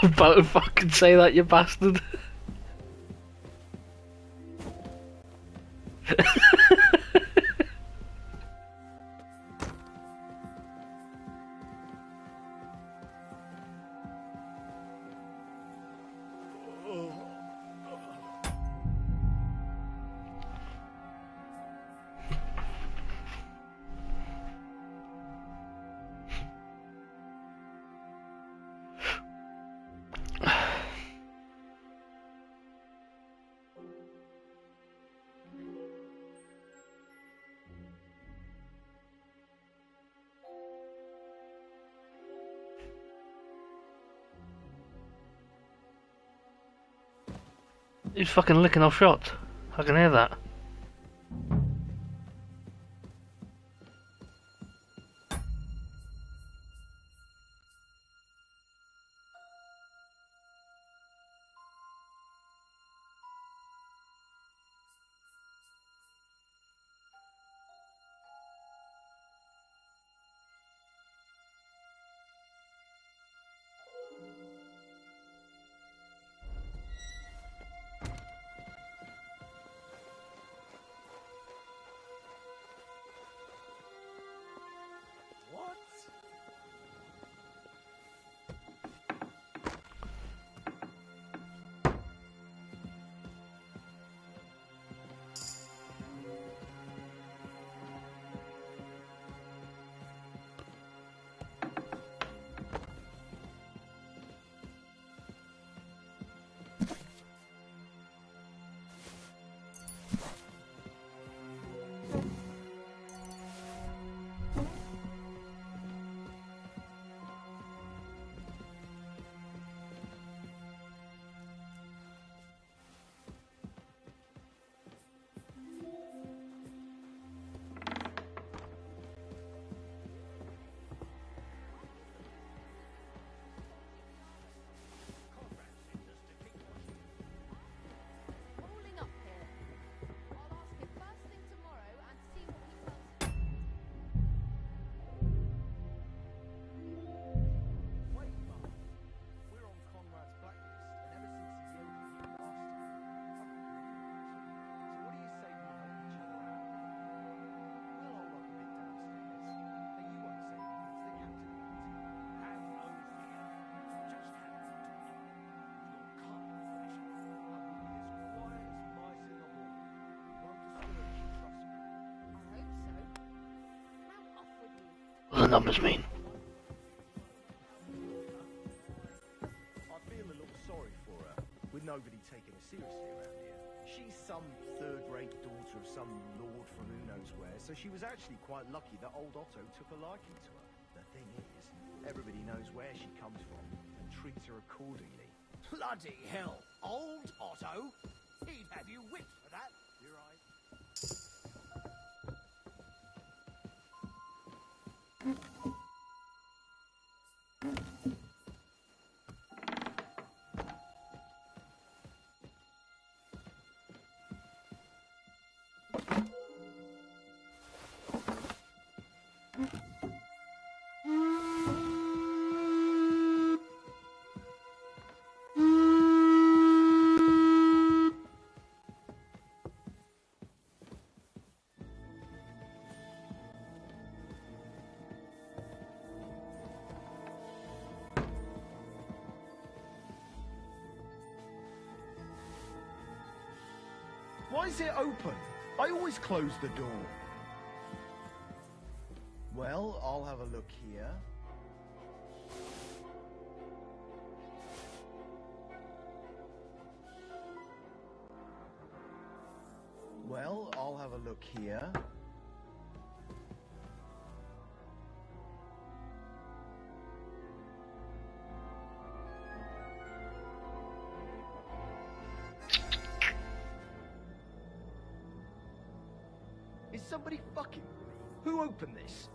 I'm about to fucking say that, you bastard. He's fucking licking off shots. I can hear that. What do the numbers mean? I feel a little sorry for her, with nobody taking her seriously around here. She's some third-rate daughter of some lord from who knows where, so she was actually quite lucky that old Otto took a liking to her. The thing is, everybody knows where she comes from and treats her accordingly. Bloody hell! Old Otto? He'd have you whipped for that. You're right. Why is it open? I always close the door. Well, I'll have a look here. Well, I'll have a look here. Is somebody fucking with me? Who opened this?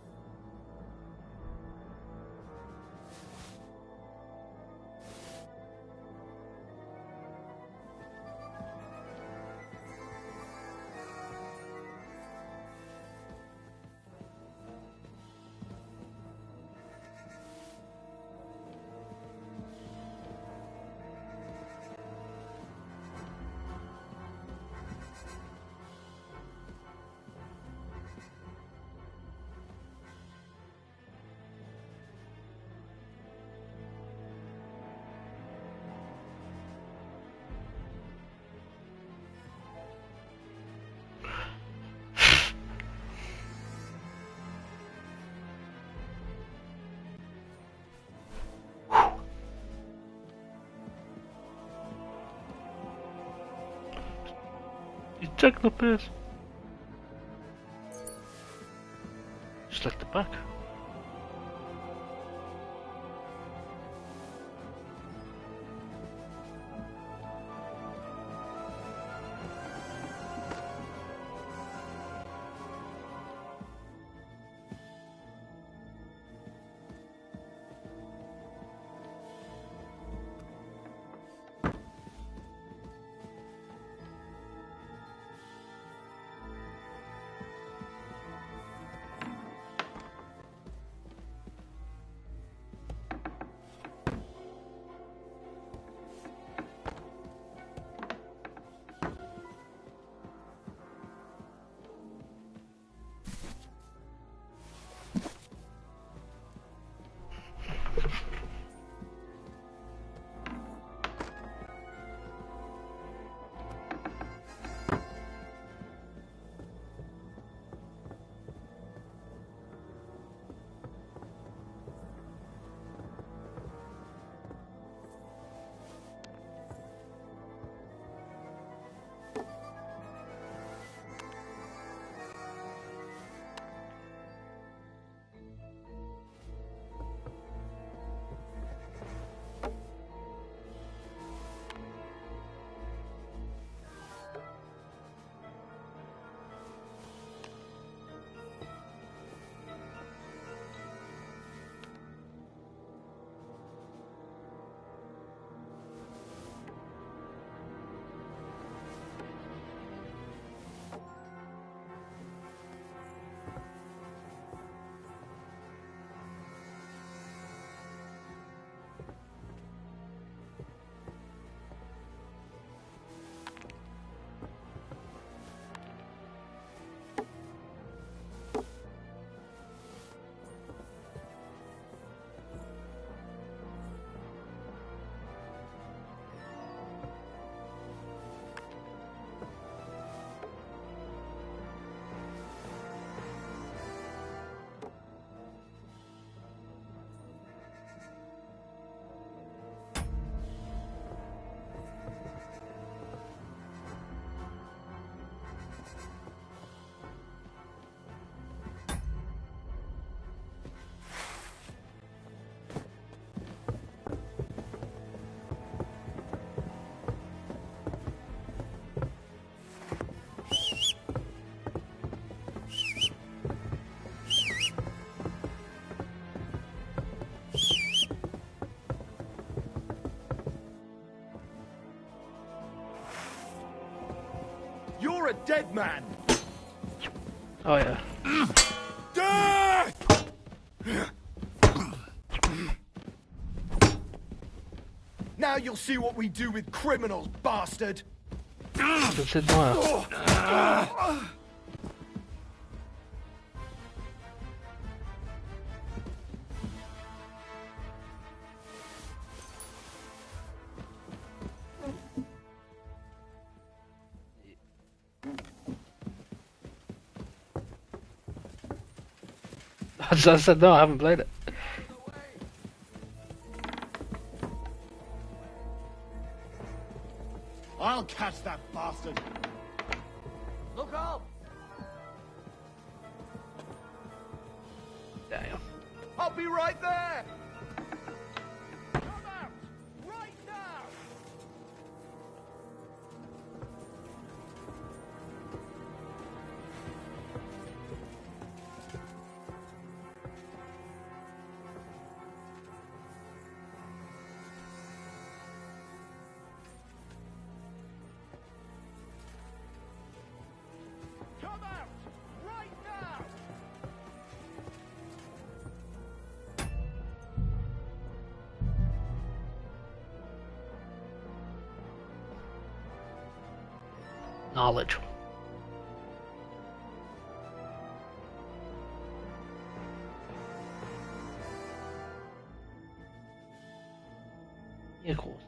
Check the piss. Just like the back. You're a dead man! Oh yeah. Death! Now you'll see what we do with criminals, bastard! That's it, Maya. I said no, I haven't played it. I'll catch that bastard! Look up! Damn. I'll be right there! Come out! Right now! Come out! Right now! Knowledge. Yeah, of course.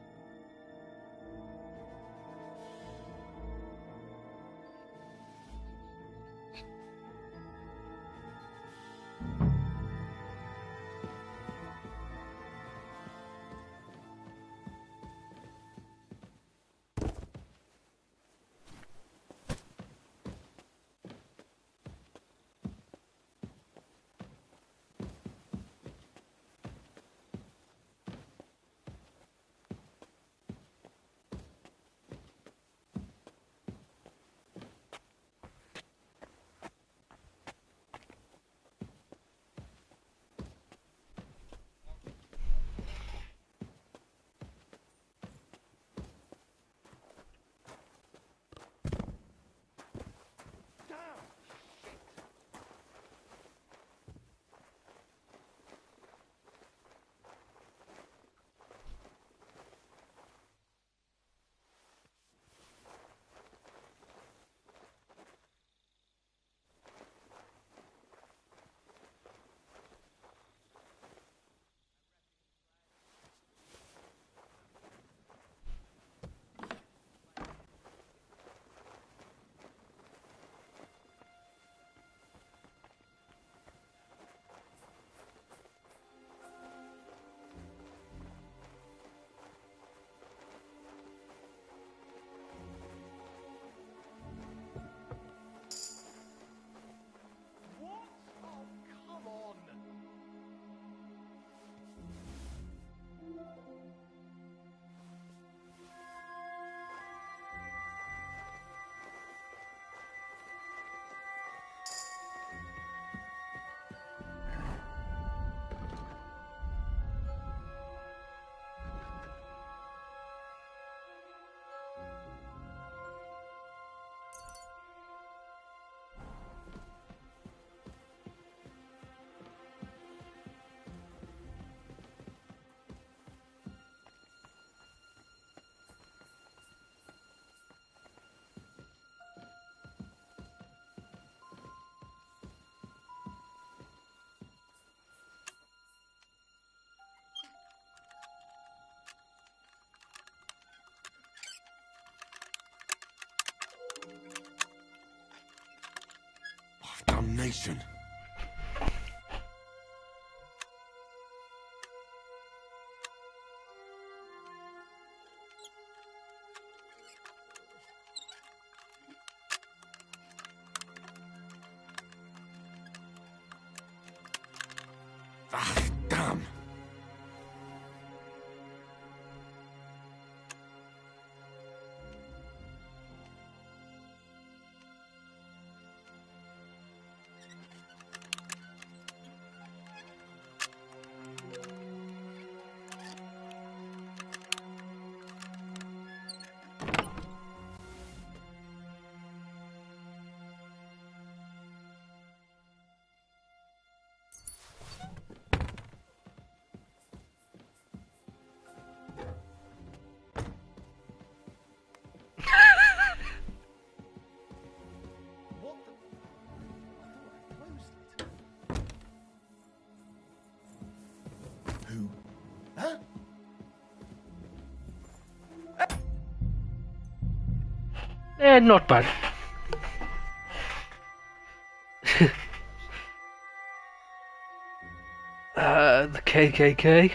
destination. Ah, damn. What the? I thought I closed it. Who? Huh? Not bad. The KKK.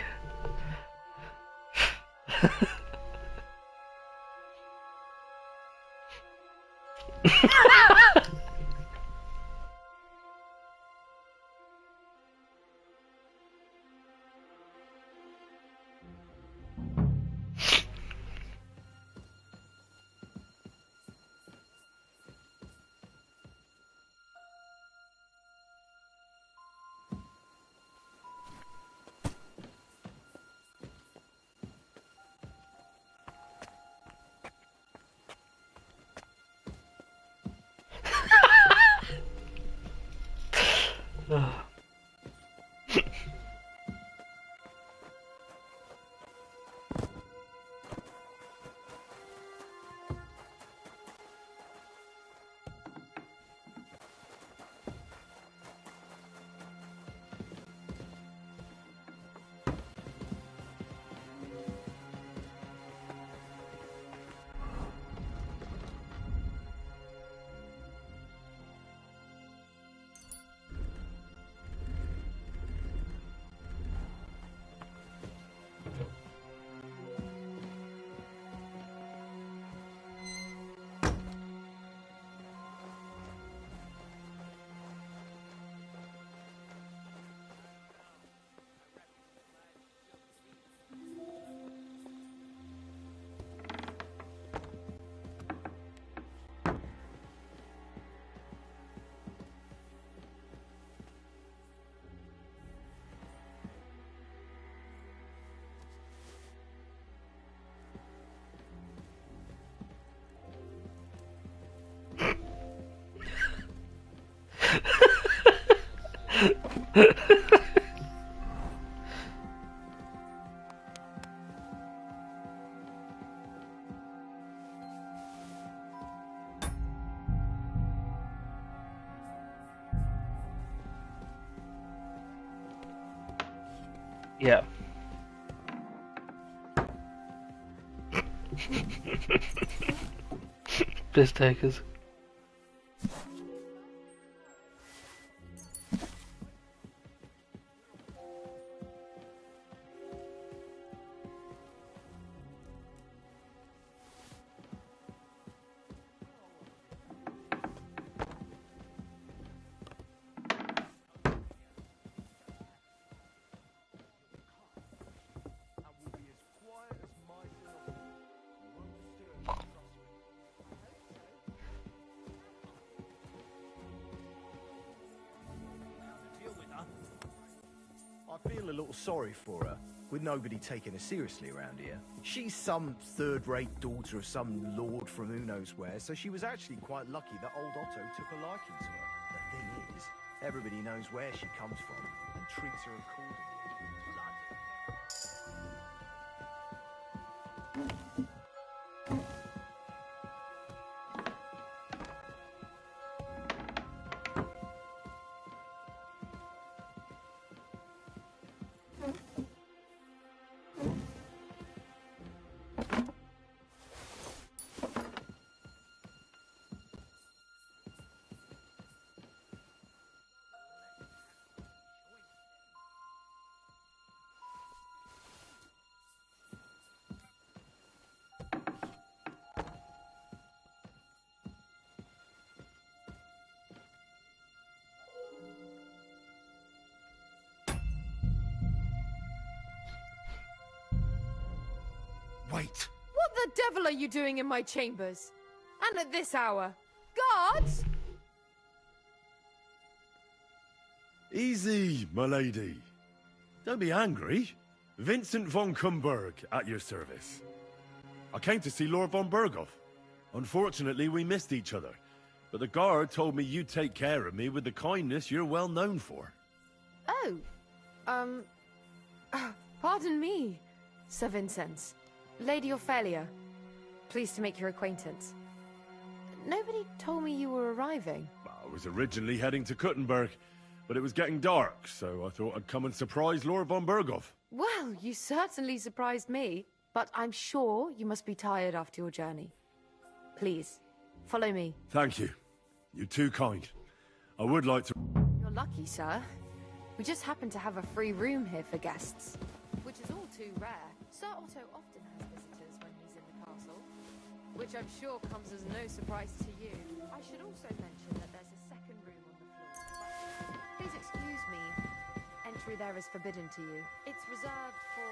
Yeah. Piss takers. And will be as quiet as mice in a hole. You won't disturb me, trust me. How to deal with her? I feel a little sorry for her, with nobody taking her seriously around here. She's some third-rate daughter of some lord from who knows where, so she was actually quite lucky that old Otto took a liking to her. The thing is, everybody knows where she comes from and treats her accordingly. Wait. What the devil are you doing in my chambers? And at this hour? Guards? Easy, my lady. Don't be angry. Vincent von Kumberg at your service. I came to see Lord von Berghoff. Unfortunately, we missed each other. But the guard told me you'd take care of me with the kindness you're well known for. Oh, pardon me, Sir Vincent. Lady Ophelia. Pleased to make your acquaintance. Nobody told me you were arriving. I was originally heading to Kuttenberg, but it was getting dark, so I thought I'd come and surprise Lord von Berghoff. Well, you certainly surprised me, but I'm sure you must be tired after your journey. Please, follow me. Thank you. You're too kind. I would like to... You're lucky, sir. We just happen to have a free room here for guests, which is all too rare. Sir Otto often has visitors when he's in the castle, which I'm sure comes as no surprise to you. I should also mention that there's a second room on the floor. Please excuse me. Entry there is forbidden to you. It's reserved for...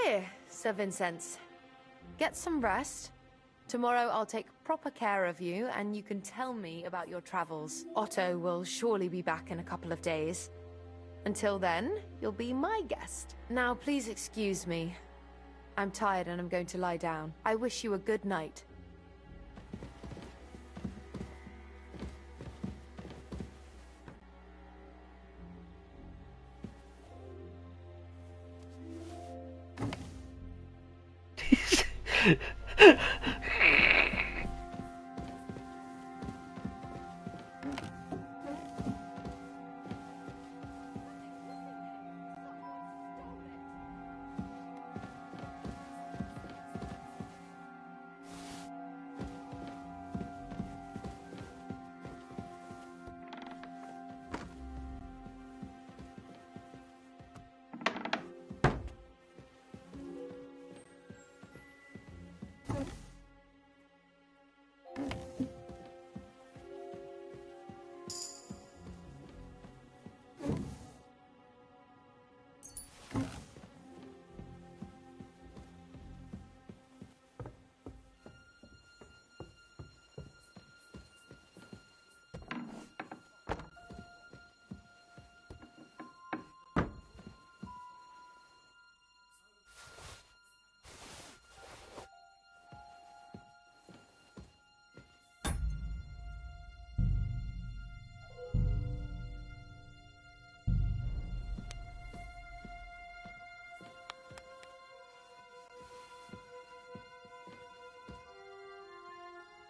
Here, Sir Vincent. Get some rest. Tomorrow I'll take proper care of you, and you can tell me about your travels. Otto will surely be back in a couple of days. Until then, you'll be my guest. Now, please excuse me. I'm tired and I'm going to lie down. I wish you a good night.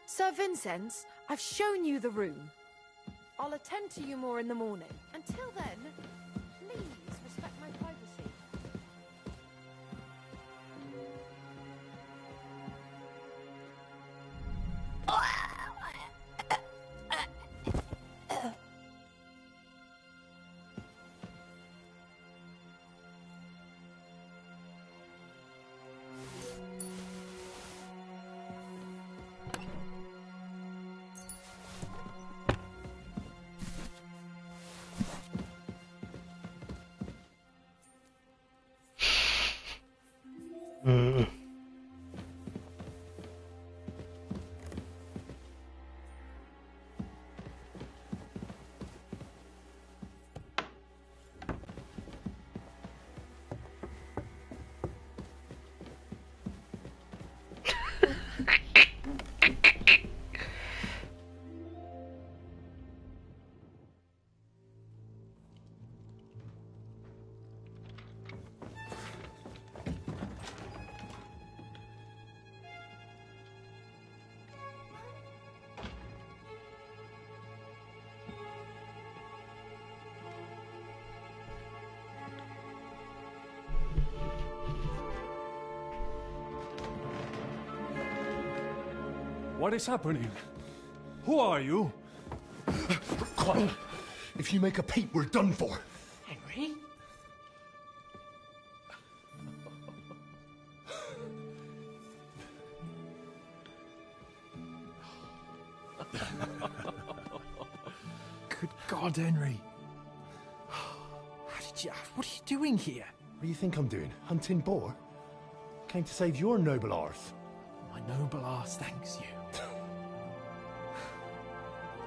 Sir Vincent, I've shown you the room. I'll attend to you more in the morning. Until then, please respect my privacy. What is happening? Who are you? Quiet. If you make a peep, we're done for. Henry? Good God, Henry. What are you doing here? What do you think I'm doing? Hunting boar? Came to save your noble arse. My noble arse thanks you.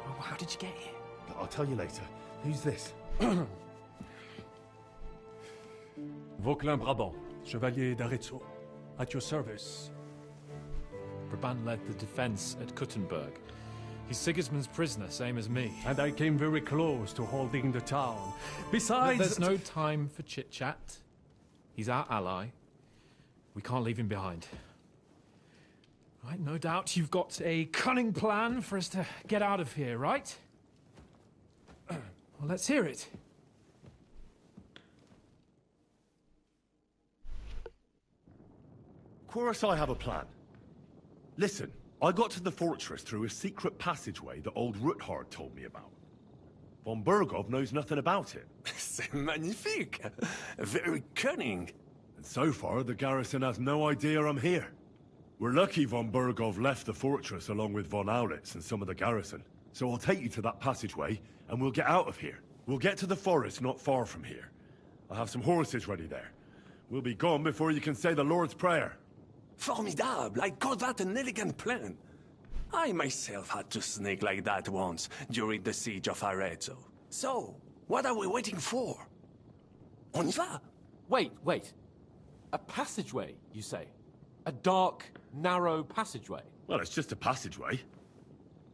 Oh, how did you get here? I'll tell you later. Who's this? Vauquelin Brabant, Chevalier d'Arezzo. At your service. Brabant led the defense at Kuttenberg. He's Sigismund's prisoner, same as me. And I came very close to holding the town. Besides... There's no time for chit-chat. He's our ally. We can't leave him behind. Right, no doubt you've got a cunning plan for us to get out of here, right? Well, let's hear it. Of course I have a plan. Listen, I got to the fortress through a secret passageway that old Ruthard told me about. Von Bergov knows nothing about it. C'est magnifique! Very cunning. And so far, the garrison has no idea I'm here. We're lucky Von Bergov left the fortress along with Von Aulitz and some of the garrison. So I'll take you to that passageway, and we'll get out of here. We'll get to the forest not far from here. I have some horses ready there. We'll be gone before you can say the Lord's Prayer. Formidable! I call that an elegant plan. I myself had to sneak like that once during the siege of Arezzo. So, what are we waiting for? On y va? Wait. A passageway, you say? A dark, narrow passageway? Well, it's just a passageway.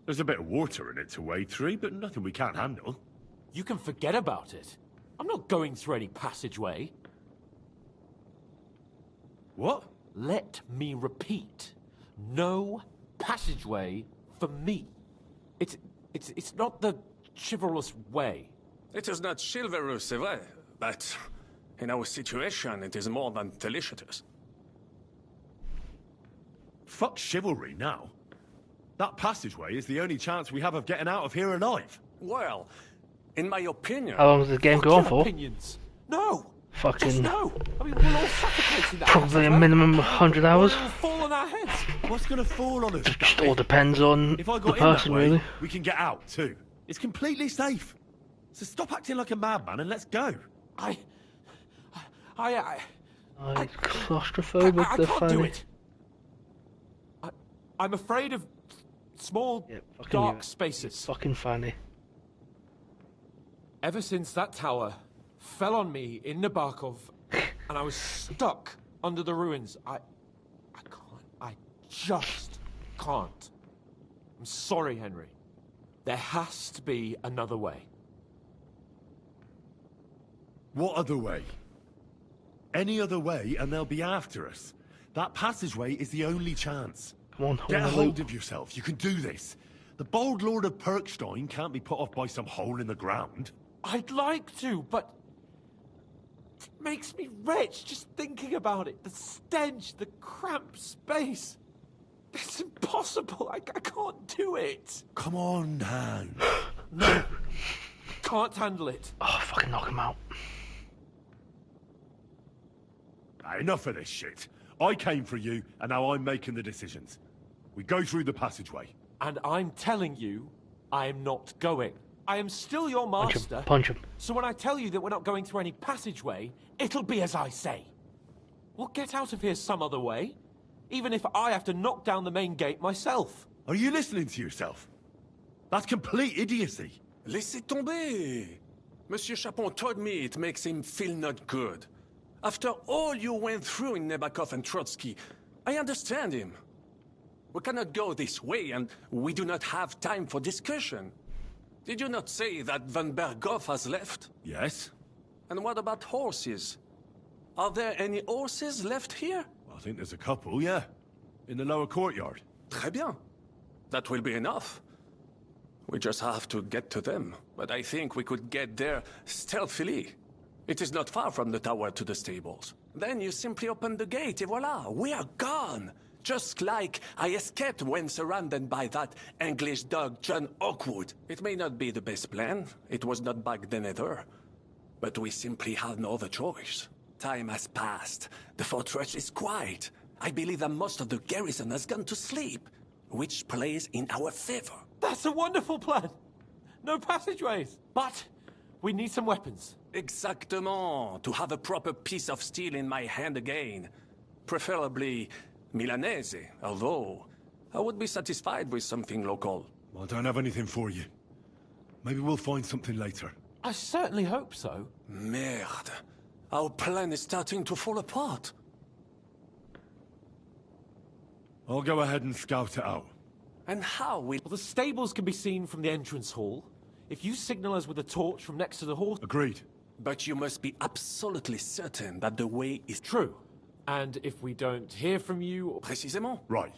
There's a bit of water in it to wade through, but nothing we can't handle. You can forget about it. I'm not going through any passageway. What? Let me repeat. No passageway for me. It's not the chivalrous way. It is not chivalrous, c'est vrai, but in our situation, it is more than delicious. Fuck chivalry now. That passageway is the only chance we have of getting out of here alive. Well, in my opinion... How long does the game go on for? Opinions. No! Fucking... Just no! I mean, we'll all suffocate in that probably a minimum 100 hours. We'll fall on our heads. What's gonna fall on us? It just all depends on If I the got in that person, way, really. we can get out too. It's completely safe. So stop acting like a madman and let's go. I'm Claustrophobic, I the can't do funny. it. I'm afraid of small, Yeah, fucking dark you. spaces. Fucking funny. Ever since that tower fell on me in Nabokov, and I was stuck under the ruins, I just can't. I'm sorry, Henry. There has to be another way. What other way? Any other way and they'll be after us. That passageway is the only chance. Come on, Get a hold hold of yourself. You can do this. The bold Lord of Perkstein can't be put off by some hole in the ground. I'd like to, but it makes me wretched just thinking about it. The stench, the cramped space. It's impossible. I can't do it. Come on, Dan. No. Can't handle it. Oh, fucking knock him out. Enough of this shit. I came for you, and now I'm making the decisions. We go through the passageway. And I'm telling you, I am not going. I am still your Punch master. him. Punch him. So when I tell you that we're not going through any passageway, it'll be as I say. We'll get out of here some other way, even if I have to knock down the main gate myself. Are you listening to yourself? That's complete idiocy. Laissez tomber. Monsieur Chapon told me it makes him feel not good. After all you went through in Nabokov and Trotsky, I understand him. We cannot go this way, and we do not have time for discussion. Did you not say that Van Berghoff has left? Yes? And what about horses? Are there any horses left here? I think there's a couple, yeah. In the lower courtyard. Très bien. That will be enough. We just have to get to them. But I think we could get there stealthily. It is not far from the tower to the stables. Then you simply open the gate, et voila, we are gone. Just like I escaped when surrounded by that English dog John Oakwood. It may not be the best plan. It was not back then either. But we simply have no other choice. Time has passed. The fortress is quiet. I believe that most of the garrison has gone to sleep, which plays in our favor. That's a wonderful plan. no passageways. But we need some weapons. Exactement. To have a proper piece of steel in my hand again. Preferably Milanese, although I would be satisfied with something local. I don't have anything for you. Maybe we'll find something later. I certainly hope so. Merde. Our plan is starting to fall apart. I'll go ahead and scout it out. And how will... Well, the stables can be seen from the entrance hall. If you signal us with a torch from next to the horse... Agreed. But you must be absolutely certain that the way is... True. And if we don't hear from you... Précisément. Right.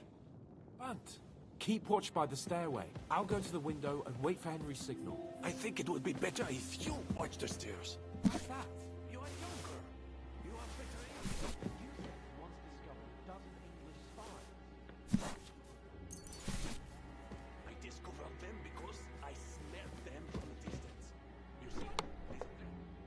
Bunt, keep watch by the stairway. I'll go to the window and wait for Henry's signal. I think it would be better if you watch the stairs. What's that? You are younger. You are better English. You once discovered a dozen English spies. I discovered them because I smelled them from a distance. You see, this plan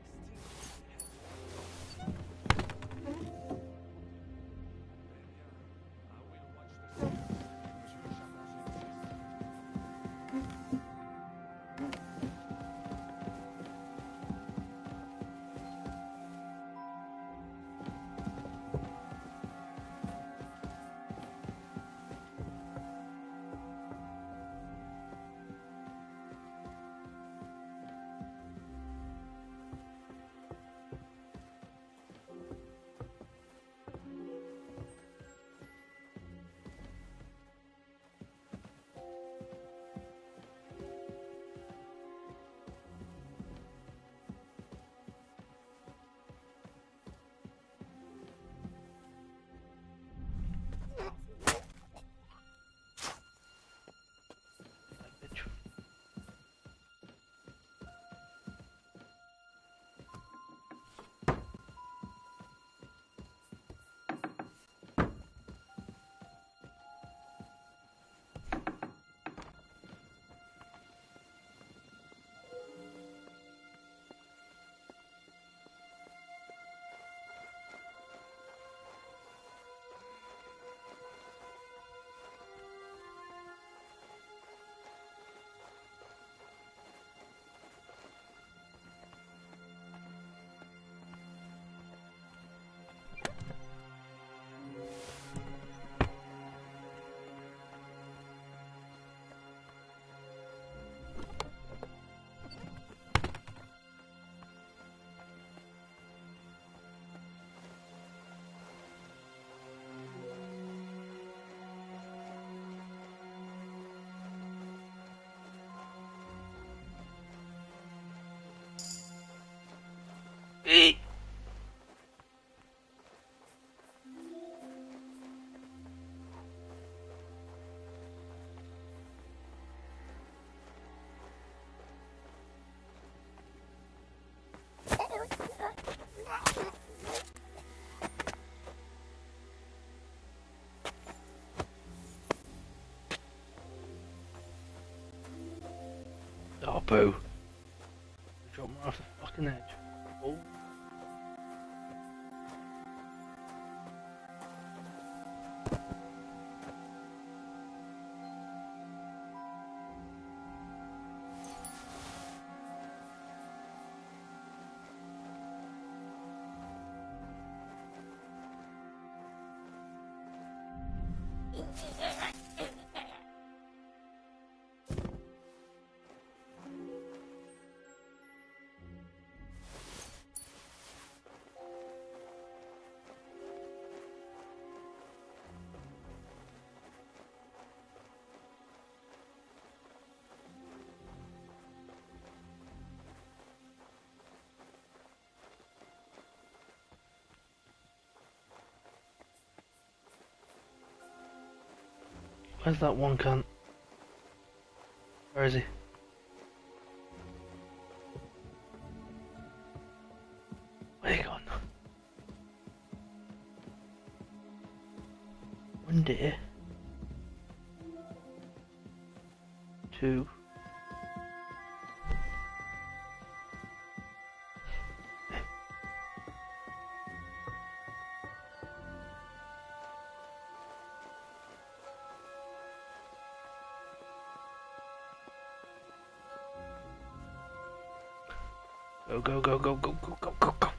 Oh, boo. Drop me off the fucking edge. Oh. Where's that one cunt? Where is he? Where you gone? One day. Two. Go, go, go, go, go, go, go, go, go.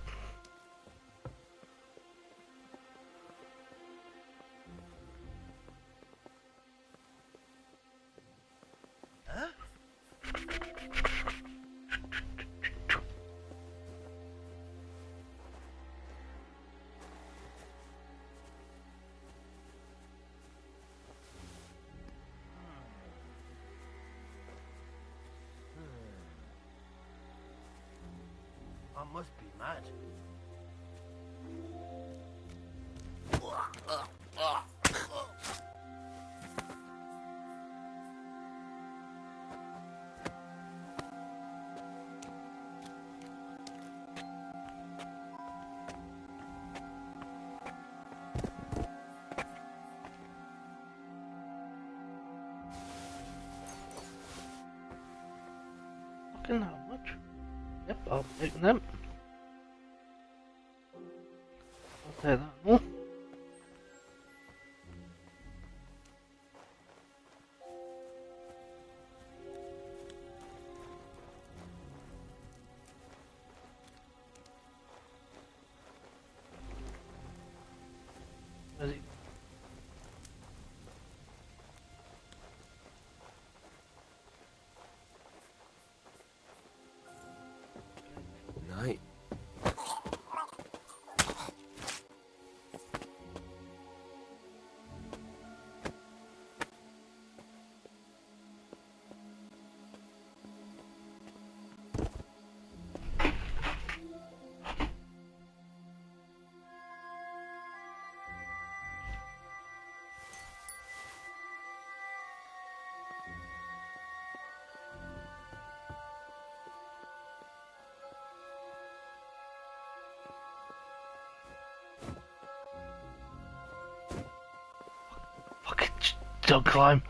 I must be mad. Fucking how much? Yep, I'll take them. I'll take that more. Where's he? Night. Fucking don't climb.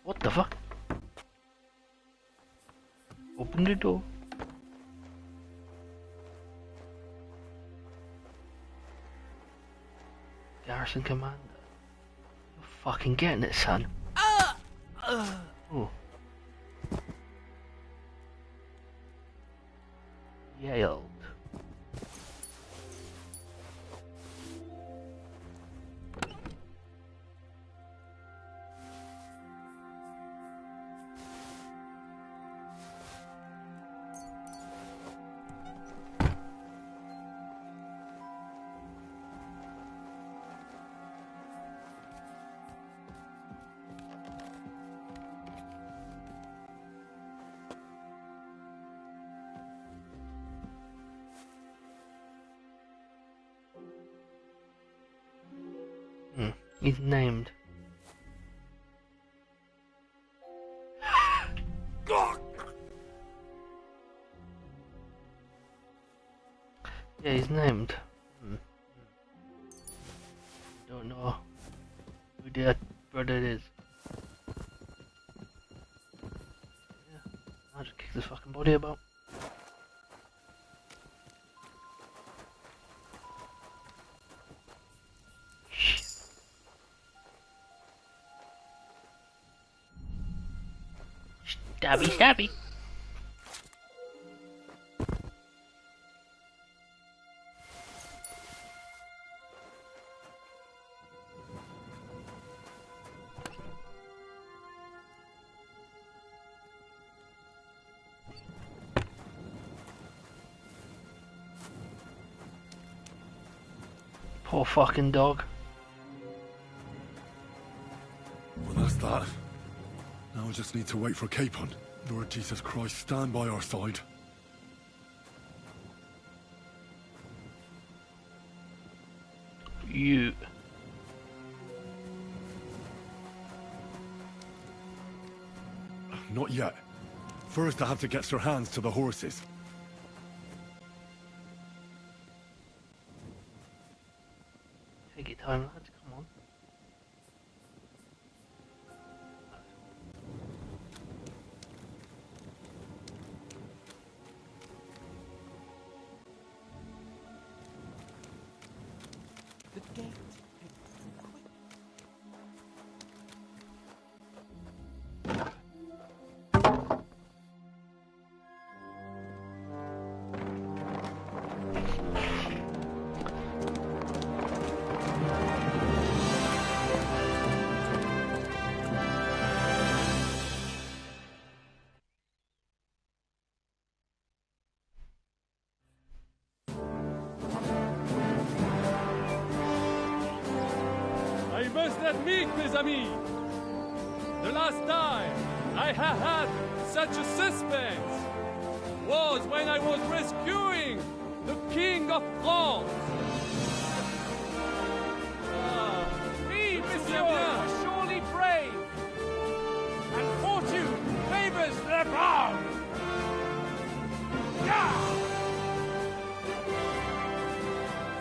What the fuck? Open the door. Garrison commander. You're fucking getting it, son. Oh. Yelled. He's named. Yeah, he's named. Don't know who that brother is. Yeah, I'll just kick this fucking body about. Stabby, stabby. Poor fucking dog. Well, that's that. Now I just need to wait for Capon. Lord Jesus Christ, stand by our side. You. Not yet. First I have to get Sir Hans to the horses. Take your time, lads, come on. The gate. must admit, mes amis, the last time I have had such a suspense was when I was rescuing the King of France. We, monsieur, are surely brave, and fortune favors the bold.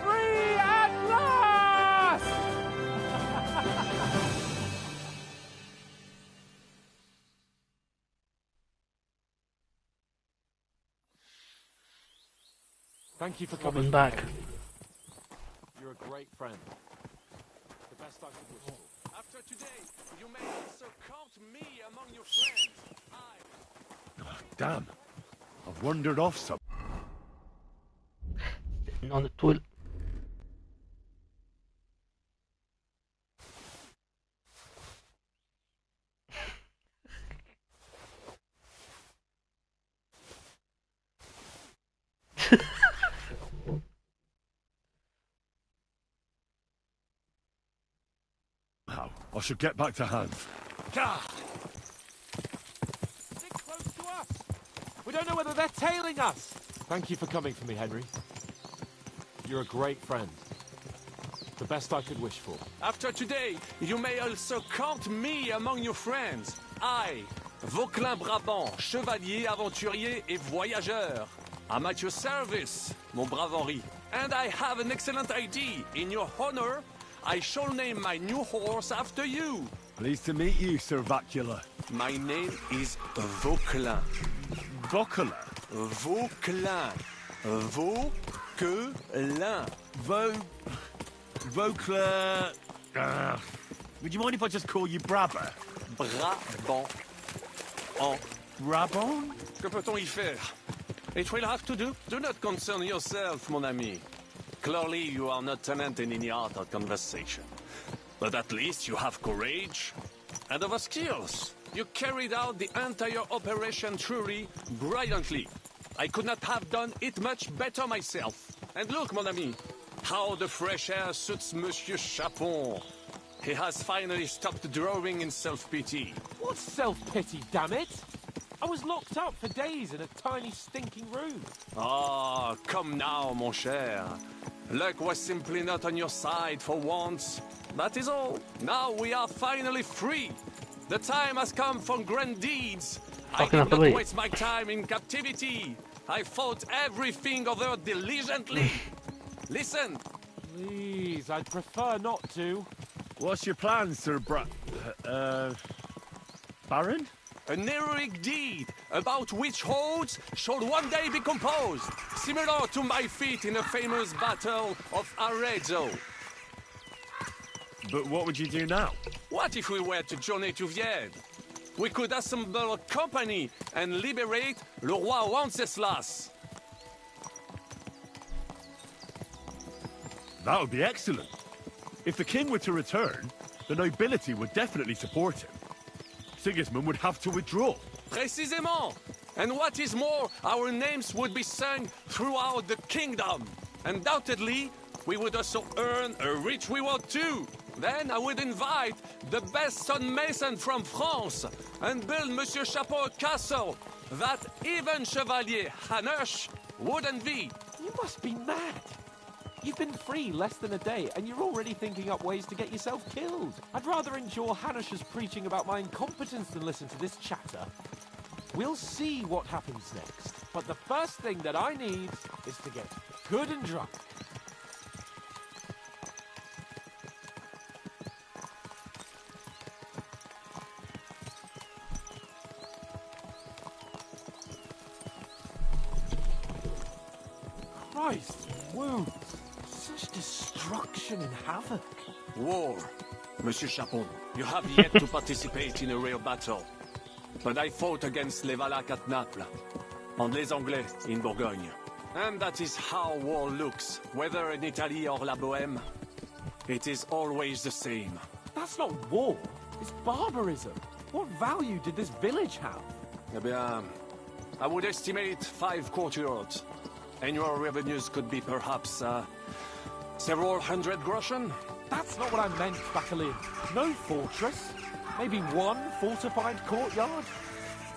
Free at last! Thank you for Coming coming back. You're a great friend. The best I could wish for. After today, you may also count me among your friends. Oh, damn. I've wandered off some. On the toilet. Now, I should get back to hand. Stick close to us. We don't know whether they're tailing us. Thank you for coming for me, Henry. You're a great friend. The best I could wish for. After today, you may also count me among your friends. I, Vauquelin Brabant, chevalier, aventurier et voyageur. I'm at your service, mon brave Henri. And I have an excellent idea. In your honor, I shall name my new horse after you. Pleased to meet you, Sir Vacula. My name is Vauquelin. Vauquelin? Vauquelin. Vauquelin. Vauquelin... would you mind if I just call you Brabber? Brabant. En Brabant? Que peut-on y faire? It will have to do. Do not concern yourself, mon ami. Clearly, you are not tenant in any art or conversation. But at least you have courage and other skills. You carried out the entire operation truly brilliantly. I could not have done it much better myself. And look, mon ami, how the fresh air suits Monsieur Chapon. He has finally stopped drawing in self-pity. What self-pity, damn it? I was locked up for days in a tiny stinking room. Ah, come now, mon cher. Luck was simply not on your side for once. That is all. Now we are finally free. The time has come for grand deeds. I did not waste my time in captivity. I fought everything over diligently. Listen. Please, I'd prefer not to. What's your plan, Sir Baron? An heroic deed about which hordes shall one day be composed, similar to my feat in the famous battle of Arezzo. But what would you do now? What if we were to journey to Vienne? We could assemble a company and liberate Le Roi Wenceslas. That would be excellent. If the king were to return, the nobility would definitely support him. Sigismund would have to withdraw. Précisément! And what is more, our names would be sung throughout the kingdom. Undoubtedly, we would also earn a rich reward too. Then I would invite the best stonemason from France and build Monsieur Chapeau a castle that even Chevalier Hanush would envy. You must be mad. You've been free less than a day, and you're already thinking up ways to get yourself killed. I'd rather endure Hanush's preaching about my incompetence than listen to this chatter. We'll see what happens next. But the first thing that I need is to get good and drunk. Christ, wounds. Such destruction and havoc. War. Monsieur Chapon, you have yet to participate in a real battle. But I fought against les Valaques at Naples, and les Anglais in Bourgogne. And that is how war looks, whether in Italy or La Bohème. It is always the same. That's not war. It's barbarism. What value did this village have? Eh bien, I would estimate 5 courtyards. Annual revenues could be perhaps several hundred groschen. That's not what I meant, Bakalin. No fortress. Maybe one fortified courtyard.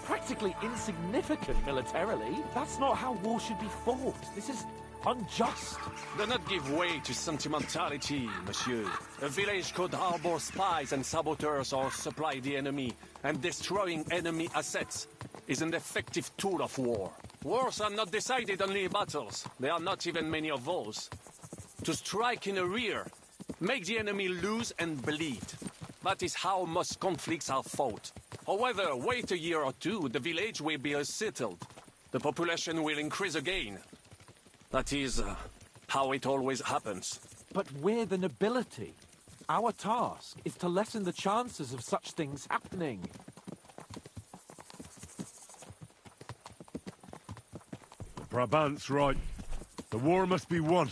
Practically insignificant militarily. That's not how war should be fought. This is unjust. Do not give way to sentimentality, monsieur. A village could harbor spies and saboteurs or supply the enemy, and destroying enemy assets is an effective tool of war. Wars are not decided only in battles. There are not even many of those. To strike in the rear, make the enemy lose and bleed. That is how most conflicts are fought. However, wait a year or two, the village will be settled. The population will increase again. That is how it always happens. But we're the nobility. Our task is to lessen the chances of such things happening. Brabant's right. The war must be won.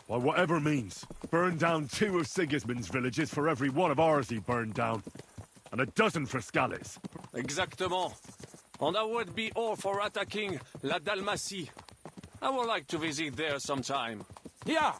By whatever means. Burn down 2 of Sigismund's villages for every one of ours he burned down. And a dozen for Scalise. Exactement. And that would be all for attacking La Dalmatie. I would like to visit there sometime. Yeah.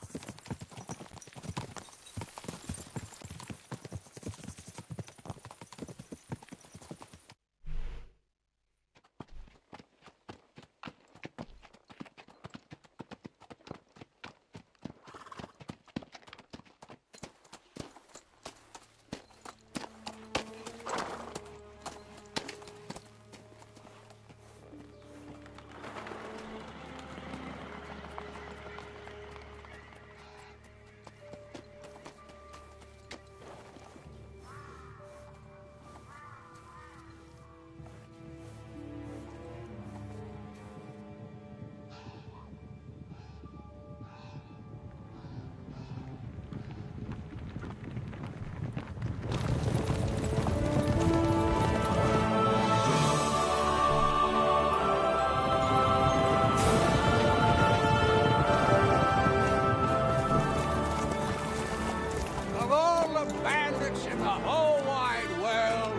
Of all the bandits in the whole wide world,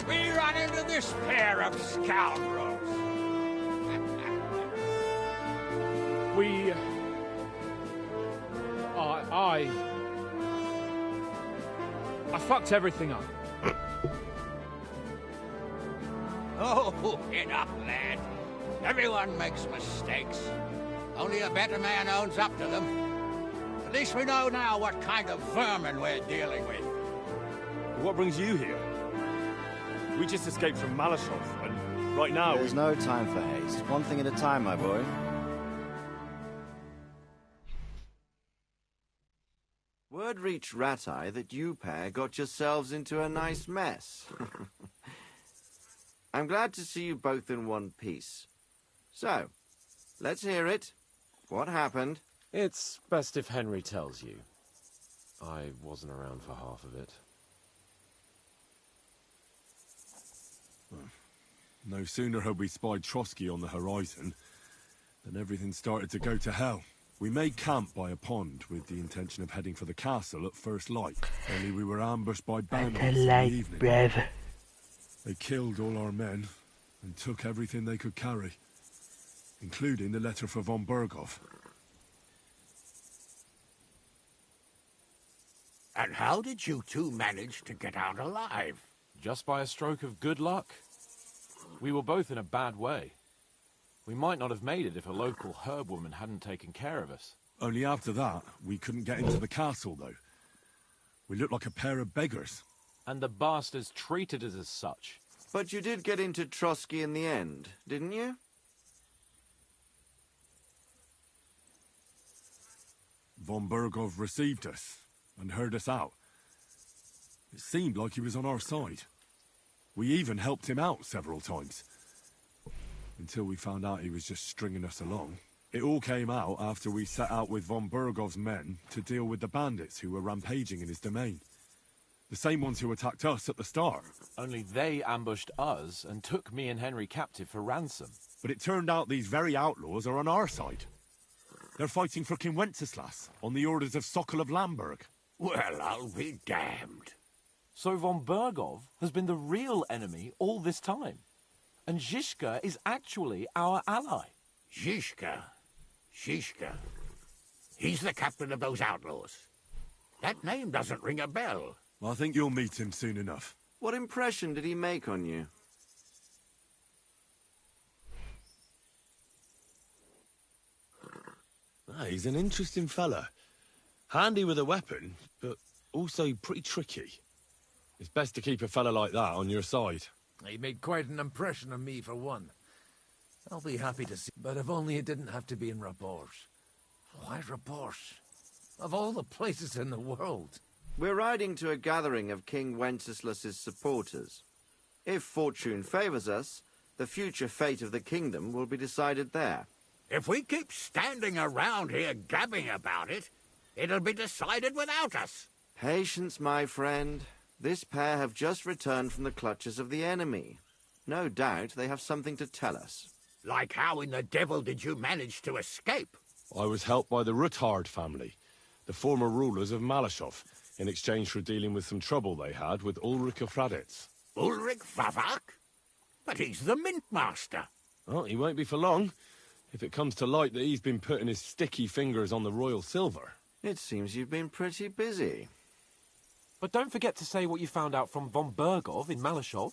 we run into this pair of scoundrels. I fucked everything up. Oh, enough, lad. Everyone makes mistakes. Only a better man owns up to them. At least we know now what kind of vermin we're dealing with. What brings you here? We just escaped from Malashov, and right now There's no time for haste. One thing at a time, my boy. Word reached Ratai that you pair got yourselves into a nice mess. I'm glad to see you both in one piece. So, let's hear it. What happened? It's best if Henry tells you. I wasn't around for half of it. no sooner had we spied Trotsky on the horizon than everything started to go to hell. We made camp by a pond with the intention of heading for the castle at first light. Only we were ambushed by bandits in the evening. RAVE. They killed all our men and took everything they could carry, including the letter for von Berghoff. And how did you two manage to get out alive? Just by a stroke of good luck. We were both in a bad way. We might not have made it if a local herb woman hadn't taken care of us. Only after that, we couldn't get into the castle, though. We looked like a pair of beggars. And the bastards treated us as such. But you did get into Trotsky in the end, didn't you? Von Berghoff received us and heard us out. It seemed like he was on our side. We even helped him out several times. Until we found out he was just stringing us along. It all came out after we set out with von Berghoff's men to deal with the bandits who were rampaging in his domain. The same ones who attacked us at the start. Only they ambushed us and took me and Henry captive for ransom. But it turned out these very outlaws are on our side. They're fighting for King Wenceslas on the orders of Sokol of Lamberg. Well, I'll be damned. So von Berghoff has been the real enemy all this time. And Zizka is actually our ally. Zizka. He's the captain of those outlaws. That name doesn't ring a bell. I think you'll meet him soon enough. What impression did he make on you? He's an interesting fella. Handy with a weapon, but also pretty tricky. It's best to keep a fella like that on your side. He made quite an impression on me, for one. I'll be happy to see, but if only it didn't have to be in Rabosh. Why Rabosh? Of all the places in the world. We're riding to a gathering of King Wenceslas's supporters. If fortune favors us, the future fate of the kingdom will be decided there. If we keep standing around here gabbing about it, it'll be decided without us. Patience, my friend. This pair have just returned from the clutches of the enemy. No doubt they have something to tell us. Like how in the devil did you manage to escape? I was helped by the Ruthard family, the former rulers of Malashov, in exchange for dealing with some trouble they had with Ulrich of Raditz. Ulrich Favak? But he's the mint master. Well, he won't be for long, if it comes to light that he's been putting his sticky fingers on the royal silver. It seems you've been pretty busy. But don't forget to say what you found out from von Bergov in Malashov.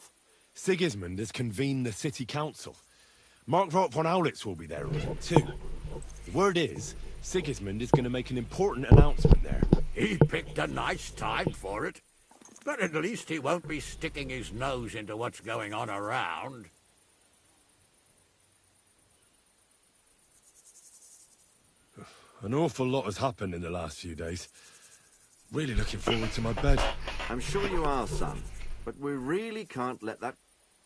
Sigismund has convened the city council. Markvart von Aulitz will be there too. The word is, Sigismund is going to make an important announcement there. He picked a nice time for it. But at least he won't be sticking his nose into what's going on around. An awful lot has happened in the last few days. Really looking forward to my bed. I'm sure you are, son. But we really can't let that...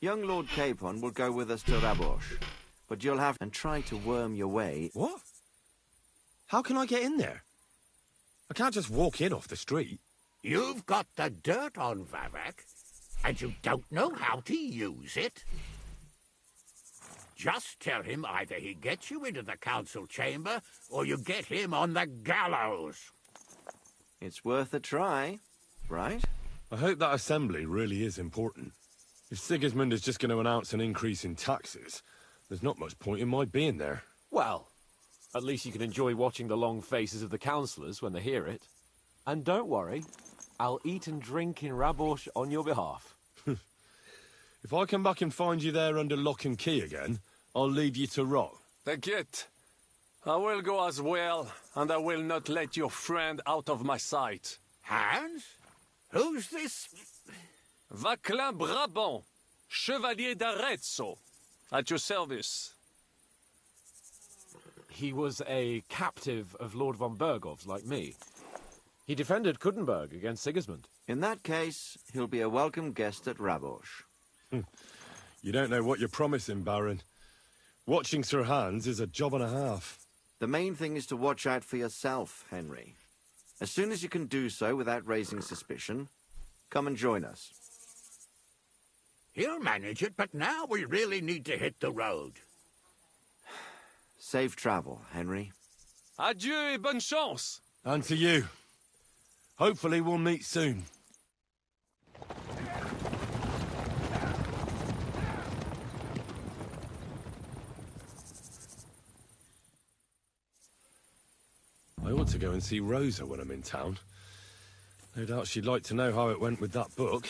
Young Lord Capon will go with us to Rabosh. But you'll have to try to worm your way... What? How can I get in there? I can't just walk in off the street. You've got the dirt on Vavak, and you don't know how to use it. Just tell him either he gets you into the council chamber, or you get him on the gallows. It's worth a try, right? I hope that assembly really is important. If Sigismund is just going to announce an increase in taxes, there's not much point in my being there. Well, at least you can enjoy watching the long faces of the councillors when they hear it. And don't worry, I'll eat and drink in Rabosh on your behalf. If I come back and find you there under lock and key again, I'll leave you to rot. T'inquiète. I will go as well, and I will not let your friend out of my sight. Hans? Who's this? Vaclin Brabant, Chevalier d'Arezzo, at your service. He was a captive of Lord von Bergov's, like me. He defended Kuttenberg against Sigismund. In that case, he'll be a welcome guest at Rabosh. You don't know what you're promising, Baron. Watching Sir Hans is a job and a half. The main thing is to watch out for yourself, Henry. As soon as you can do so without raising suspicion, come and join us. He'll manage it, but now we really need to hit the road. Safe travel, Henry. Adieu et bonne chance. And to you. Hopefully we'll meet soon. I ought to go and see Rosa when I'm in town. No doubt she'd like to know how it went with that book.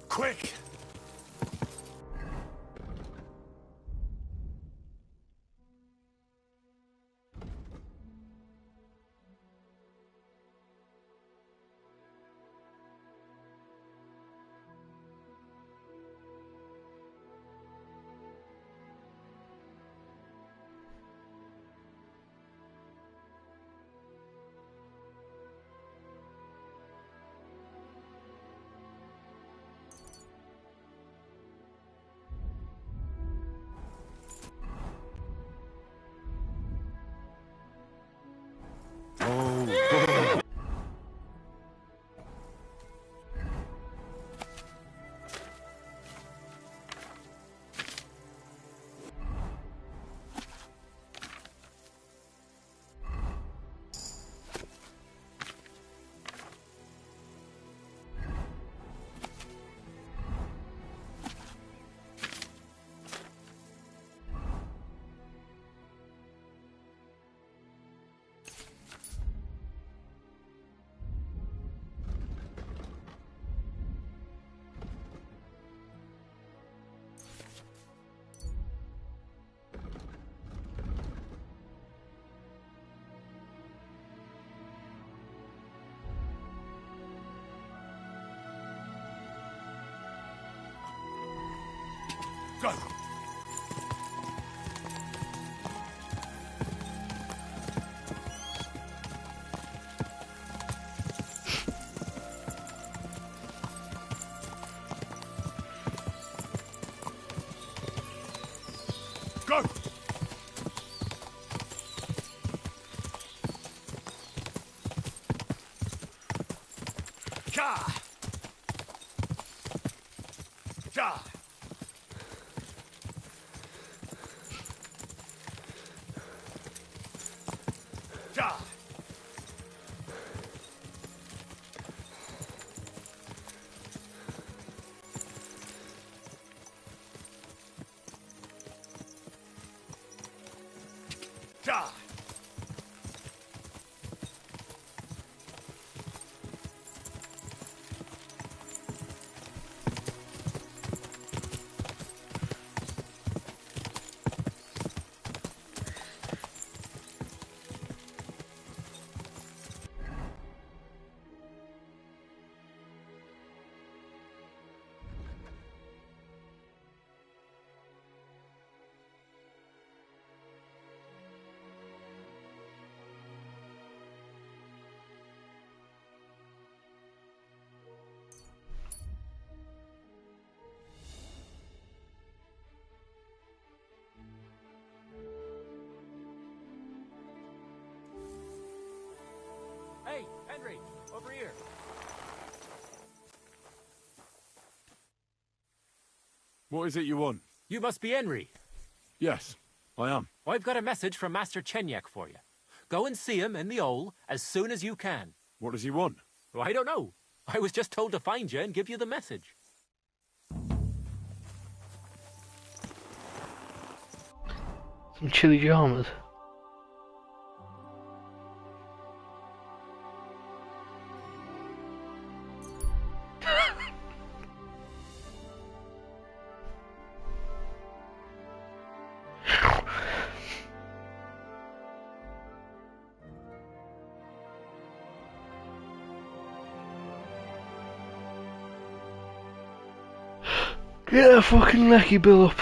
Quick! Go! Go! Ka! Ja! Ja! Ja! Hey, Henry, over here. What is it you want? You must be Henry. Yes, I am. I've got a message from Master Chenyak for you. Go and see him in the Ole as soon as you can. What does he want? Well, I don't know. I was just told to find you and give you the message. Some chili jammers. Get a fucking lucky bill up.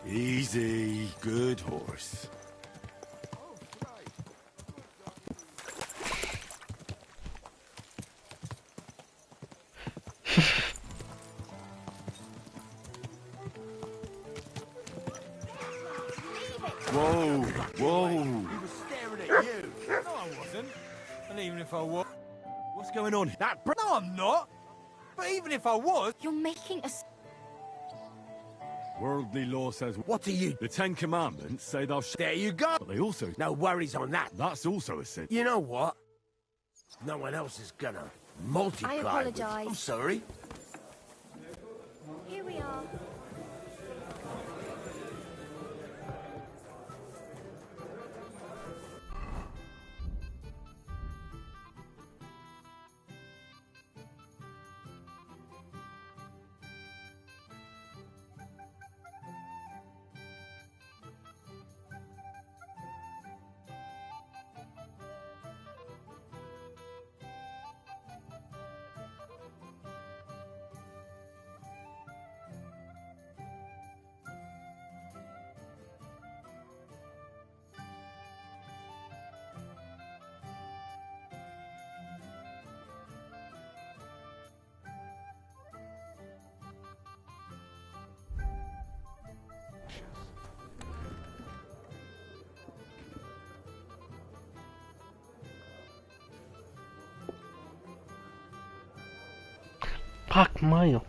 Easy, good horse. Whoa, whoa. He was staring at you. No, I wasn't. And even if I was... What's going on? No, I'm not. But even if I was... You're making a... Worldly law says... What are you... The Ten Commandments say thou shalt... There you go. But they also... No worries on that. That's also a sin. You know what? No one else is gonna multiply. I apologise. I'm sorry. Here we are. Pack mail.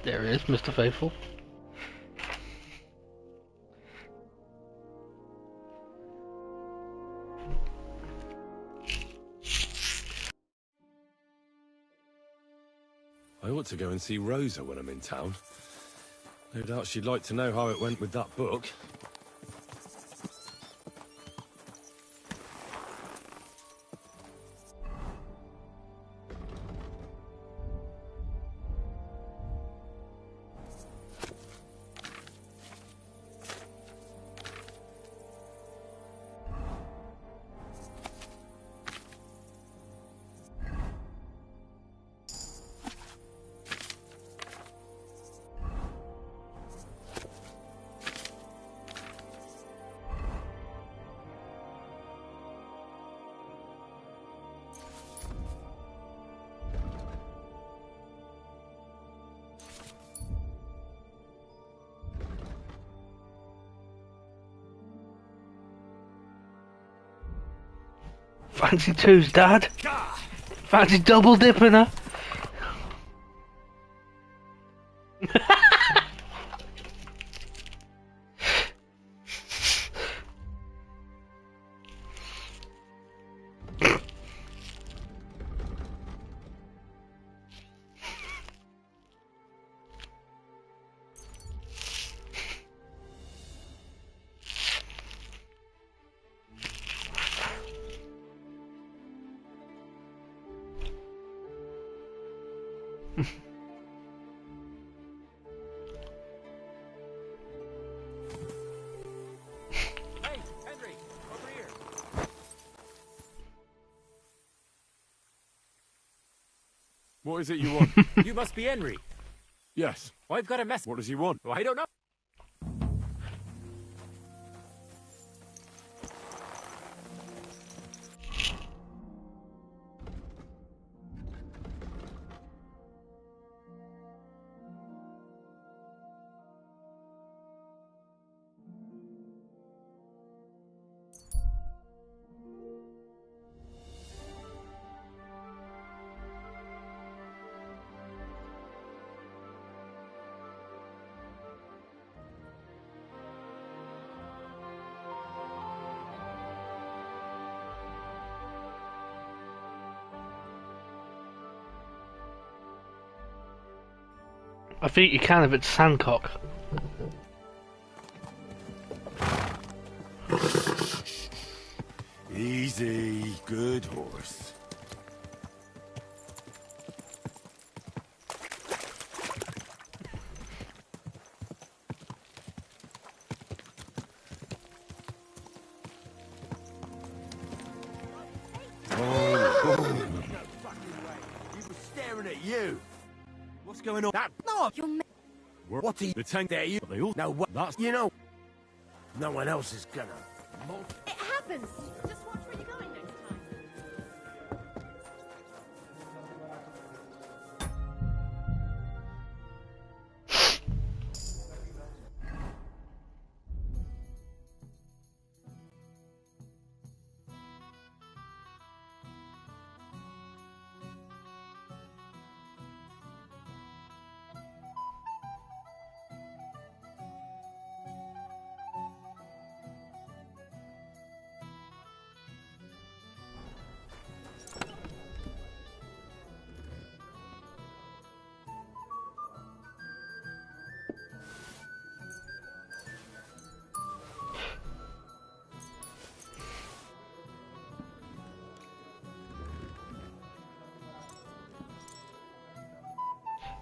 There he is, Mr. Faithful. I ought to go and see Rosa when I'm in town. No doubt she'd like to know how it went with that book. Fancy twos, Dad? Fancy double dipping her? Hey, Henry, over here. What is it you want? You must be Henry. Yes. I've got a message. What does he want? Well, I don't know. I think you can if it's Sandcock. Easy, good horse. What's going on? That no, what's he? The tank there, you. They all. No, what? That's. You know, no one else is gonna. It happens. Just watch where you're going next time.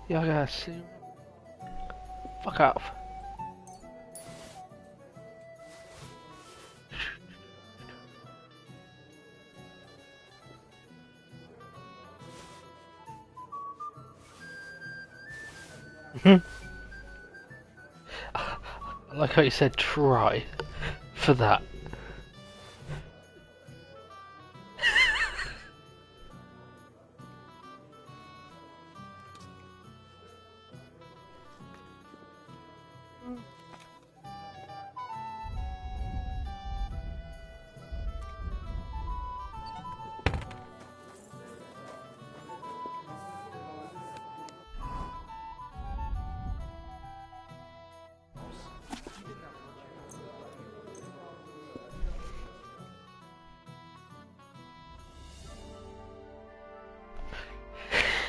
Yeah, I gotta see. Fuck off. I like how you said try for that.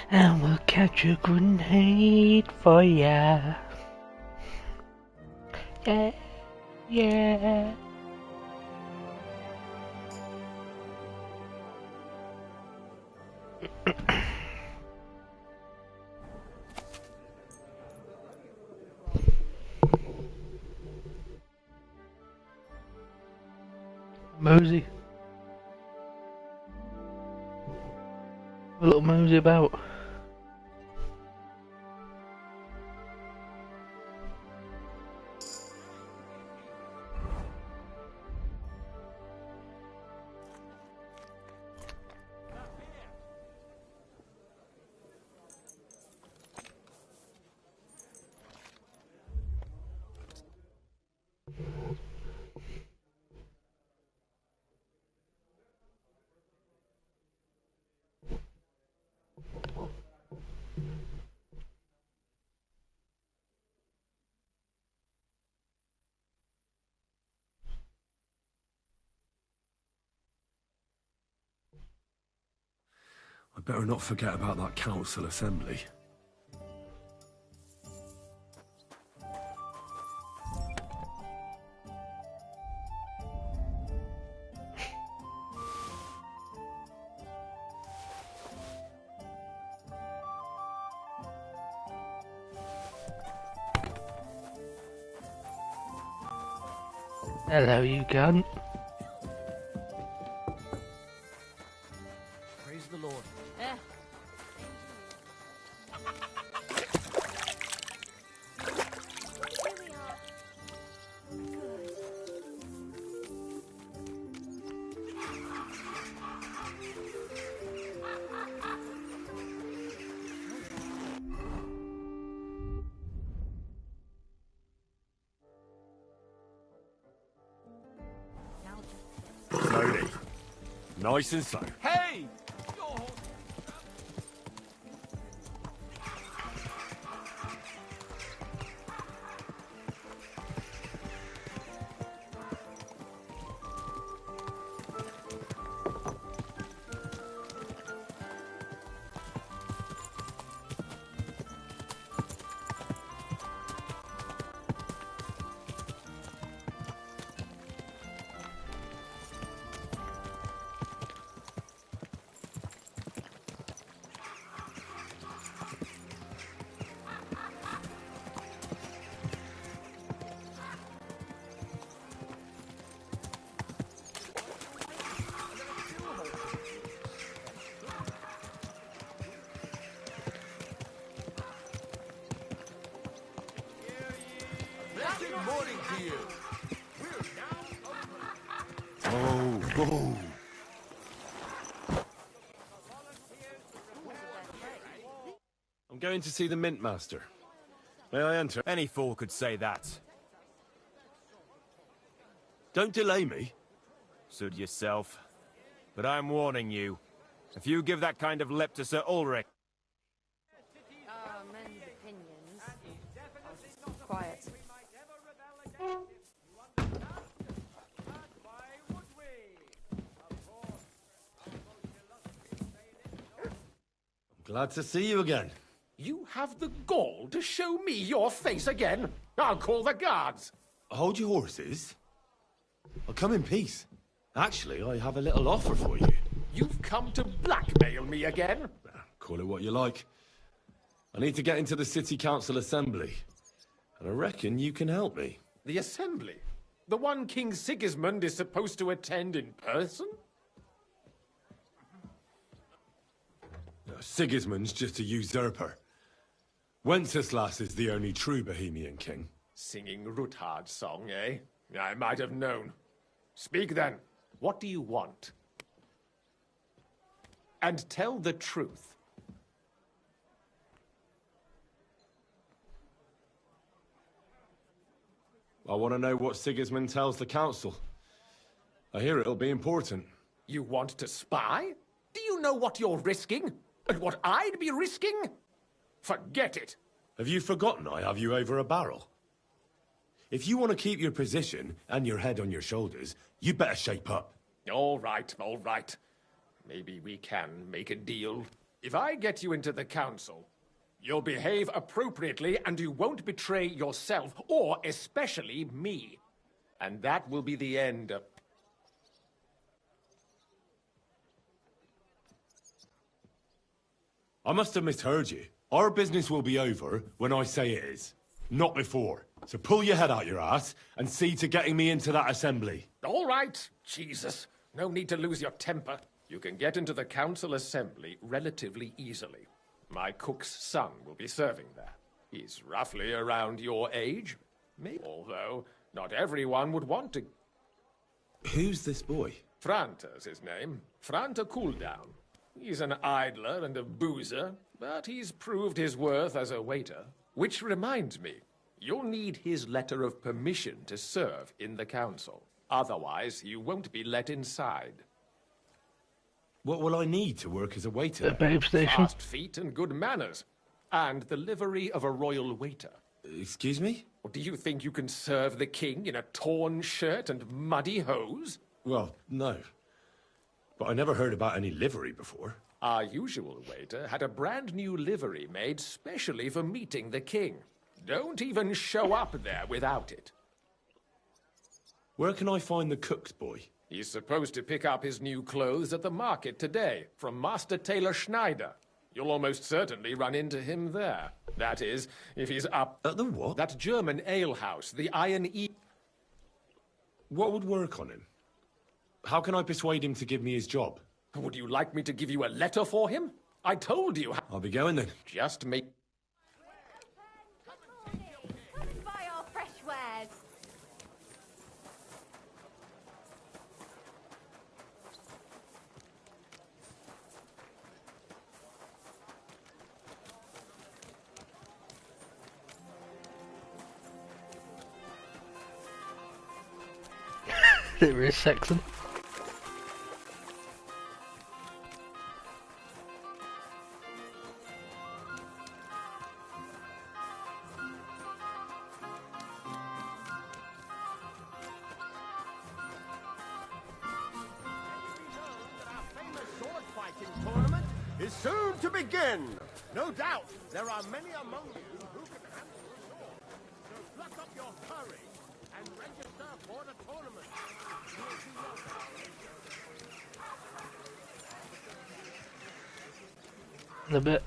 And we'll catch a grenade for ya. Yeah, yeah. Mosey. A little mosey about. I better not forget about that council assembly. Hello, you cunt. Praise the Lord. Slowly. Nice and slow. Hey! Blessed morning to you. Oh. I'm going to see the Mint Master. May I enter? Any fool could say that. Don't delay me. Suit yourself. But I'm warning you. If you give that kind of lip to Sir Ulrich... Men's opinions. Quiet. Glad to see you again. You have the gall to show me your face again? I'll call the guards. Hold your horses. I'll come in peace. Actually, I have a little offer for you. You've come to blackmail me again? Call it what you like. I need to get into the City Council Assembly. And I reckon you can help me. The assembly? The one King Sigismund is supposed to attend in person? Sigismund's just a usurper. Wenceslas is the only true Bohemian king. Singing Ruthard's song, eh? I might have known. Speak then. What do you want? And tell the truth. I want to know what Sigismund tells the council. I hear it'll be important. You want to spy? Do you know what you're risking? And what I'd be risking? Forget it. Have you forgotten I have you over a barrel? If you want to keep your position and your head on your shoulders, you better shape up. All right, all right. Maybe we can make a deal. If I get you into the council, you'll behave appropriately and you won't betray yourself, or especially me. And that will be the end of... I must have misheard you. Our business will be over when I say it is. Not before. So pull your head out your ass and see to getting me into that assembly. All right, Jesus. No need to lose your temper. You can get into the council assembly relatively easily. My cook's son will be serving there. He's roughly around your age, maybe. Although not everyone would want to... Who's this boy? Franta's his name. Franta Cooldown. He's an idler and a boozer, but he's proved his worth as a waiter. Which reminds me, you'll need his letter of permission to serve in the council. Otherwise, you won't be let inside. What will I need to work as a waiter? The babe station. Fast feet and good manners. And the livery of a royal waiter. Excuse me? Or do you think you can serve the king in a torn shirt and muddy hose? Well, no. But I never heard about any livery before. Our usual waiter had a brand new livery made specially for meeting the king. Don't even show up there without it. Where can I find the cook's boy? He's supposed to pick up his new clothes at the market today from Master Tailor Schneider. You'll almost certainly run into him there. That is, if he's up... At the what? That German alehouse, the Iron E... What would work on him? How can I persuade him to give me his job? Would you like me to give you a letter for him? I told you... I'll be going then. Just make... Buy our fresh wares. There is Saxon. Tournament is soon to begin. No doubt there are many among you who can handle a sword. So pluck up your courage and register for the tournament. In a bit.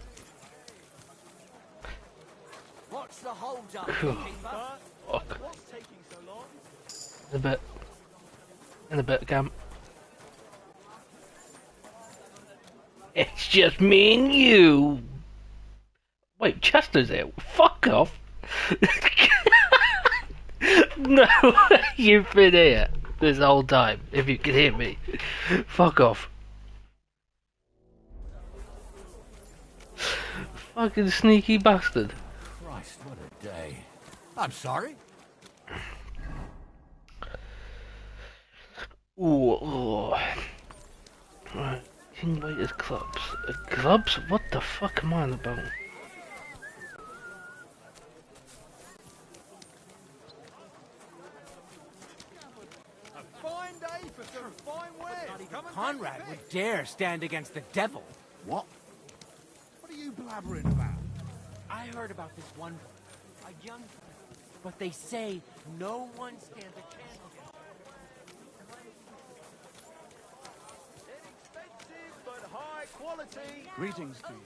What's the hold up, Fuck. What's taking so long? In a bit. In a bit, Cam. It's just me and you. Wait, Chester's here. Fuck off. No, you've been here this whole time. If you can hear me, fuck off. Fucking sneaky bastard. Christ, what a day. I'm sorry. Ooh. Right. King Waiter's clubs. Clubs? What the fuck am I on about? A fine day for some fine wares. Conrad would dare stand against the devil. What? What are you blabbering about? I heard about this one, a young, but they say no one stands a chance. Inexpensive but high quality. Greetings to you.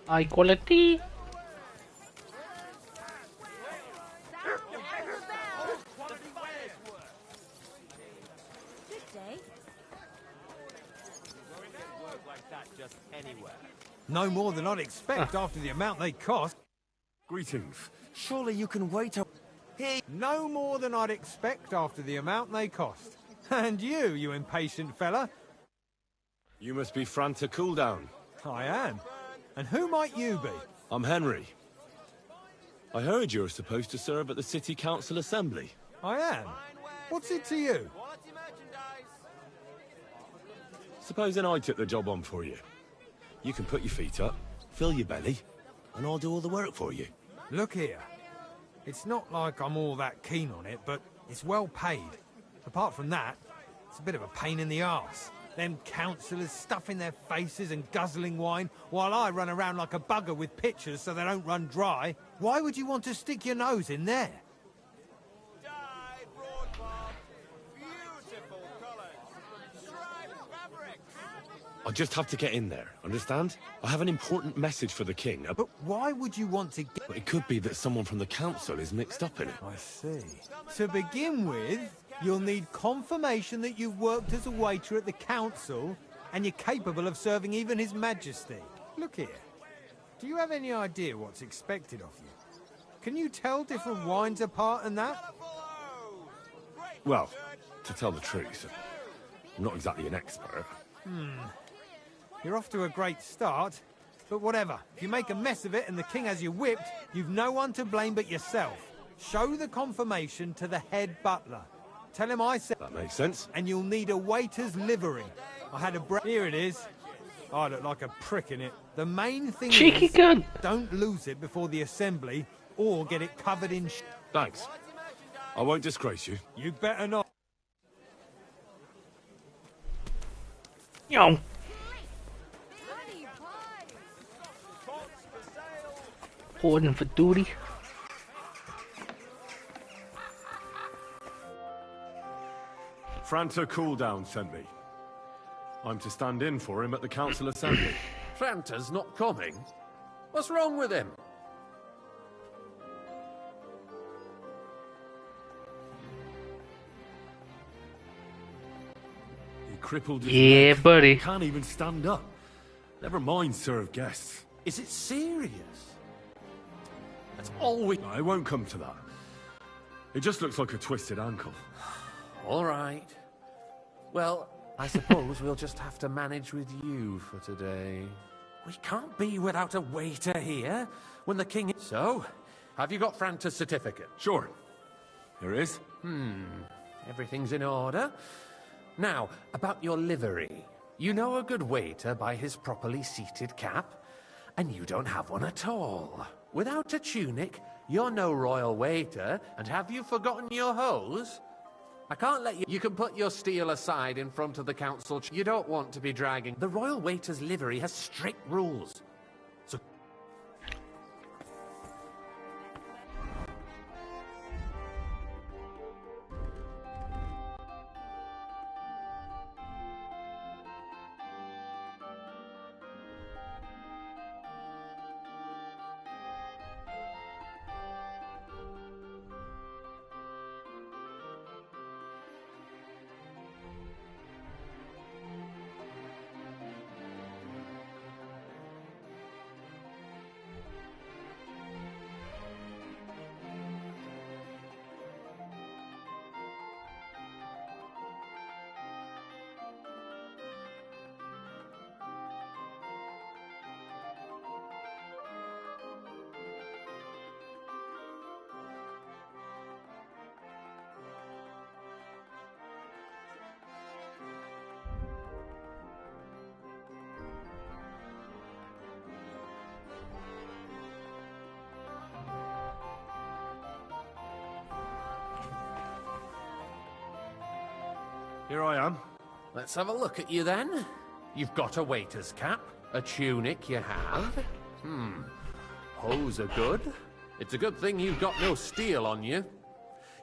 High quality. Good day. Just anywhere. No more than I'd expect after the amount they cost. Greetings. Surely you can wait a... Hey. No more than I'd expect after the amount they cost. And you impatient fella. You must be Franta Cooldown. I am. And who might you be? I'm Henry. I heard you're supposed to serve at the City Council Assembly. I am. What's it to you? Supposing I took the job on for you. You can put your feet up, fill your belly, and I'll do all the work for you. Look here. It's not like I'm all that keen on it, but it's well paid. Apart from that, it's a bit of a pain in the arse. Them councillors stuffing their faces and guzzling wine, while I run around like a bugger with pictures so they don't run dry. Why would you want to stick your nose in there? I just have to get in there, understand? I have an important message for the king. But why would you want to get... It could be that someone from the council is mixed up in it. I see. To begin with, you'll need confirmation that you've worked as a waiter at the council and you're capable of serving even His Majesty. Look here. Do you have any idea what's expected of you? Can you tell different wines apart and that? Well, to tell the truth, I'm not exactly an expert. You're off to a great start, but whatever. If you make a mess of it and the king has you whipped, you've no one to blame but yourself. Show the confirmation to the head butler. Tell him I said... That makes sense. And you'll need a waiter's livery. I had a Here it is. I look like a prick in it. The main thing Cheeky is, gun. Don't lose it before the assembly, or get it covered in Thanks. I won't disgrace you. You better not. Yo. Reporting for duty. Franta Cooldown sent me. I'm to stand in for him at the council assembly. Franta's not coming? What's wrong with him? He crippled his Yeah, leg. buddy. Can't even stand up. Never mind serve guests. Is it serious? That's all we... No, it won't come to that. It just looks like a twisted ankle. All right. Well, I suppose we'll just have to manage with you for today. We can't be without a waiter here when the king... So, have you got Franta's certificate? Sure. Here it is. Everything's in order. Now, about your livery. You know a good waiter by his properly seated cap, and you don't have one at all. Without a tunic, you're no royal waiter, and have you forgotten your hose? I can't let you... You can put your steel aside in front of the council. You don't want to be dragging... The royal waiter's livery has strict rules. So... Here I am. Let's have a look at you then. You've got a waiter's cap, a tunic you have. Hose are good. It's a good thing you've got no steel on you.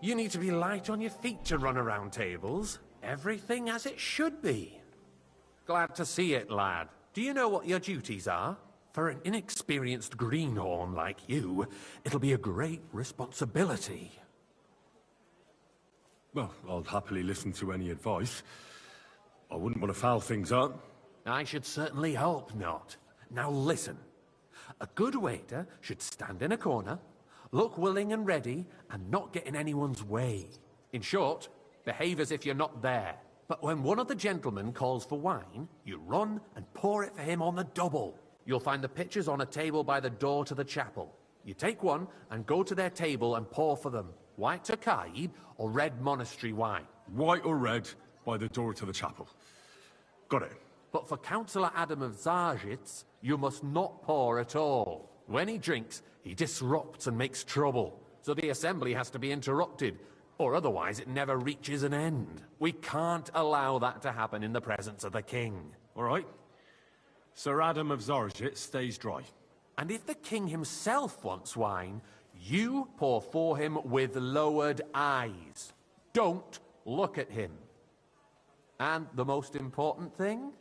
You need to be light on your feet to run around tables. Everything as it should be. Glad to see it, lad. Do you know what your duties are? For an inexperienced greenhorn like you, it'll be a great responsibility. Well, I'll happily listen to any advice. I wouldn't want to foul things up. I should certainly hope not. Now listen. A good waiter should stand in a corner, look willing and ready, and not get in anyone's way. In short, behave as if you're not there. But when one of the gentlemen calls for wine, you run and pour it for him on the double. You'll find the pitchers on a table by the door to the chapel. You take one and go to their table and pour for them. White Tokaib or red monastery wine. White or red by the door to the chapel. Got it. But for Councillor Adam of Zarzhitz, you must not pour at all. When he drinks, he disrupts and makes trouble. So the assembly has to be interrupted. Or otherwise it never reaches an end. We can't allow that to happen in the presence of the king. All right. Sir Adam of Zarjit stays dry. And if the king himself wants wine, you pour for him with lowered eyes. Don't look at him. And the most important thing?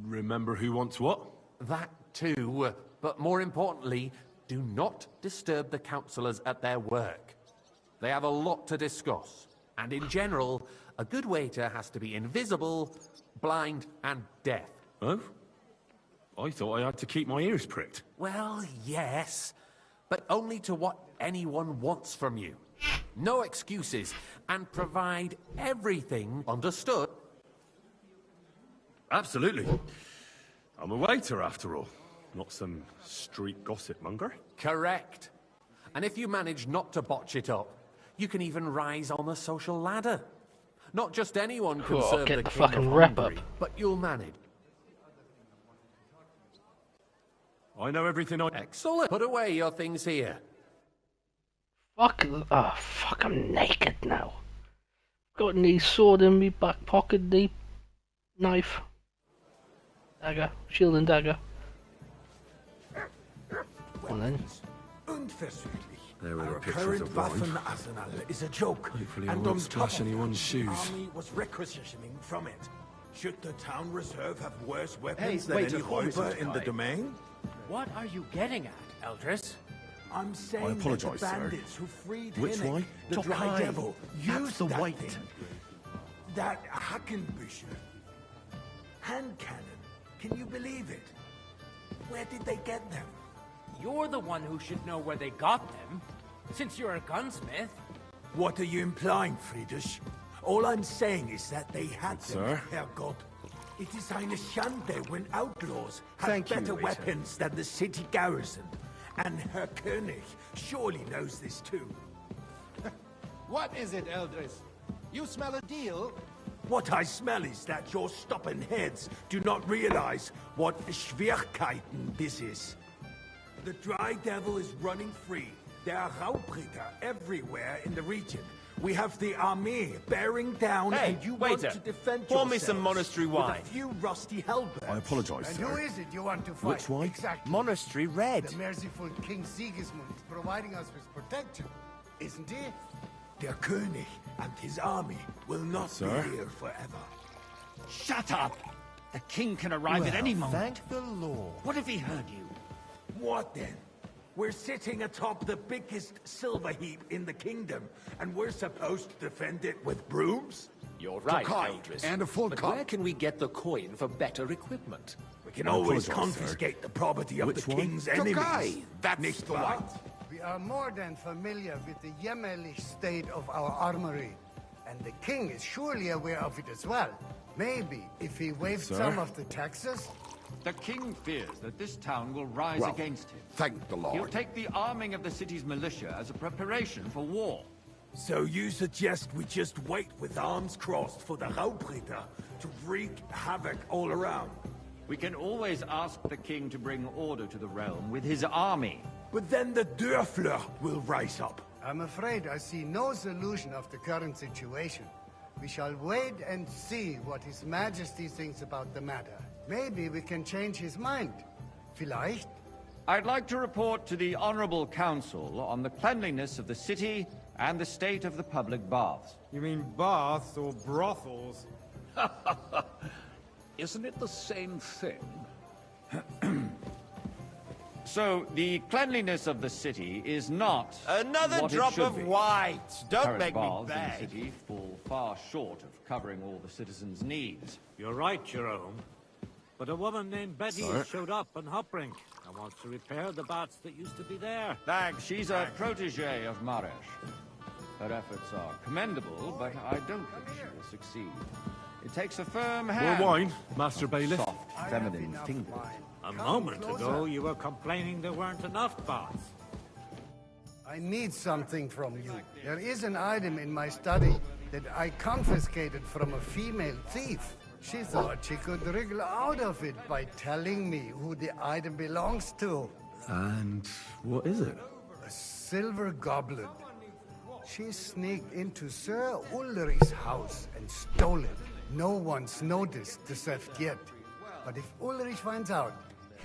Remember who wants what? That too, but more importantly, do not disturb the councillors at their work. They have a lot to discuss, and in general, a good waiter has to be invisible, blind, and deaf. Oh? I thought I had to keep my ears pricked. Well, yes, but only to what anyone wants from you. No excuses, and provide everything understood. Absolutely. I'm a waiter, after all. Not some street gossip monger. Correct. And if you manage not to botch it up, you can even rise on the social ladder. Not just anyone can Oh, serve get the the king fucking of wrap Hungary, up. but you'll manage. I know everything I... Excellent. Put away your things here. Fuck. Oh, fuck, I'm naked now. Got knee sword in me back pocket, knee knife. Dagger. Shield and dagger. And then. There were the Our pictures current of wine. Waffenarsenal is a joke. Hopefully I and won't on top splash of anyone's it, shoes. The army was requisitioning from it. Should the town reserve have worse weapons Hey, than wait, any who is Räuber it, in the guy? domain? What are you getting at, Eldris? I'm saying I that the apologise, sir. bandits who freed Which Hinnick, one? the dry Tokai, devil, use that's the that white. thing. That Hackenbücher. Hand cannon. Can you believe it? Where did they get them? You're the one who should know where they got them, since you're a gunsmith. What are you implying, Friedrich? All I'm saying is that they had them, Sir? Herrgott. It is eine Schande when outlaws have Thank you, better waiter. weapons than the city garrison. And Herr König surely knows this too. What is it, Eldris? You smell a deal? What I smell is that your stubborn heads do not realize what Schwierigkeiten this is. The Dry Devil is running free. There are Raubritter everywhere in the region. We have the army bearing down, Hey, and you waiter, want to defend pour yourselves me some monastery wine. with a few rusty halberds. I apologise, And sir. who is it you want to fight? Which one? Exactly. Monastery Red. The merciful King Sigismund is providing us with protection, isn't he? Der König and his army will not Sir? be here forever. Shut up! The king can arrive at any moment. Thank the Lord. What if he heard you? What then? We're sitting atop the biggest silver heap in the kingdom, and we're supposed to defend it with brooms? You're right, Tokai, Eldris. and a full but cup. where can we get the coin for better equipment? We can I always apologise, sir. confiscate the property of Which the one? king's enemies. Tokai, that's nicht wahr? We are more than familiar with the jämmerlich state of our armory, and the king is surely aware of it as well. Maybe if he waived Sir? some of the taxes. The king fears that this town will rise Well, against him. thank the Lord. He'll take the arming of the city's militia as a preparation for war. So you suggest we just wait with arms crossed for the Raubritter to wreak havoc all around? We can always ask the king to bring order to the realm with his army. But then the Dörfler will rise up. I'm afraid I see no solution of the current situation. We shall wait and see what His Majesty thinks about the matter. Maybe we can change his mind. Vielleicht? I'd like to report to the Honorable Council on the cleanliness of the city and the state of the public baths. You mean baths or brothels? Isn't it the same thing? So, the cleanliness of the city is not Another what it drop should of be. white. Don't Current make me baths beg. in the city fall far short of covering all the citizens' needs. You're right, Jerome. But a woman named Betty Sir? showed up in Hopbrink and wants to repair the baths that used to be there. Thanks. She's a protege of Maresh. Her efforts are commendable, but I don't think she will succeed. It takes a firm hand. More wine, Master Bailiff. Soft, feminine fingers. A moment ago, you were complaining there weren't enough baths. I need something from you. There is an item in my study that I confiscated from a female thief. She thought she could wriggle out of it by telling me who the item belongs to. And what is it? A silver goblet. She sneaked into Sir Ulrich's house and stole it. No one's noticed the theft yet. But if Ulrich finds out,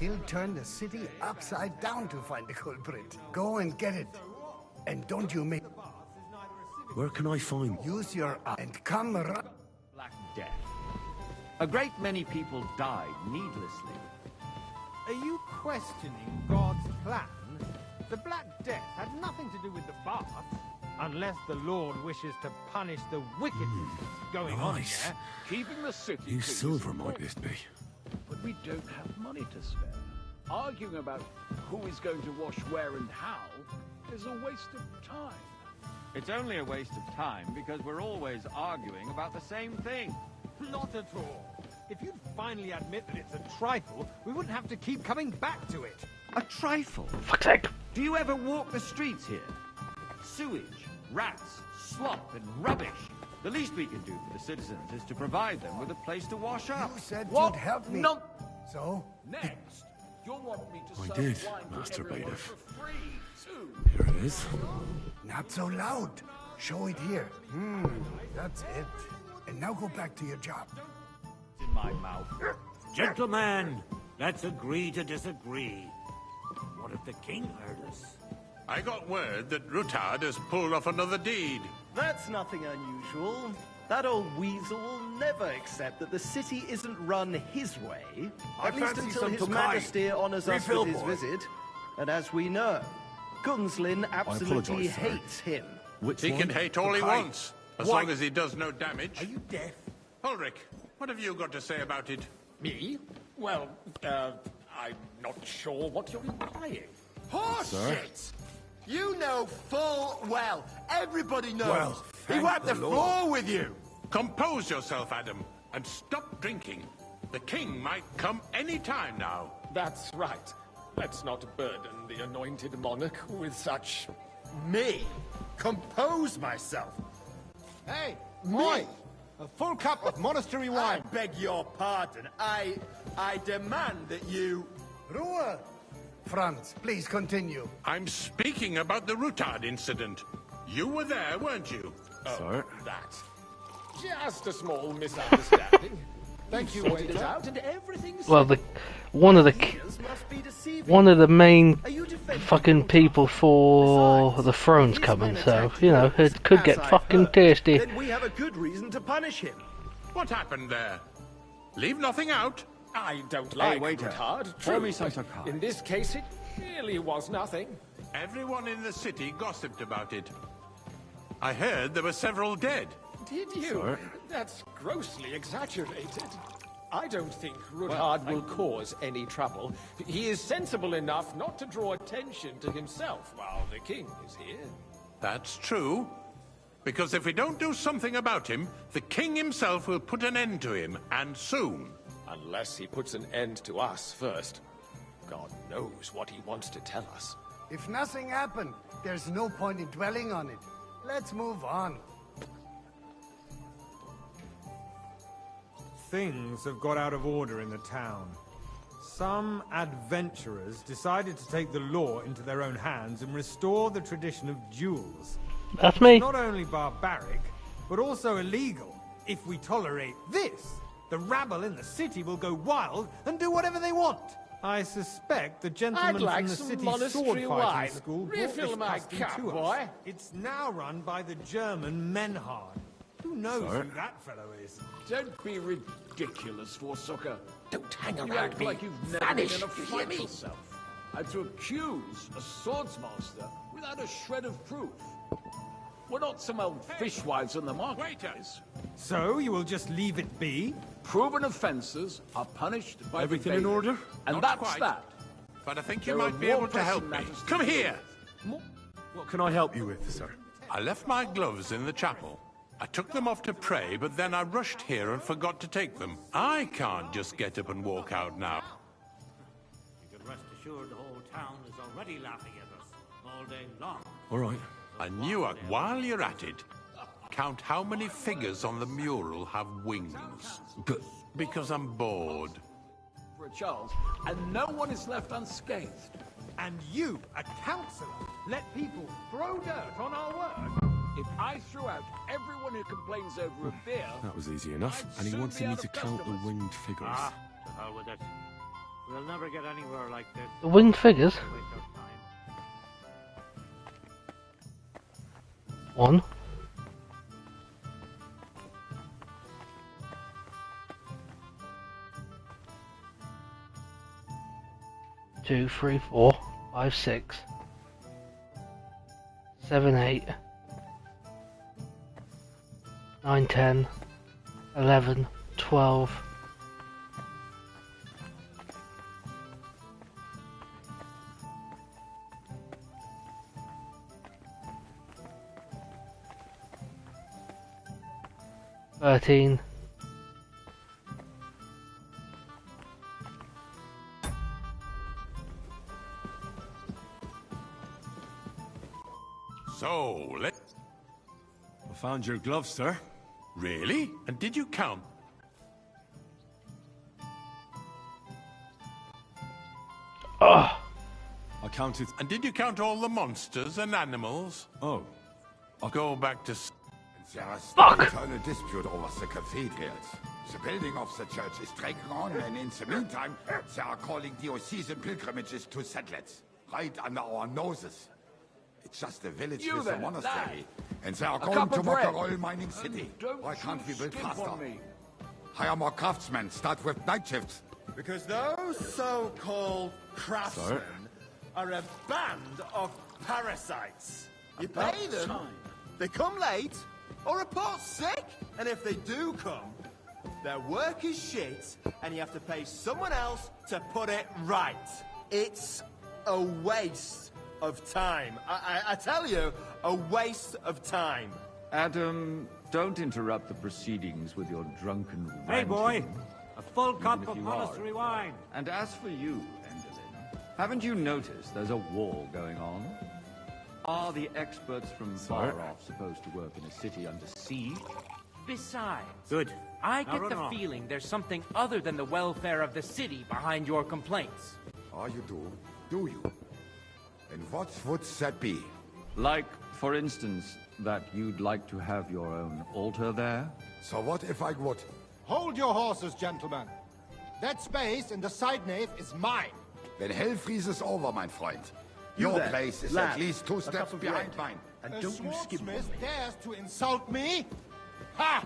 he'll turn the city upside down to find the culprit. Go and get it. And don't you make... Where can I find... Use your eye and come around... Black Death. A great many people died needlessly. Are you questioning God's plan? The Black Death had nothing to do with the bath, unless the Lord wishes to punish the wickedness going on there. Keeping the city Whose silver might this be? But we don't have money to spare. Arguing about who is going to wash where and how is a waste of time. It's only a waste of time because we're always arguing about the same thing. Not at all. If you'd finally admit that it's a trifle, we wouldn't have to keep coming back to it. A trifle? Fuck's sake. Do you ever walk the streets here? Sewage, rats, slop, and rubbish. The least we can do for the citizens is to provide them with a place to wash up. You said What? you'd help me. No. So? Next, you'll want me to I serve did, wine to Master everyone Bailiff. for free, too. Here it is. Not so loud. Show it here. That's it. And now go back to your job. In my mouth. Gentlemen, let's agree to disagree. What if the king heard us? I got word that Rutard has pulled off another deed. That's nothing unusual. That old weasel will never accept that the city isn't run his way. At least fancy until some His Tokai. Majesty honours us Refill, with his boy. visit. And as we know, Gunslin absolutely apologise, sir. hates him. He can hate all he wants, as Why? long as he does no damage. Are you deaf? Ulrich, what have you got to say about it? Me? Well, I'm not sure what you're implying. Horseshit! You know full well. Everybody knows. Well, he thank wiped the the Lord. floor with you. Compose yourself, Adam, and stop drinking. The king might come any time now. That's right. Let's not burden the anointed monarch with such... Me? Compose myself. Hey, Me? a full cup of monastery wine. I beg your pardon. I demand that you... Ruhe! Franz, please continue. I'm speaking about the Rutard incident. You were there, weren't you? Sir? That. Just a small misunderstanding. Thank you, Sorted it waiter. out and everything's... Well, one of the main fucking people for the throne's coming, so you know it could get fucking tasty. Then we have a good reason to punish him. What happened there? Leave nothing out. I don't like waiter. Rutard. Pour me True, some but Tokai. in this case, it really was nothing. Everyone in the city gossiped about it. I heard there were several dead. Did you? Sir? That's grossly exaggerated. I don't think Rutard will cause any trouble. He is sensible enough not to draw attention to himself while the king is here. That's true. Because if we don't do something about him, the king himself will put an end to him, and soon. Unless he puts an end to us first. God knows what he wants to tell us. If nothing happened, there's no point in dwelling on it. Let's move on. Things have got out of order in the town. Some adventurers decided to take the law into their own hands and restore the tradition of duels. That's me. Not only barbaric, but also illegal. If we tolerate this, the rabble in the city will go wild and do whatever they want. I suspect the gentleman I'd like from the some city monastery sword wine. fighting school brought Refill this my custom cup, to us. boy. It's now run by the German Menhard. Who knows Sir? who that fellow is? Don't be ridiculous, Forsucker. Don't hang You around act me. like you've never Vanish, been in a you hear fight me? yourself. And to accuse a swordsmaster without a shred of proof. We're not some old fishwives on the marketplace. So you will just leave it be? Proven offences are punished by Everything the in bailiff. order? And Not that's quite. that. But I think you There are might be more able to help me. pressing matters to Come deal here. with. What can I help you with, sir? I left my gloves in the chapel. I took them off to pray, but then I rushed here and forgot to take them. I can't just get up and walk out now. You can rest assured the whole town is already laughing at us all day long. All right. I knew it. While you're at it, count how many figures on the mural have wings. Good. Because I'm bored. For a Charles, and no one is left unscathed. And you, a councillor, let people throw dirt on our work? If I threw out everyone who complains over a beer... That was easy enough, I'd and he soon wanted be me out to of count the customers. winged figures. Ah, to hell with it. We'll never get anywhere like this. The winged figures? Waste our time. 1. 2, 3, 4, 5, 6, 7, 8, 9, 10, 11, 12. Thirteen. So, let... I found your glove, sir. Really? And did you count? Ah! I counted... And did you count all the monsters and animals? Oh. I'll go back to... There is Fuck! an eternal dispute over the cathedrals. The building of the church is dragging on, and in the meantime, they are calling diocesan pilgrimages to settlers, right under our noses. It's just a village You with a there, monastery, lad. and they are A going cup to of mock a bread. oil mining city. Why can't we build skip faster? on me. Hire more craftsmen, start with night shifts. Because those so-called craftsmen are a band of parasites. You pay them, they come late, or report sick, and if they do come, their work is shit, and you have to pay someone else to put it right. It's a waste of time. I tell you, a waste of time. Adam, don't interrupt the proceedings with your drunken ranting. Hey, boy! A full Even cup if of you monastery are. wine. And as for you, Endelin, haven't you noticed there's a war going on? Are the experts from far off supposed to work in a city under siege? Besides, Good. I Now get run the along. feeling there's something other than the welfare of the city behind your complaints. Oh, you do? Do you? And what would that be? Like, for instance, that you'd like to have your own altar there? So what if I would? Hold your horses, gentlemen. That space in the side nave is mine. Then hell freezes over, my friend. You Your there, place is lad, at least 2 a steps cup of behind bread. mine. And A don't you skip on me. swordsmith dares to insult me? Ha!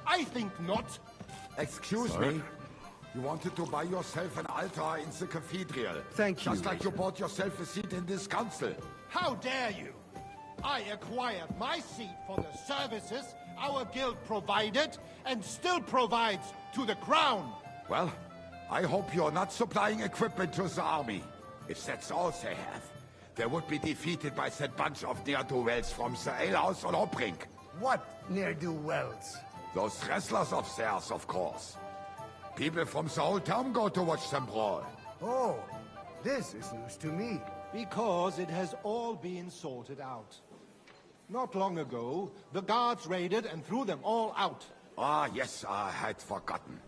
I think not. Excuse me. You wanted to buy yourself an altar in the cathedral. Thank you, Just like you Waiter. bought yourself a seat in this council. How dare you? I acquired my seat for the services our guild provided and still provides to the crown. Well, I hope you're not supplying equipment to the army. If that's all they have, they would be defeated by that bunch of ne'er-do-wells from the alehouse on Hopbrink. What ne'er-do-wells? Those wrestlers of theirs, of course. People from the whole town go to watch them brawl. Oh, this is news to me. Because it has all been sorted out. Not long ago, the guards raided and threw them all out. Ah, yes, I had forgotten.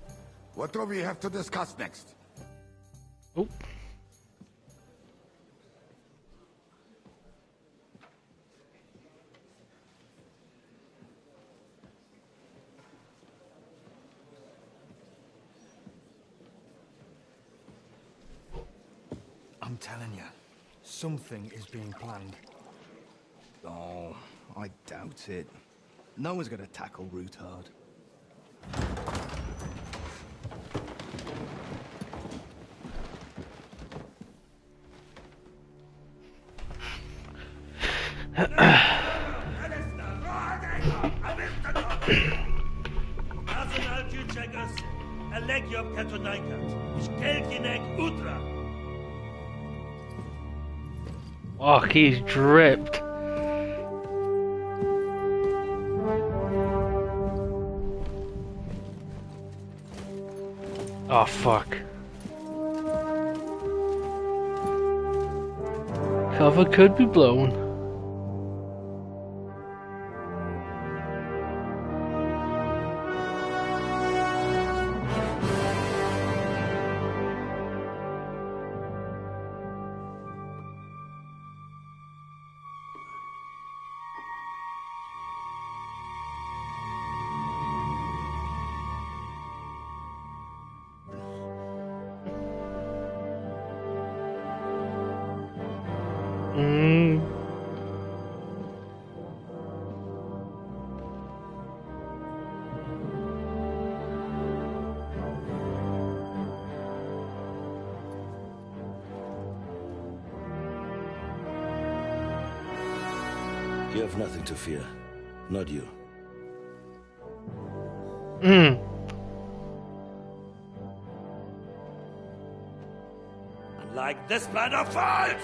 What do we have to discuss next? Oh. I'm telling you, something is being planned. Oh, I doubt it. No one's gonna tackle Rootard. Personaltycheckers, Elegio Katonaika, Skelkinek Utra. Fuck, he's dripped. Oh, fuck. Cover could be blown. You have nothing to fear. Not you. Unlike this plan of false!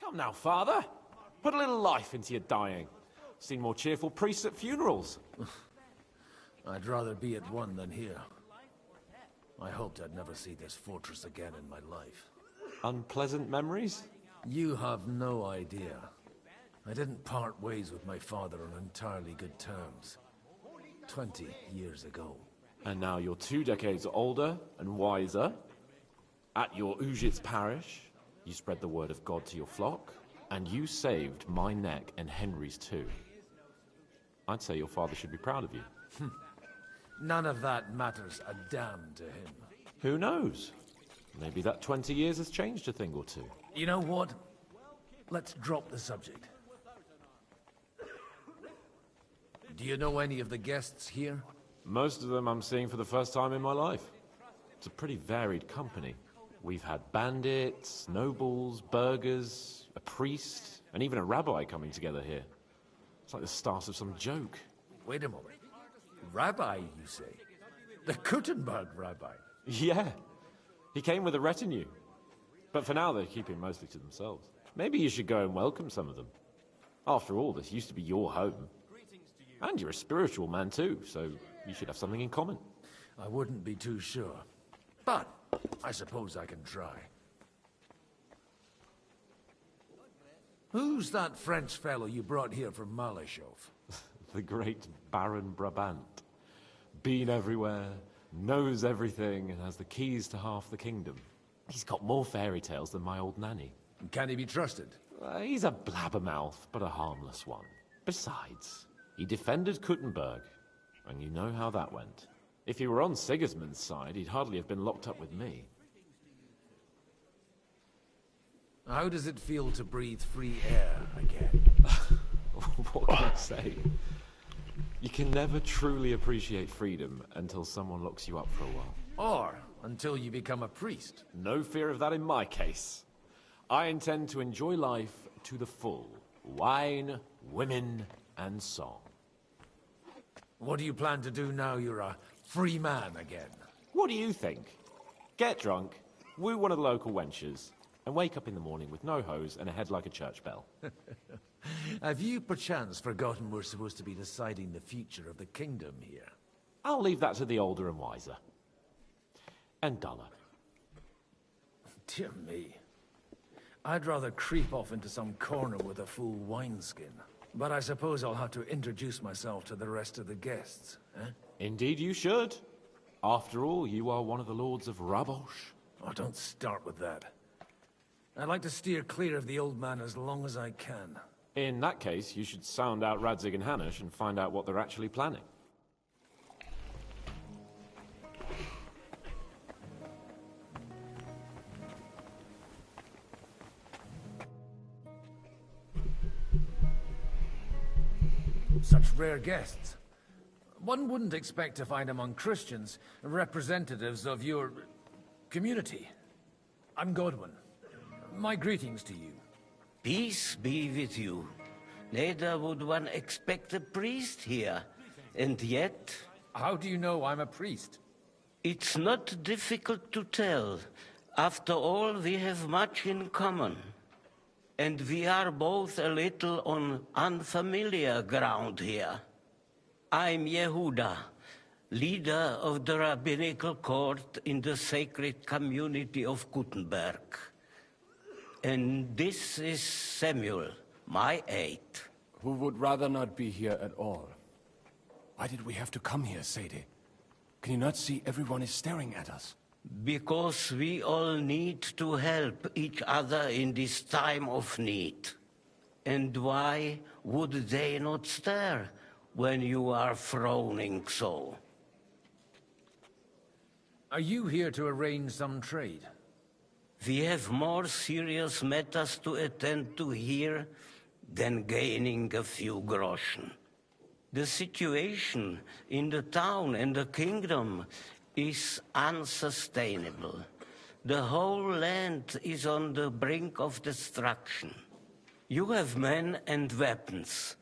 Come now, Father. Put a little life into your dying. Seen more cheerful priests at funerals. I'd rather be at one than here. I hoped I'd never see this fortress again in my life. Unpleasant memories? You have no idea. I didn't part ways with my father on entirely good terms. 20 years ago. And now you're 2 decades older and wiser. At your Ujit's parish, you spread the word of God to your flock, and you saved my neck and Henry's too. I'd say your father should be proud of you. None of that matters a damn to him. Who knows? Maybe that 20 years has changed a thing or two. You know what? Let's drop the subject. Do you know any of the guests here? Most of them I'm seeing for the first time in my life. It's a pretty varied company. We've had bandits, nobles, burghers, a priest, and even a rabbi coming together here. It's like the start of some joke. Wait a moment. Rabbi, you say? The Kuttenberg rabbi? Yeah. He came with a retinue. But for now, they're keeping mostly to themselves. Maybe you should go and welcome some of them. After all, this used to be your home. And you're a spiritual man too, so you should have something in common. I wouldn't be too sure. But I suppose I can try. Who's that French fellow you brought here from Malashov? The great Baron Brabant. Been everywhere, knows everything, and has the keys to half the kingdom. He's got more fairy tales than my old nanny. Can he be trusted? He's a blabbermouth, but a harmless one. Besides, he defended Kuttenberg, and you know how that went. If he were on Sigismund's side, he'd hardly have been locked up with me. How does it feel to breathe free air again? What can I say? You can never truly appreciate freedom until someone locks you up for a while. Or until you become a priest. No fear of that in my case. I intend to enjoy life to the full. Wine, women, and song. What do you plan to do now you're a free man again? What do you think? Get drunk, woo one of the local wenches, and wake up in the morning with no hose and a head like a church bell. Have you perchance forgotten we're supposed to be deciding the future of the kingdom here? I'll leave that to the older and wiser. And duller. Dear me. I'd rather creep off into some corner with a full wineskin. But I suppose I'll have to introduce myself to the rest of the guests, eh? Indeed you should. After all, you are one of the lords of Rabosh. Oh, don't start with that. I'd like to steer clear of the old man as long as I can. In that case, you should sound out Radzig and Hanush and find out what they're actually planning. Such rare guests. One wouldn't expect to find among Christians representatives of your community. I'm Godwin. My greetings to you. Peace be with you. Neither would one expect a priest here. And yet... How do you know I'm a priest? It's not difficult to tell. After all, we have much in common. And we are both a little on unfamiliar ground here. I'm Yehuda, leader of the rabbinical court in the sacred community of Gutenberg. And this is Samuel, my aide. Who would rather not be here at all. Why did we have to come here, Sadie? Can you not see everyone is staring at us? Because we all need to help each other in this time of need. And why would they not stare when you are frowning so? Are you here to arrange some trade? We have more serious matters to attend to here than gaining a few groschen. The situation in the town and the kingdom is unsustainable. The whole land is on the brink of destruction. You have men and weapons.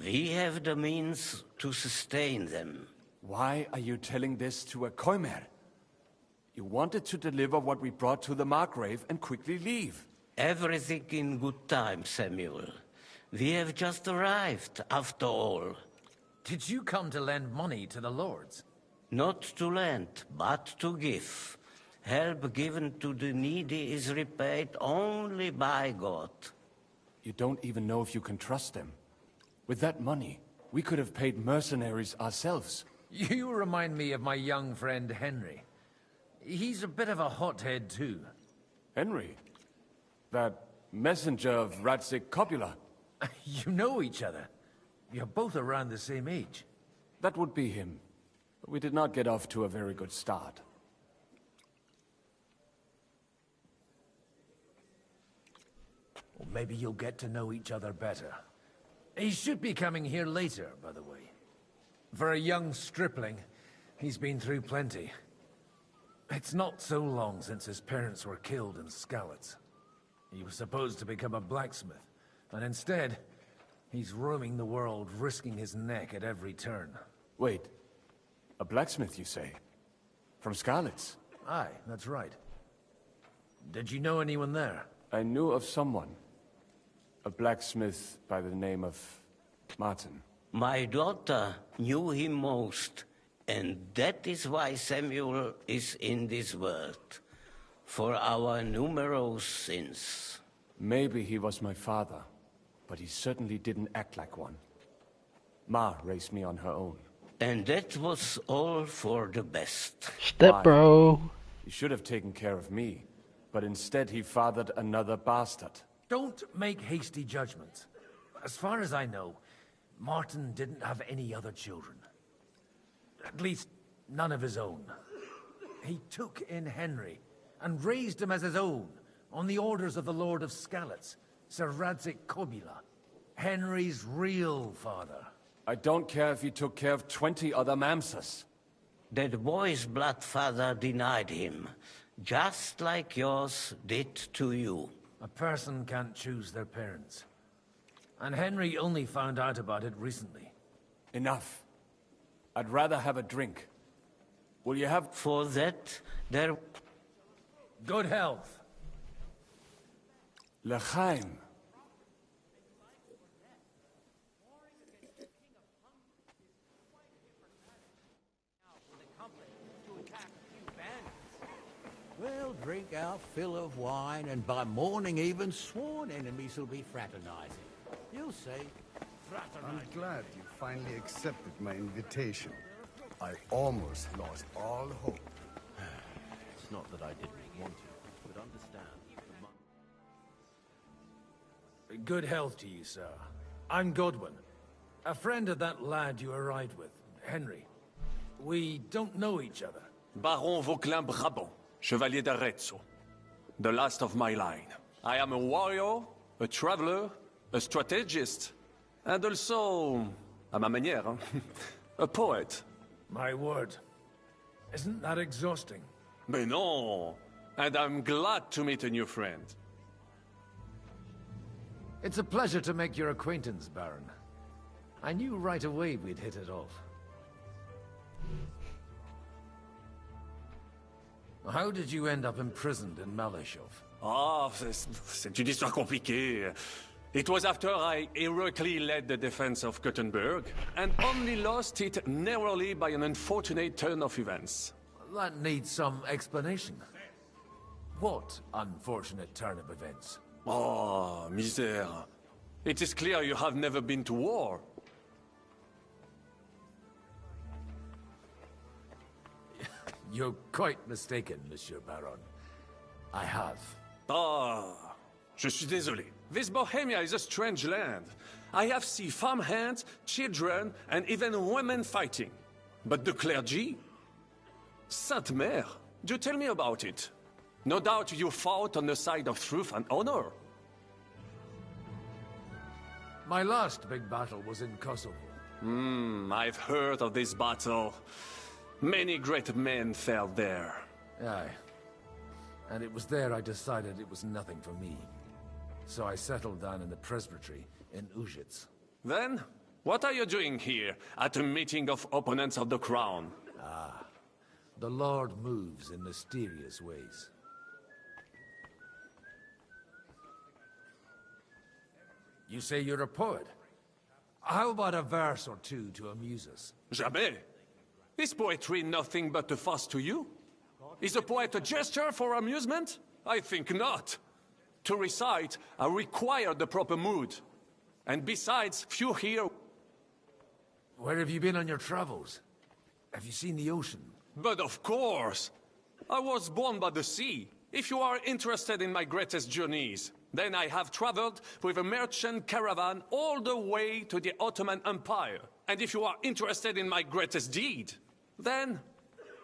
We have the means to sustain them. Why are you telling this to a Koimer? You wanted to deliver what we brought to the Margrave and quickly leave. Everything in good time, Samuel. We have just arrived, after all. Did you come to lend money to the lords? Not to lend, but to give. Help given to the needy is repaid only by God. You don't even know if you can trust them. With that money, we could have paid mercenaries ourselves. You remind me of my young friend Henry. He's a bit of a hothead too. Henry? That messenger of Radzik Copula? You know each other. You're both around the same age. That would be him. But we did not get off to a very good start. Or maybe you'll get to know each other better. He should be coming here later, by the way. For a young stripling, he's been through plenty. It's not so long since his parents were killed in Skalitz. He was supposed to become a blacksmith, and instead, he's roaming the world, risking his neck at every turn. Wait, a blacksmith, you say? From Skalitz? Aye, that's right. Did you know anyone there? I knew of someone. A blacksmith by the name of Martin. My daughter knew him most, and that is why Samuel is in this world. For our numerous sins. Maybe he was my father, but he certainly didn't act like one. Ma raised me on her own. And that was all for the best. Step bro. He should have taken care of me, but instead he fathered another bastard. Don't make hasty judgments. As far as I know, Martin didn't have any other children. At least, none of his own. He took in Henry, and raised him as his own, on the orders of the Lord of Skalitz, Sir Radzik Kobila, Henry's real father. I don't care if he took care of 20 other Mamsas. That boy's blood father denied him, just like yours did to you. A person can't choose their parents. And Henry only found out about it recently. Enough. I'd rather have a drink. Will you have... For that, there... Good health. L'chaim. Well, drink our fill of wine, and by morning even sworn enemies will be fraternizing. You'll see. I'm glad you finally accepted my invitation. I almost lost all hope. It's not that I didn't want to, but understand. Good health to you, sir. I'm Godwin, a friend of that lad you arrived with, Henry. We don't know each other. Baron Vauclin Brabant, Chevalier d'Arezzo. The last of my line. I am a warrior, a traveler, a strategist, and also, à ma manière, a poet. My word. Isn't that exhausting? Mais non! And I'm glad to meet a new friend. It's a pleasure to make your acquaintance, Baron. I knew right away we'd hit it off. How did you end up imprisoned in Malashov? Ah, c'est une histoire compliquée. It was after I heroically led the defense of Gothenburg, and only lost it narrowly by an unfortunate turn of events. That needs some explanation. What unfortunate turn of events? Oh, misère. It is clear you have never been to war. You're quite mistaken, Monsieur Baron. I have. Ah, je suis désolé. This Bohemia is a strange land. I have seen farmhands, children, and even women fighting. But the clergy? Sainte Mère, do tell me about it. No doubt you fought on the side of truth and honor. My last big battle was in Kosovo. I've heard of this battle. Many great men fell there. Aye. And it was there I decided it was nothing for me. So I settled down in the presbytery in Ujits. Then, what are you doing here, at a meeting of opponents of the crown? Ah, the Lord moves in mysterious ways. You say you're a poet? How about a verse or two to amuse us? Jamais. Is poetry nothing but a fuss to you? Is a poet a gesture for amusement? I think not. To recite, I require the proper mood. And besides, few here... Where have you been on your travels? Have you seen the ocean? But of course! I was born by the sea. If you are interested in my greatest journeys, then I have traveled with a merchant caravan all the way to the Ottoman Empire. And if you are interested in my greatest deed, then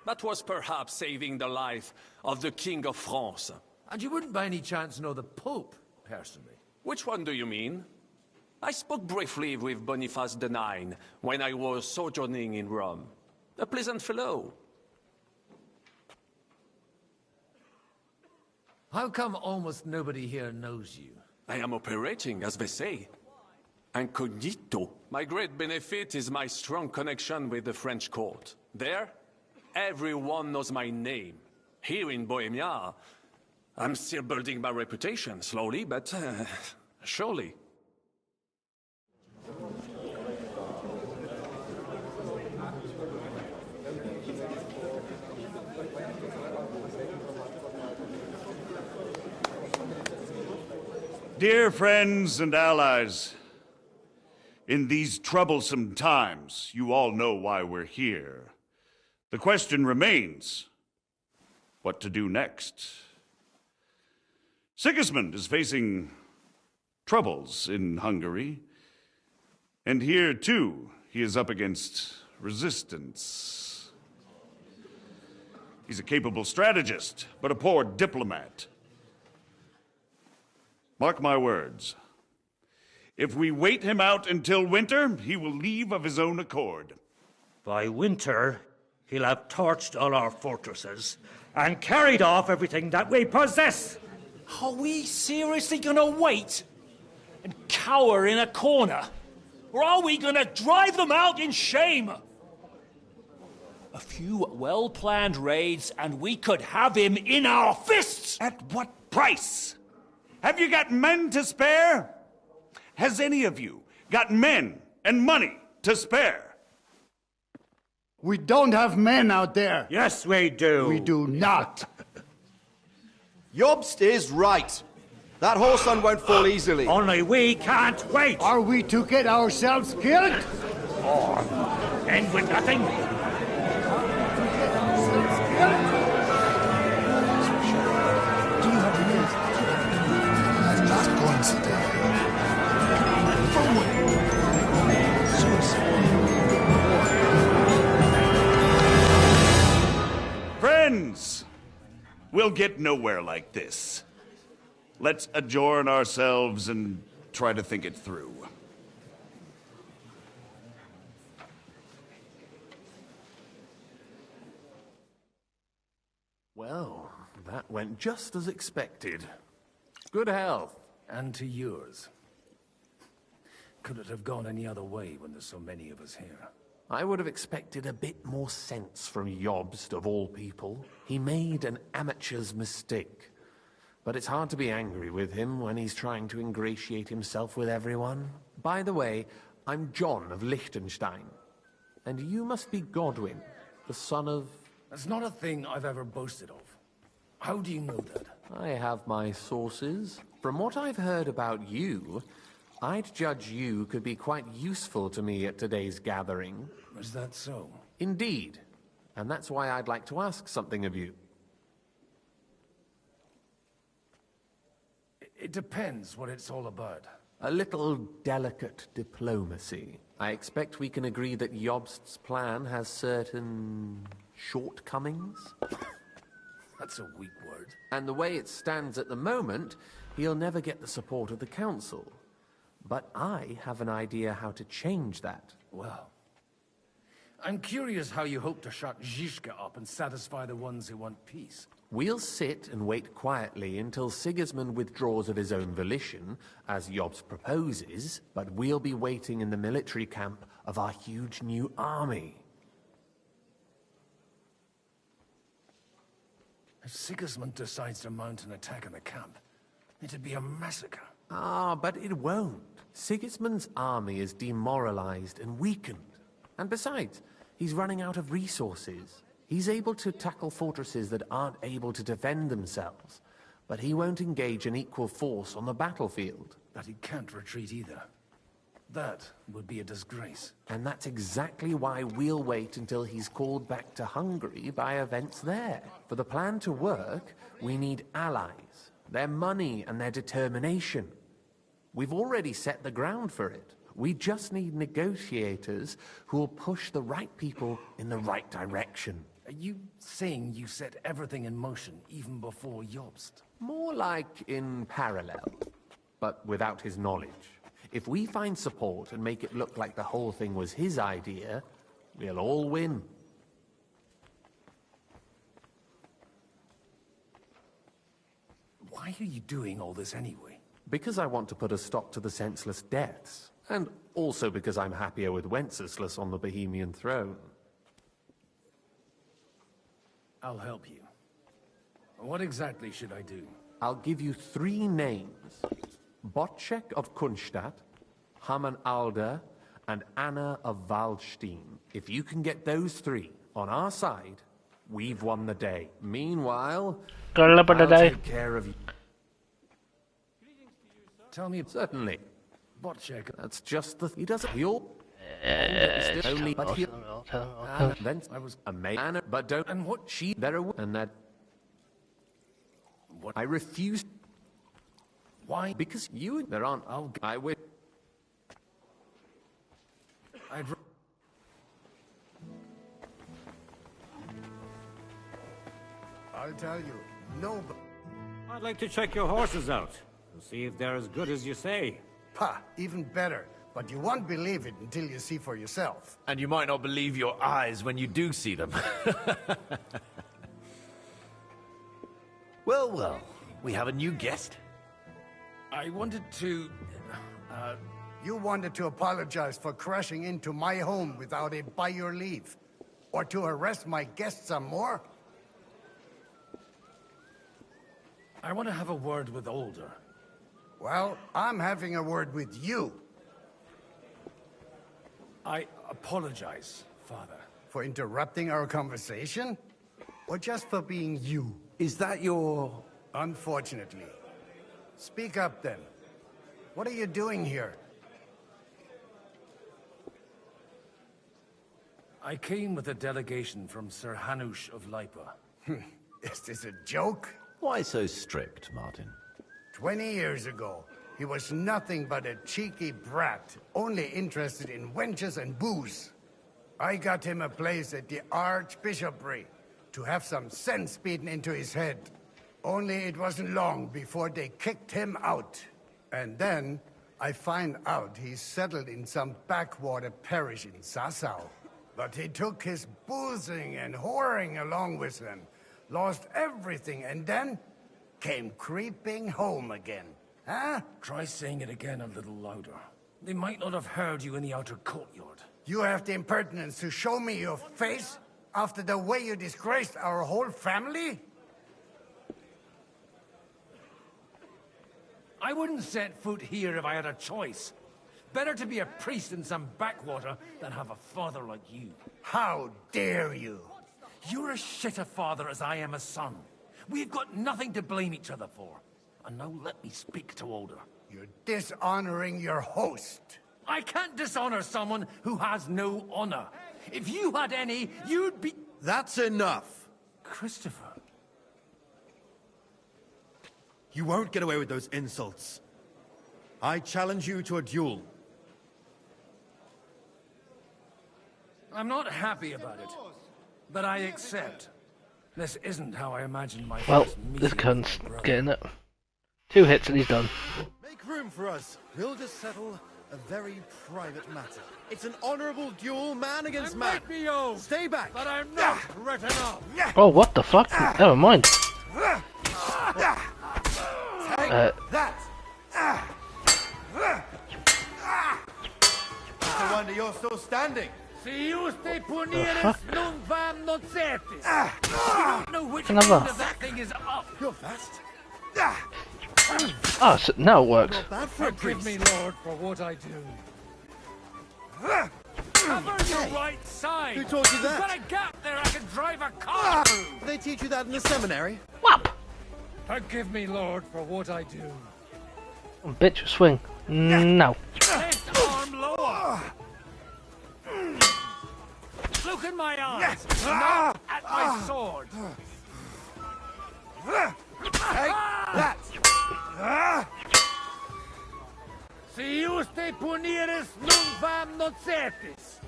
that was perhaps saving the life of the King of France. And you wouldn't by any chance know the Pope, personally? Which one do you mean? I spoke briefly with Boniface IX when I was sojourning in Rome. A pleasant fellow. How come almost nobody here knows you? I am operating, as they say. Incognito. My great benefit is my strong connection with the French court. There, everyone knows my name. Here in Bohemia, I'm still building my reputation, slowly, but surely. Dear friends and allies, in these troublesome times, you all know why we're here. The question remains, what to do next? Sigismund is facing troubles in Hungary, and here, too, he is up against resistance. He's a capable strategist, but a poor diplomat. Mark my words. If we wait him out until winter, he will leave of his own accord. By winter, he'll have torched all our fortresses and carried off everything that we possess. Are we seriously gonna wait and cower in a corner? Or are we gonna drive them out in shame? A few well-planned raids and we could have him in our fists! At what price? Have you got men to spare? Has any of you got men and money to spare? We don't have men out there. Yes, we do. We do not. Jobst is right. That whoreson won't fall easily. Only we can't wait. Are we to get ourselves killed? Or end with nothing? Friends, we'll get nowhere like this. Let's adjourn ourselves and try to think it through. Well, that went just as expected. Good health. And to yours. Could it have gone any other way when there's so many of us here? I would have expected a bit more sense from Jobst, of all people. He made an amateur's mistake. But it's hard to be angry with him when he's trying to ingratiate himself with everyone. By the way, I'm John of Liechtenstein. And you must be Godwin, the son of... That's not a thing I've ever boasted of. How do you know that? I have my sources. From what I've heard about you, I'd judge you could be quite useful to me at today's gathering. Is that so? Indeed. And that's why I'd like to ask something of you. It depends what it's all about. A little delicate diplomacy. I expect we can agree that Jobst's plan has certain shortcomings. That's a weak word. And the way it stands at the moment, he'll never get the support of the council. But I have an idea how to change that. Well, I'm curious how you hope to shut Zizka up and satisfy the ones who want peace. We'll sit and wait quietly until Sigismund withdraws of his own volition, as Jobst proposes, but we'll be waiting in the military camp of our huge new army. If Sigismund decides to mount an attack on the camp, it'd be a massacre. Ah, but it won't. Sigismund's army is demoralized and weakened. And besides, he's running out of resources. He's able to tackle fortresses that aren't able to defend themselves, but he won't engage an equal force on the battlefield. But he can't retreat either. That would be a disgrace. And that's exactly why we'll wait until he's called back to Hungary by events there. For the plan to work, we need allies, their money and their determination. We've already set the ground for it. We just need negotiators who will push the right people in the right direction. Are you saying you set everything in motion even before Jobst? More like in parallel, but without his knowledge. If we find support and make it look like the whole thing was his idea, we'll all win. Why are you doing all this anyway? Because I want to put a stop to the senseless deaths. And also because I'm happier with Wenceslas on the Bohemian throne. I'll help you. What exactly should I do? I'll give you 3 names. Botchek of Kunstadt, Hamann Alder, and Anna of Waldstein. If you can get those 3 on our side, we've won the day. Meanwhile, I'll take care of you. Tell me... Certainly. Botchek. That's just the... He doesn't... He'll... only... But he'll... Then I was a man, but don't... And what she... There and that... What? I refuse... Why? Because you... There aren't... I will... I'll tell you, no... I'd like to check your horses out, and see if they're as good as you say. Ha! Even better. But you won't believe it until you see for yourself. And you might not believe your eyes when you do see them. Well, well, we have a new guest. I wanted to... You wanted to apologize for crashing into my home without it by your leave. Or to arrest my guests some more? I want to have a word with Older. Well, I'm having a word with you. I apologize, Father. For interrupting our conversation? Or just for being you? Is that your... Unfortunately. Speak up then. What are you doing here? I came with a delegation from Sir Hanush of Lipa. Is this a joke? Why so strict, Martin? 20 years ago, he was nothing but a cheeky brat, only interested in wenches and booze. I got him a place at the Archbishopric to have some sense beaten into his head. Only it wasn't long before they kicked him out. And then I find out he's settled in some backwater parish in Sassau. But he took his boozing and whoring along with him, lost everything, and then came creeping home again. Huh? Try saying it again a little louder. They might not have heard you in the outer courtyard. You have the impertinence to show me your face after the way you disgraced our whole family? I wouldn't set foot here if I had a choice. Better to be a priest in some backwater than have a father like you. How dare you? You're as shit a father as I am a son. We've got nothing to blame each other for. And now let me speak to Alder. You're dishonoring your host. I can't dishonor someone who has no honor. If you had any, you'd be... That's enough. Christopher. You won't get away with those insults. I challenge you to a duel. I'm not happy about it, but I accept. This isn't how I imagined my Well, first meeting this with cunt's my brother. getting it. 2 hits and he's done. Make room for us. We'll just settle a very private matter. It's an honorable duel, man against man. Might be old, Stay back. but I'm not written off. Oh, what the fuck? Never mind. Take that. It's a wonder you're still standing. Si usted punieres, fuck? non vam nocetis. You don't know which Another. end of that thing is up. You're fast. Ah, so now it works. Not bad for a Forgive priest. me, Lord, for what I do. Cover your right side. Who taught you that? You've got a gap there I can drive a car through. Did they teach you that in the seminary? Whap! Forgive me, Lord, for what I do. Oh, bitch, swing. No. Left arm lower. Look in my eyes. Not at my sword. Take that. Si usted punieres, non vam nocetis.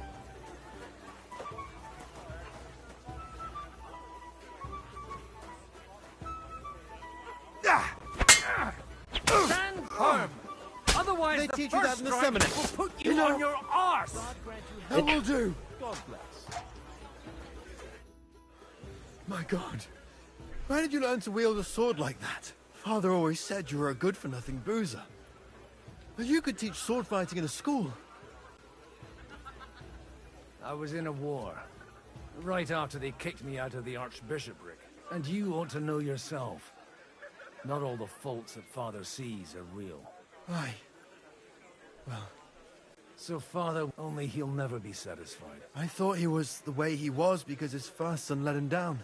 Stand firm. Otherwise, They the teach you first that in the strike seminary. will put you on your arse. That will do. God bless. My God. Where did you learn to wield a sword like that? Father always said you were a good-for-nothing boozer. But you could teach sword fighting in a school. I was in a war. Right after they kicked me out of the archbishopric. And you ought to know yourself. Not all the faults that Father sees are real. Aye. Well, So Father, only he'll never be satisfied. I thought he was the way he was because his first son let him down.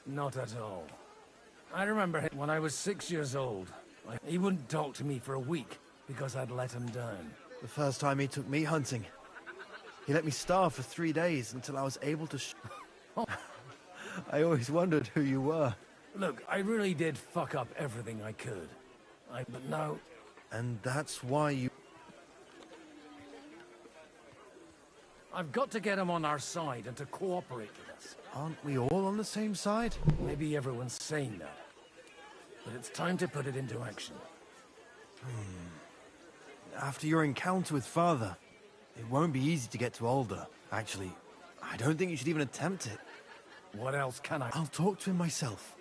Not at all. I remember when I was 6 years old. He wouldn't talk to me for a week because I'd let him down. The first time he took me hunting. He let me starve for 3 days until I was able to I always wondered who you were. Look, I really did fuck up everything I could. But now... And that's why you... I've got to get him on our side and to cooperate with us. Aren't we all on the same side? Maybe everyone's saying that. But it's time to put it into action. After your encounter with Father, it won't be easy to get to Alder. Actually, I don't think you should even attempt it. What else can I... I'll talk to him myself.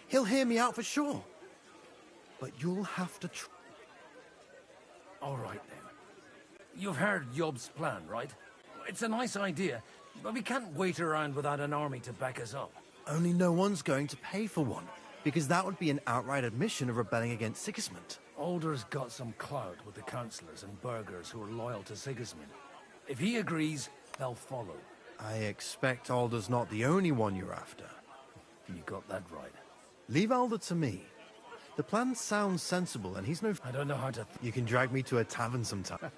He'll hear me out for sure. But you'll have to All right, then. You've heard Yob's plan, right? It's a nice idea, but we can't wait around without an army to back us up. Only no one's going to pay for one, because that would be an outright admission of rebelling against Sigismund. Alder's got some clout with the councillors and burghers who are loyal to Sigismund. If he agrees, they'll follow. I expect Alder's not the only one you're after. You got that right. Leave Alder to me. The plan sounds sensible, and he's no... I don't know how to... You can drag me to a tavern sometime.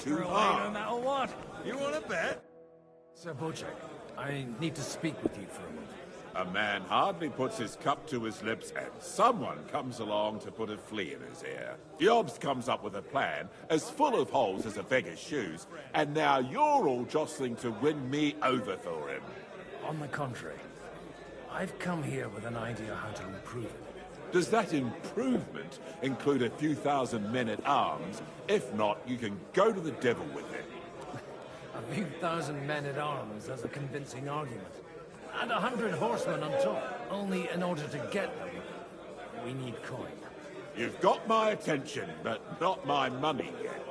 Too hard. No matter what. You want to bet? Sir Bochek, I need to speak with you for a moment. A man hardly puts his cup to his lips, and someone comes along to put a flea in his ear. Jobs comes up with a plan as full of holes as a beggar's shoes, and now you're all jostling to win me over for him. On the contrary, I've come here with an idea how to improve it. Does that improvement include a few thousand men-at-arms? If not, you can go to the devil with it. A few thousand men-at-arms as a convincing argument. And 100 horsemen on top. Only in order to get them, we need coin. You've got my attention, but not my money yet.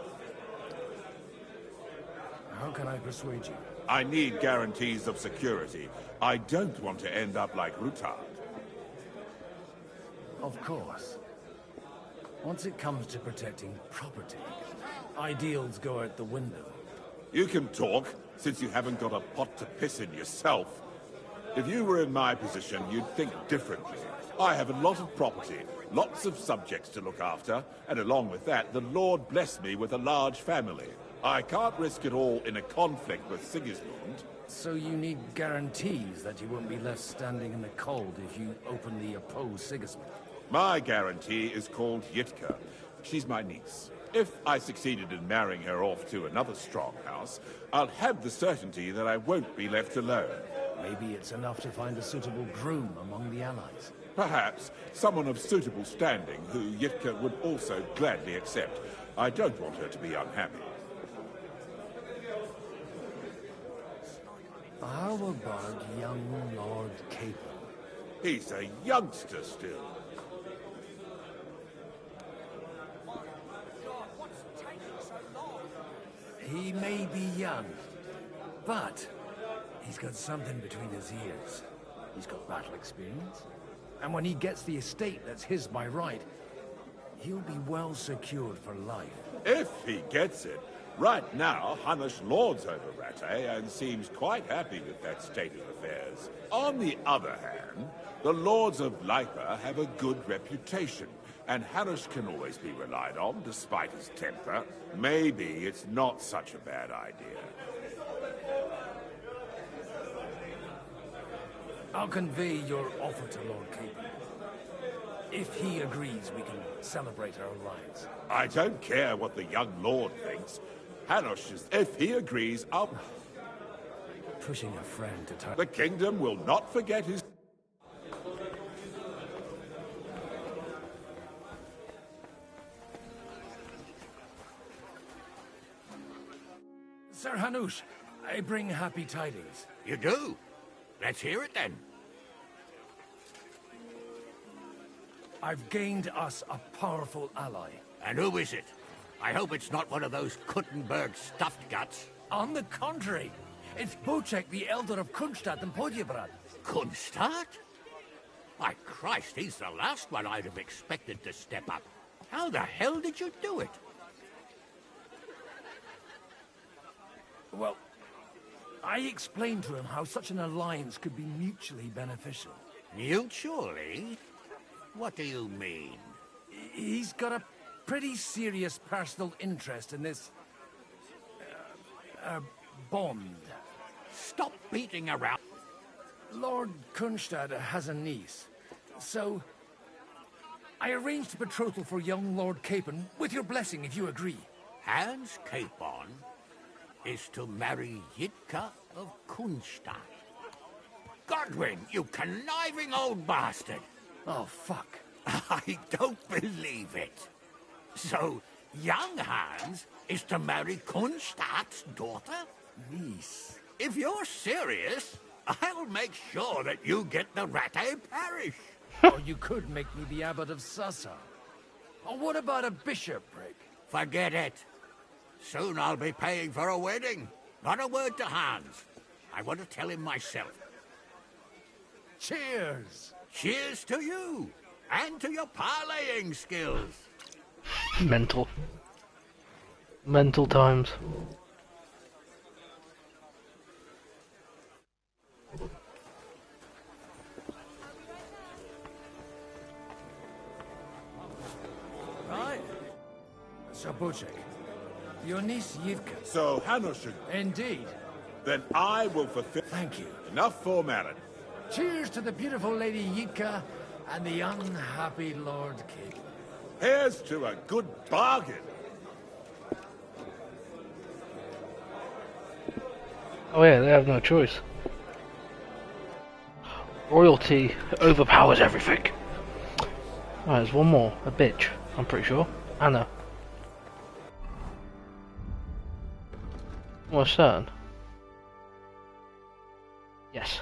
How can I persuade you? I need guarantees of security. I don't want to end up like Rutard. Of course. Once it comes to protecting property, ideals go out the window. You can talk, since you haven't got a pot to piss in yourself. If you were in my position, you'd think differently. I have a lot of property, lots of subjects to look after, and along with that, the Lord blessed me with a large family. I can't risk it all in a conflict with Sigismund. So you need guarantees that you won't be left standing in the cold if you openly oppose Sigismund? My guarantee is called Yitka. She's my niece. If I succeeded in marrying her off to another strong house, I'll have the certainty that I won't be left alone. Maybe it's enough to find a suitable groom among the allies. Perhaps someone of suitable standing who Yitka would also gladly accept. I don't want her to be unhappy. How about young Lord Capon? He's a youngster still. He may be young, but he's got something between his ears. He's got battle experience. And when he gets the estate that's his by right, he'll be well secured for life. If he gets it. Right now, Hanush lords over Rattay and seems quite happy with that state of affairs. On the other hand, the lords of Lipa have a good reputation, and Hanush can always be relied on, despite his temper. Maybe it's not such a bad idea. I'll convey your offer to Lord Capon. If he agrees, we can celebrate our alliance. I don't care what the young lord thinks. Hanush is... If he agrees, I'll... Pushing a friend to touch... The kingdom will not forget his... Sir Hanush, I bring happy tidings. You do? Let's hear it then. I've gained us a powerful ally. And who is it? I hope it's not one of those Kuttenberg stuffed guts. On the contrary, it's Bocek, the Elder of Kunstadt and Podjebrad. Kunstadt? My Christ, he's the last one I'd have expected to step up. How the hell did you do it? Well, I explained to him how such an alliance could be mutually beneficial. Mutually? What do you mean? He's got a pretty serious personal interest in this... bond. Stop beating around. Lord Kunstad has a niece, so... I arranged a betrothal for young Lord Capon, with your blessing if you agree. Hans Capon is to marry Yitka of Kunstadt. Godwin, you conniving old bastard! Oh, fuck. I don't believe it. So, young Hans is to marry Kunstadt's daughter? Niece. If you're serious, I'll make sure that you get the Rattay parish. Or you could make me the abbot of Sassa. Or what about a bishopric? Forget it. Soon I'll be paying for a wedding. Not a word to Hans. I want to tell him myself. Cheers! Cheers to you! And to your parlaying skills! Mental. Mental times. Right. So, Bocek, your niece Yivka. So Hanush... Indeed. Then I will fulfill... Thank you. Enough formality. Cheers to the beautiful Lady Yitka and the unhappy Lord Capon. Here's to a good bargain. Oh yeah, they have no choice. Royalty overpowers everything. Right, there's one more. A bitch, I'm pretty sure. Anna. Almost certain. Yes.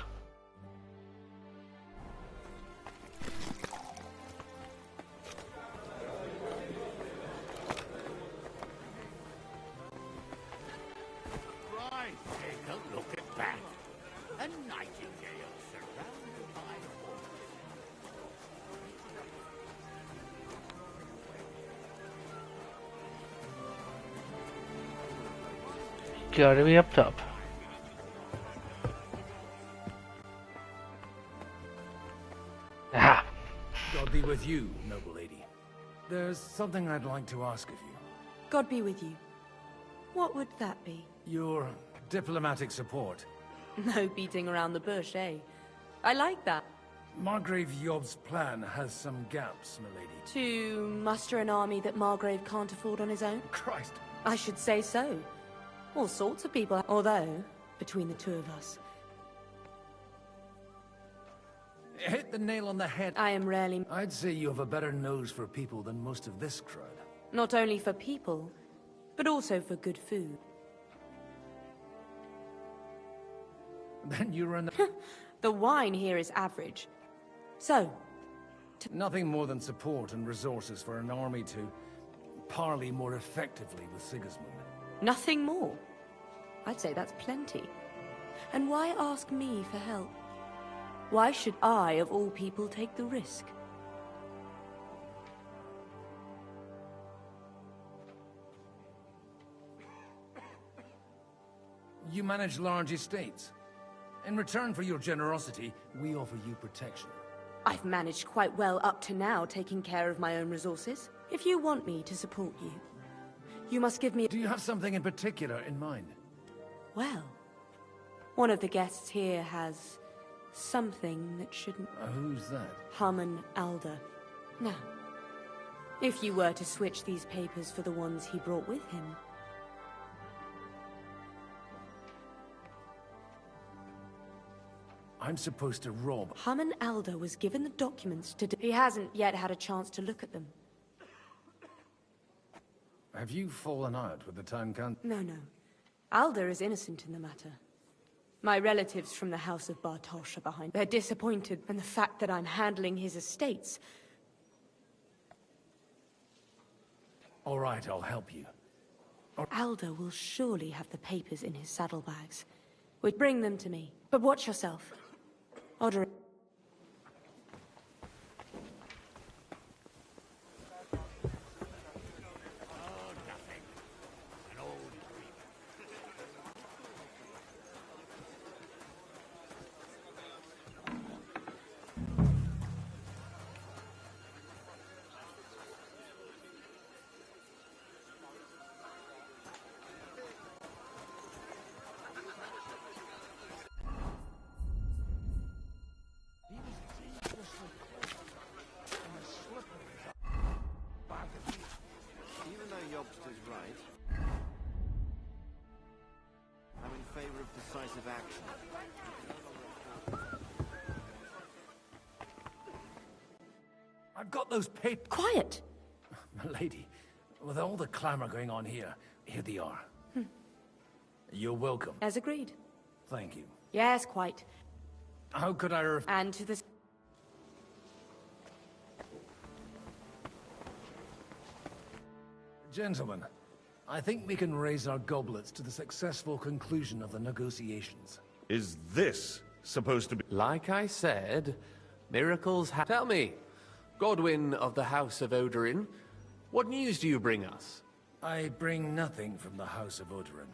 Gotta be up top. Aha! God be with you, noble lady. There's something I'd like to ask of you. God be with you. What would that be? Your diplomatic support. No beating around the bush, eh? I like that. Margrave Yob's plan has some gaps, milady. To muster an army that Margrave can't afford on his own? Christ. I should say so. All sorts of people, although, between the two of us... Hit the nail on the head. I am rarely... I'd say you have a better nose for people than most of this crowd. Not only for people, but also for good food. Then you're an... The wine here is average. So... Nothing more than support and resources for an army to parley more effectively with Sigismund. Nothing more? I'd say that's plenty. And why ask me for help? Why should I, of all people, take the risk? You manage large estates. In return for your generosity, we offer you protection. I've managed quite well up to now, taking care of my own resources. If you want me to support you, you must give me... Do you have something in particular in mind? Well, one of the guests here has something that shouldn't... Who's that? Harmon Alder. Now, if you were to switch these papers for the ones he brought with him... I'm supposed to rob... Harmon Alder was given the documents to... He hasn't yet had a chance to look at them. Have you fallen out with the town council? No. Alder is innocent in the matter. My relatives from the House of Bartosz are behind. They're disappointed in the fact that I'm handling his estates. All right, I'll help you. Alder will surely have the papers in his saddlebags. We'd bring them to me. But watch yourself. Order it. Even though Yobster's right, I'm in favor of decisive action. I've got those papers. Quiet! Milady, with all the clamor going on here they are. You're welcome. As agreed. Thank you. Yes, quite. How could I And to the... Gentlemen, I think we can raise our goblets to the successful conclusion of the negotiations. Is this supposed to be... Like I said, miracles Tell me, Godwin of the House of Odorin, what news do you bring us? I bring nothing from the House of Odorin.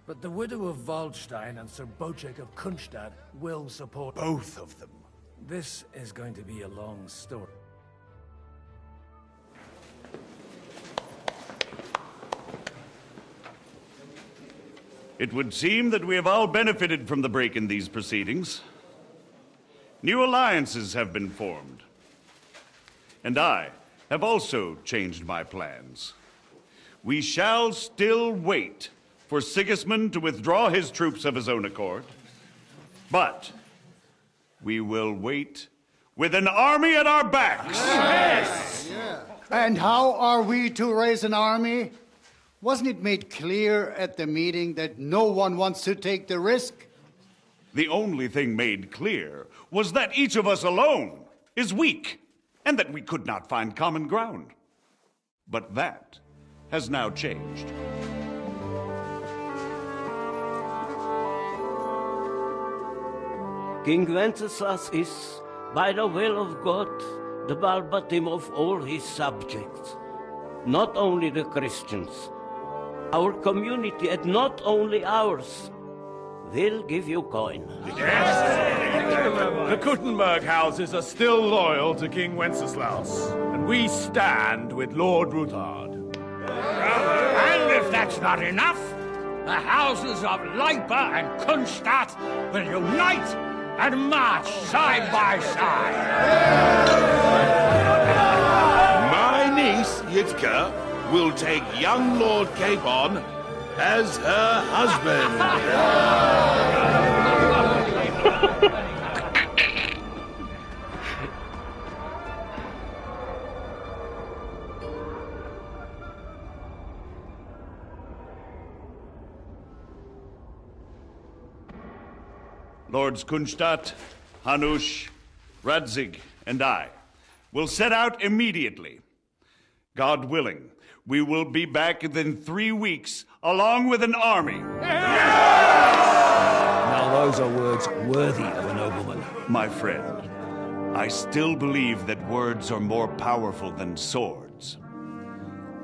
But the widow of Waldstein and Sir Bocek of Kunstad will support... Both of them. This is going to be a long story. It would seem that we have all benefited from the break in these proceedings. New alliances have been formed. And I have also changed my plans. We shall still wait for Sigismund to withdraw his troops of his own accord, but we will wait with an army at our backs. Yes. And how are we to raise an army? Wasn't it made clear at the meeting that no one wants to take the risk? The only thing made clear was that each of us alone is weak, and that we could not find common ground. But that has now changed. King Wenceslas is, by the will of God, the Balbatim of all his subjects, not only the Christians. our community, and not only ours. We'll give you coin. The Kuttenberg houses are still loyal to King Wenceslaus, and we stand with Lord Ruthard. And if that's not enough, the houses of Leipa and Kunstadt will unite and march side by side. My niece, Yitka, will take young Lord Capon as her husband. Lords Kunstadt, Hanush, Radzig, and I will set out immediately. God willing, we will be back within 3 weeks, along with an army. Now those are words worthy of a nobleman. My friend, I still believe that words are more powerful than swords.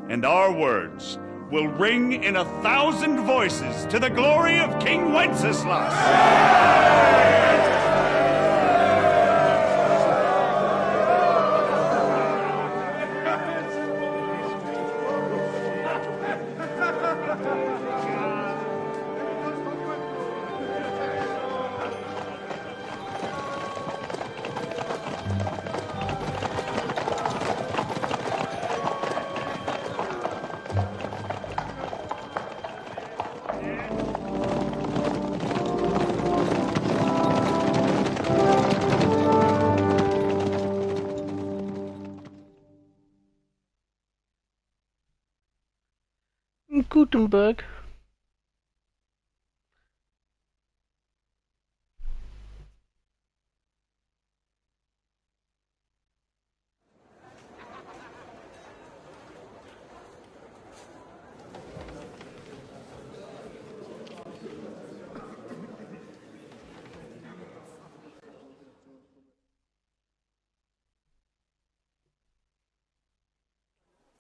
And our words will ring in 1,000 voices to the glory of King Wenceslas. Gutenberg.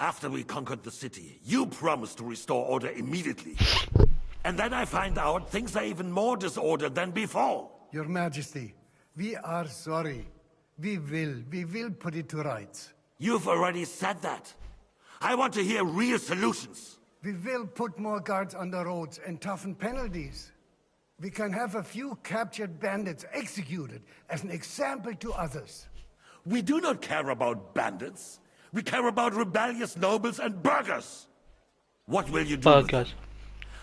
After we conquered the city, you promised to restore order immediately. And then I find out things are even more disordered than before. Your Majesty, we are sorry. We will put it to rights. You've already said that. I want to hear real solutions. We will put more guards on the roads and toughen penalties. We can have a few captured bandits executed as an example to others. We do not care about bandits. We care about rebellious nobles and burghers. What will you do with them?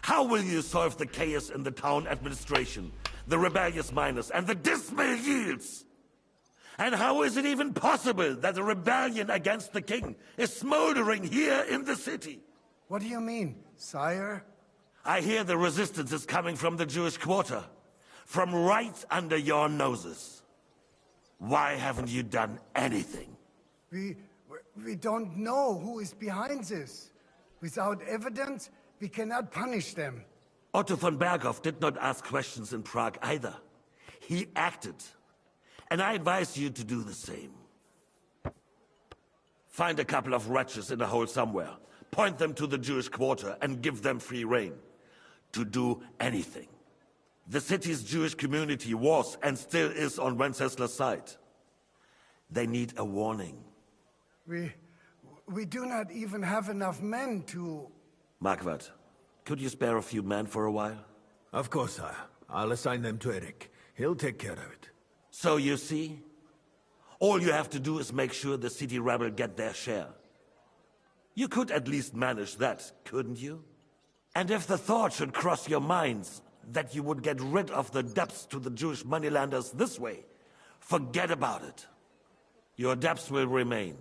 How will you solve the chaos in the town administration, the rebellious miners, and the dismal yields? And how is it even possible that a rebellion against the king is smoldering here in the city? What do you mean, sire? I hear the resistance is coming from the Jewish quarter, from right under your noses. Why haven't you done anything? We don't know who is behind this. Without evidence, we cannot punish them. Otto von Berghoff did not ask questions in Prague either. He acted. And I advise you to do the same. Find a couple of wretches in a hole somewhere, point them to the Jewish quarter, and give them free rein to do anything. The city's Jewish community was and still is on Wenceslas' side. They need a warning. We do not even have enough men to... Marquardt, could you spare a few men for a while? Of course, sire. I'll assign them to Eric. He'll take care of it. So you see, all you have to do is make sure the city rebel get their share. You could at least manage that, couldn't you? And if the thought should cross your minds that you would get rid of the debts to the Jewish moneylanders this way, forget about it. Your debts will remain,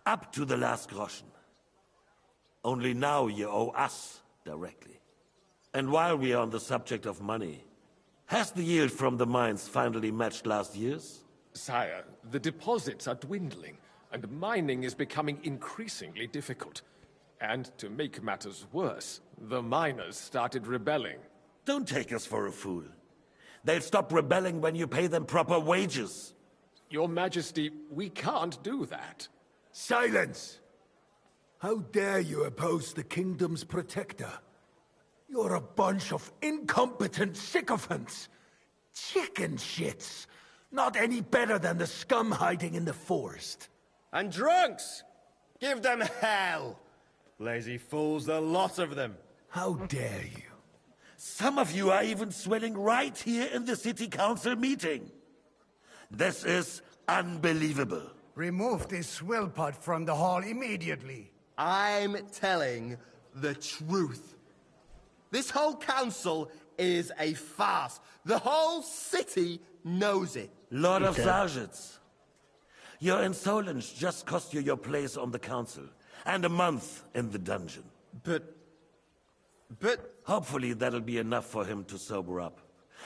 up to the last groschen. Only now you owe us directly. And while we are on the subject of money, has the yield from the mines finally matched last year's? Sire, the deposits are dwindling, and mining is becoming increasingly difficult. And to make matters worse, the miners started rebelling. Don't take us for a fool. They'll stop rebelling when you pay them proper wages. Your Majesty, we can't do that. Silence! How dare you oppose the kingdom's protector? You're a bunch of incompetent sycophants. Chicken shits. Not any better than the scum hiding in the forest. And drunks! Give them hell! Lazy fools, the lot of them. How dare you? Some of you are even swelling right here in the city council meeting. This is unbelievable. Remove this swillpot from the hall immediately. I'm telling the truth. This whole council is a farce. The whole city knows it. Lord of Sergeants, your insolence just cost you your place on the council, and a month in the dungeon. But... Hopefully that'll be enough for him to sober up.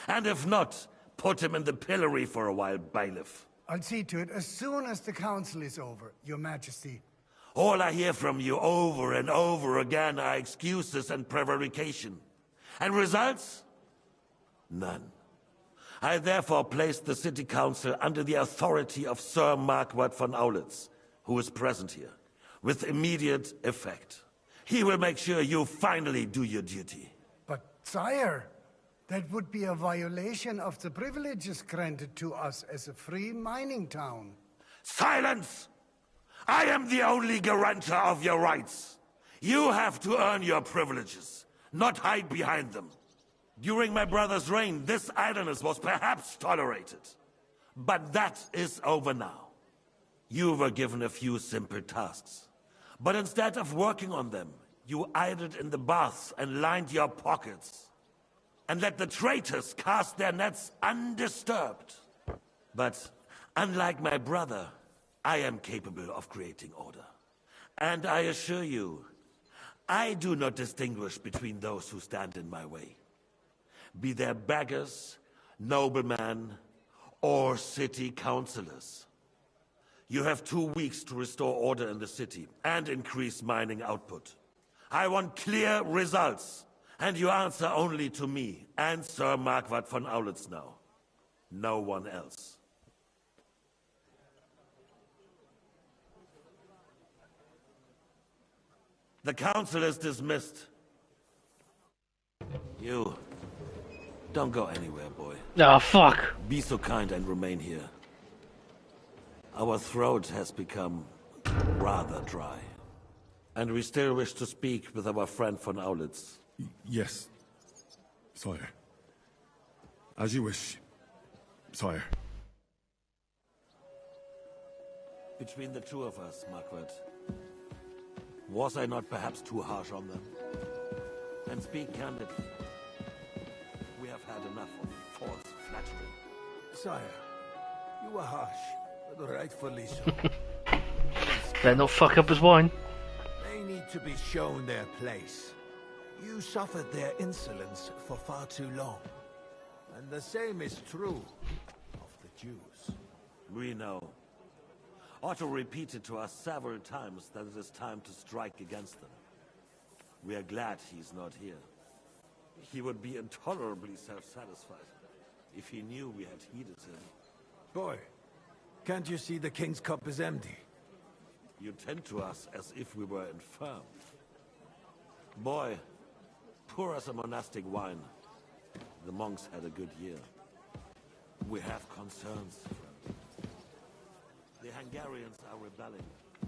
And if not, put him in the pillory for a while, bailiff. I'll see to it as soon as the council is over, Your Majesty. All I hear from you over and over again are excuses and prevarication. And results? None. I therefore place the city council under the authority of Sir Marquardt von Aulitz, who is present here, with immediate effect. He will make sure you finally do your duty. But, sire, that would be a violation of the privileges granted to us as a free mining town. Silence! I am the only guarantor of your rights. You have to earn your privileges, not hide behind them. During my brother's reign, this idleness was perhaps tolerated. But that is over now. You were given a few simple tasks. But instead of working on them, you idled in the baths and lined your pockets. And let the traitors cast their nets undisturbed. But unlike my brother, I am capable of creating order. And I assure you, I do not distinguish between those who stand in my way. Be they beggars, noblemen, or city councillors. You have 2 weeks to restore order in the city and increase mining output. I want clear results, and you answer only to me and Sir Marquardt von Aulitz now. No one else. The council is dismissed. You, don't go anywhere, boy. Ah, fuck. Be so kind and remain here. Our throat has become rather dry. And we still wish to speak with our friend von Aulitz. Yes, sire. As you wish, sire. Between the two of us, Marquardt, was I not perhaps too harsh on them? And speak candidly, we have had enough of false flattery. Sire, you were harsh, but rightfully so. Better not fuck up his wine. They need to be shown their place. You suffered their insolence for far too long. And the same is true of the Jews. We know. Otto repeated to us several times that it is time to strike against them. We are glad he's not here. He would be intolerably self-satisfied if he knew we had heeded him. Boy, can't you see the king's cup is empty? You tend to us as if we were infirm. Boy, pour us a monastic wine. The monks had a good year. We have concerns, friend. The Hungarians are rebelling.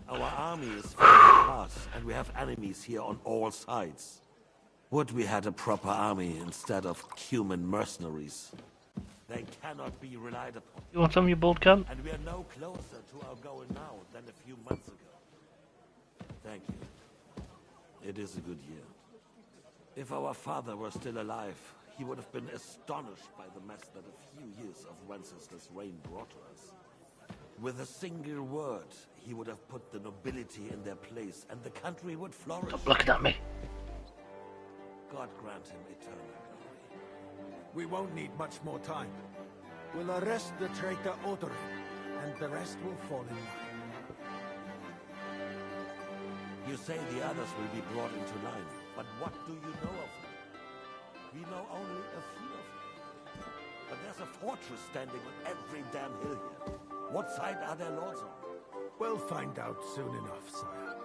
Our army is falling apart, and we have enemies here on all sides. Would we had a proper army instead of human mercenaries? They cannot be relied upon. You want some, you bald cunt? And we are no closer to our goal now than a few months ago. Thank you. It is a good year. If our father were still alive, he would have been astonished by the mess that a few years of Wenceslas' reign brought to us. With a single word, he would have put the nobility in their place, and the country would flourish. Stop looking at me. God grant him eternal glory. We won't need much more time. We'll arrest the traitor Odorin, and the rest will fall in line. You say the others will be brought into line, but what do you know of them? We know only a few of them. But there's a fortress standing on every damn hill here. What side are their lords on? We'll find out soon enough, sire.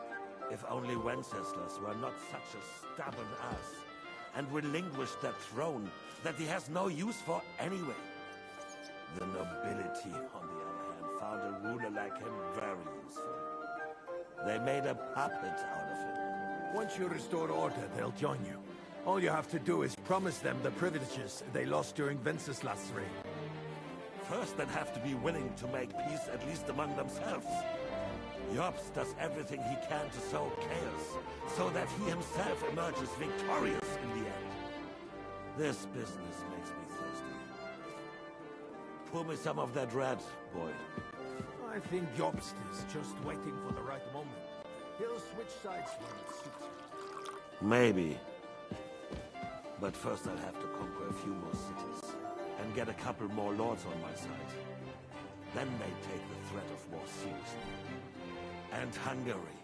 If only Wenceslas were not such a stubborn ass, and relinquish that throne that he has no use for anyway. The nobility, on the other hand, found a ruler like him very useful. They made a puppet out of him. Once you restore order, they'll join you. All you have to do is promise them the privileges they lost during Wenceslas' reign. First, they'd have to be willing to make peace, at least among themselves. Jobst does everything he can to sow chaos, so that he himself emerges victorious in the end. This business makes me thirsty. Pour me some of that red, boy. I think Jobst is just waiting for the right moment. He'll switch sides when it suits him. Maybe. But first I'll have to conquer a few more cities, and get a couple more lords on my side. Then they take the threat of war seriously. And Hungary.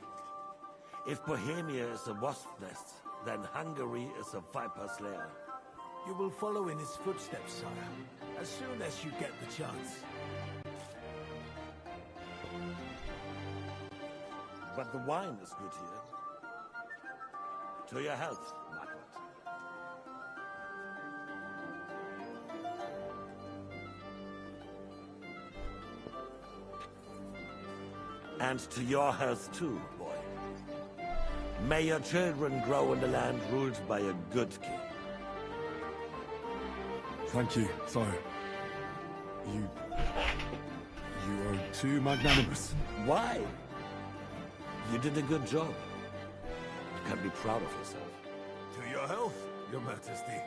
If Bohemia is a wasp nest, then Hungary is a viper slayer. You will follow in his footsteps, sire, as soon as you get the chance. But the wine is good here. To your health, Margaret. And to your health too, boy. May your children grow in the land ruled by a good king. Thank you, sire. You are too magnanimous. Why? You did a good job. You can be proud of yourself. To your health, your majesty.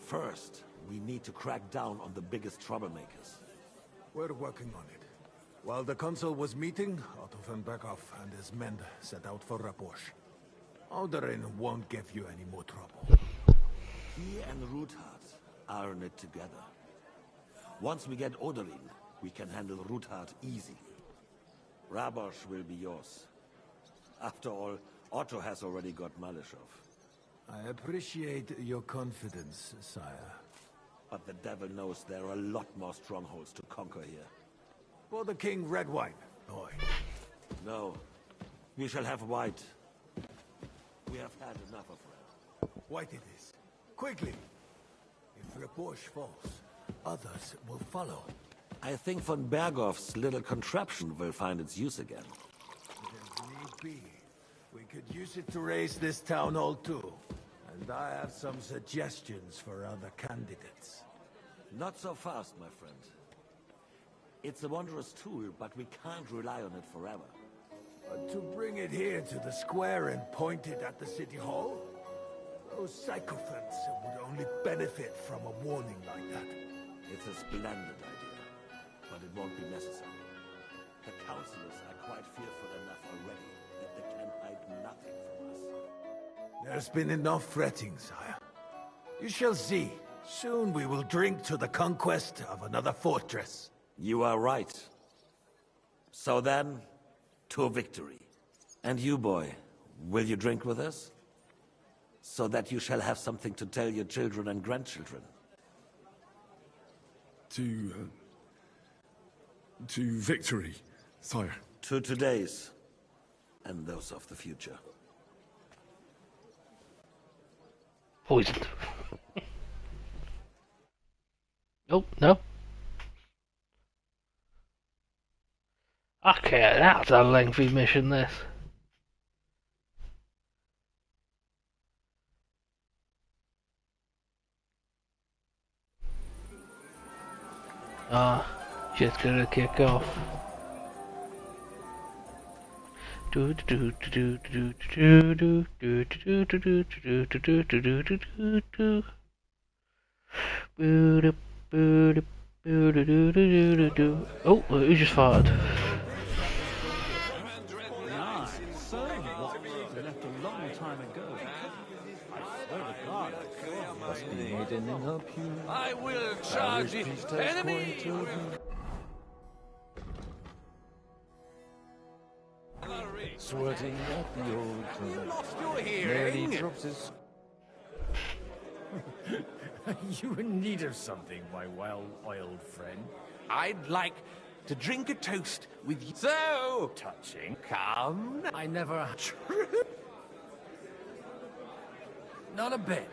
First, we need to crack down on the biggest troublemakers. We're working on it. While the consul was meeting, Otto von Berghoff and his men set out for Raposh. Alderin won't give you any more trouble. He and Ruthard are in it together. Once we get Oderin, we can handle Ruthard easy. Rabosh will be yours. After all, Otto has already got Malishov. I appreciate your confidence, sire. But the devil knows there are a lot more strongholds to conquer here. For the king, red wine, boy. No. We shall have white. We have had enough of red. White it is. Quickly. If Raposh falls, others will follow. I think von Berghoff's little contraption will find its use again. If need be, we could use it to raise this town hall too. And I have some suggestions for other candidates. Not so fast, my friend. It's a wondrous tool, but we can't rely on it forever. But to bring it here to the square and point it at the city hall? Those sycophants would only benefit from a warning like that. It's a splendid idea, but it won't be necessary. The councillors are quite fearful enough already that they can hide nothing from us. There's been enough fretting, sire. You shall see. Soon we will drink to the conquest of another fortress. You are right. So then, to victory. And you, boy, will you drink with us? So that you shall have something to tell your children and grandchildren. To victory, sire. To today's, and those of the future. Poisoned. Oh, no. Okay, that's a lengthy mission, this. Just gonna kick off. Oh, who just farted? Left a long time ago. I swear to God, must be hidden in her pew. I will charge the enemy! Sweating at the old You lost your hearing! Nearly drops his... Are you in need of something, my well-oiled friend? I'd like to drink a toast with you. So touching. Come. I never. Not a bit.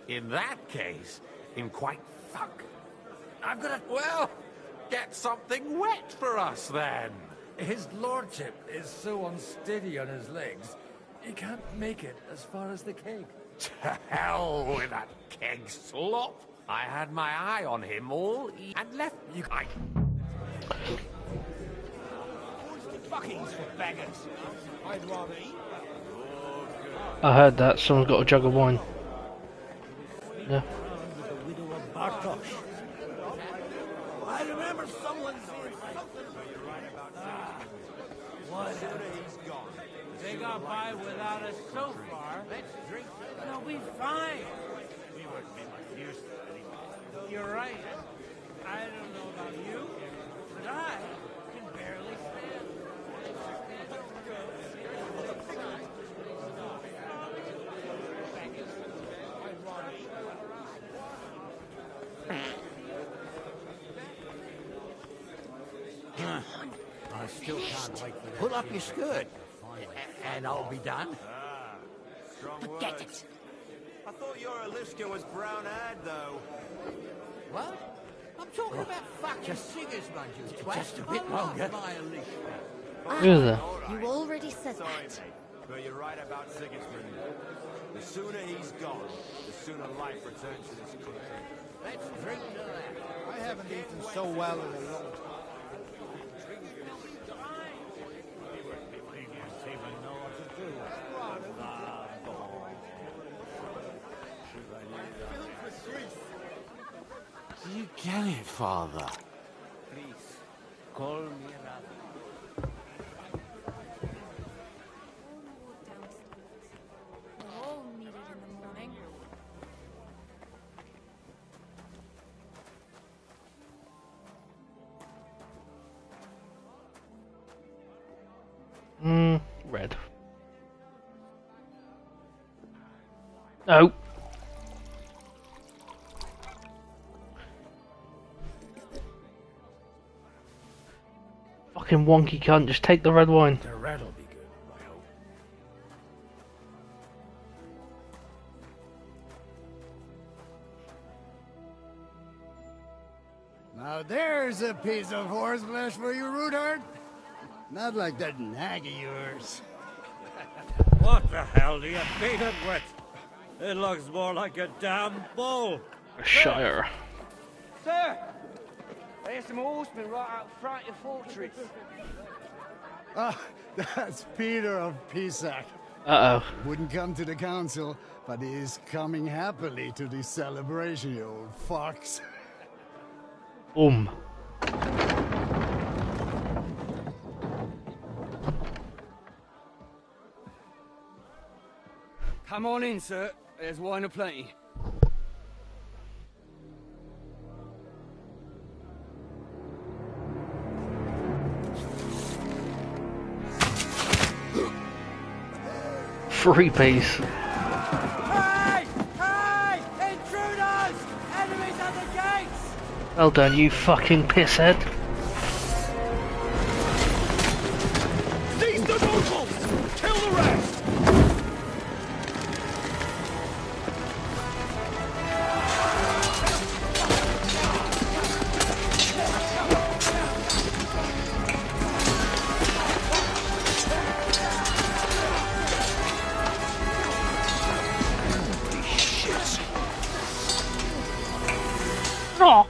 In that case, I'm quite fuck. I've got a. Well, get something wet for us then. His lordship is so unsteady on his legs, he can't make it as far as the keg. To hell with that keg slop. I had my eye on him all and left you. Fuckings for beggars. I'd rather eat. I heard that. Someone's got a jug of wine. Yeah. I remember someone saying something. They got by without us so far. They'll be fine. We wouldn't be much use to it anyway. You're right. I don't know about you, but I can barely stand. I still can't wait for that. Pull up your skirt, and I'll be done. Forget it. I thought your Aliska was brown-eyed, though. What? I'm talking about fucking singers, man, you twat. Just a bit I'm longer. not my Aliska. Who's that? You already said that. Mate, but you're right about Sigismund. The sooner he's gone, the sooner life returns to this country. Let's drink to that. I haven't eaten so well in a long time. Do you get it, Father? Please, call me Rav. We're all needed in the morning. Red. No. Fucking wonky cunt, just take the red wine. The red'll be good, I hope. Now there's a piece of horseflesh for you, Rudard. Not like that nag of yours. What the hell do you beat it with? It looks more like a damn bull. A shire. Sir! There's some horsemen right out front of your fortress. Ah, that's Peter of Pisac. Uh-oh. Wouldn't come to the council, but is coming happily to the celebration, you old fox. Boom. Come on in, sir. There's wine aplenty. Free piece. Hey! Hey! Intruders! Enemies at the gates! Well done, you fucking pisshead. Seize the locals! Kill the rest! Oh.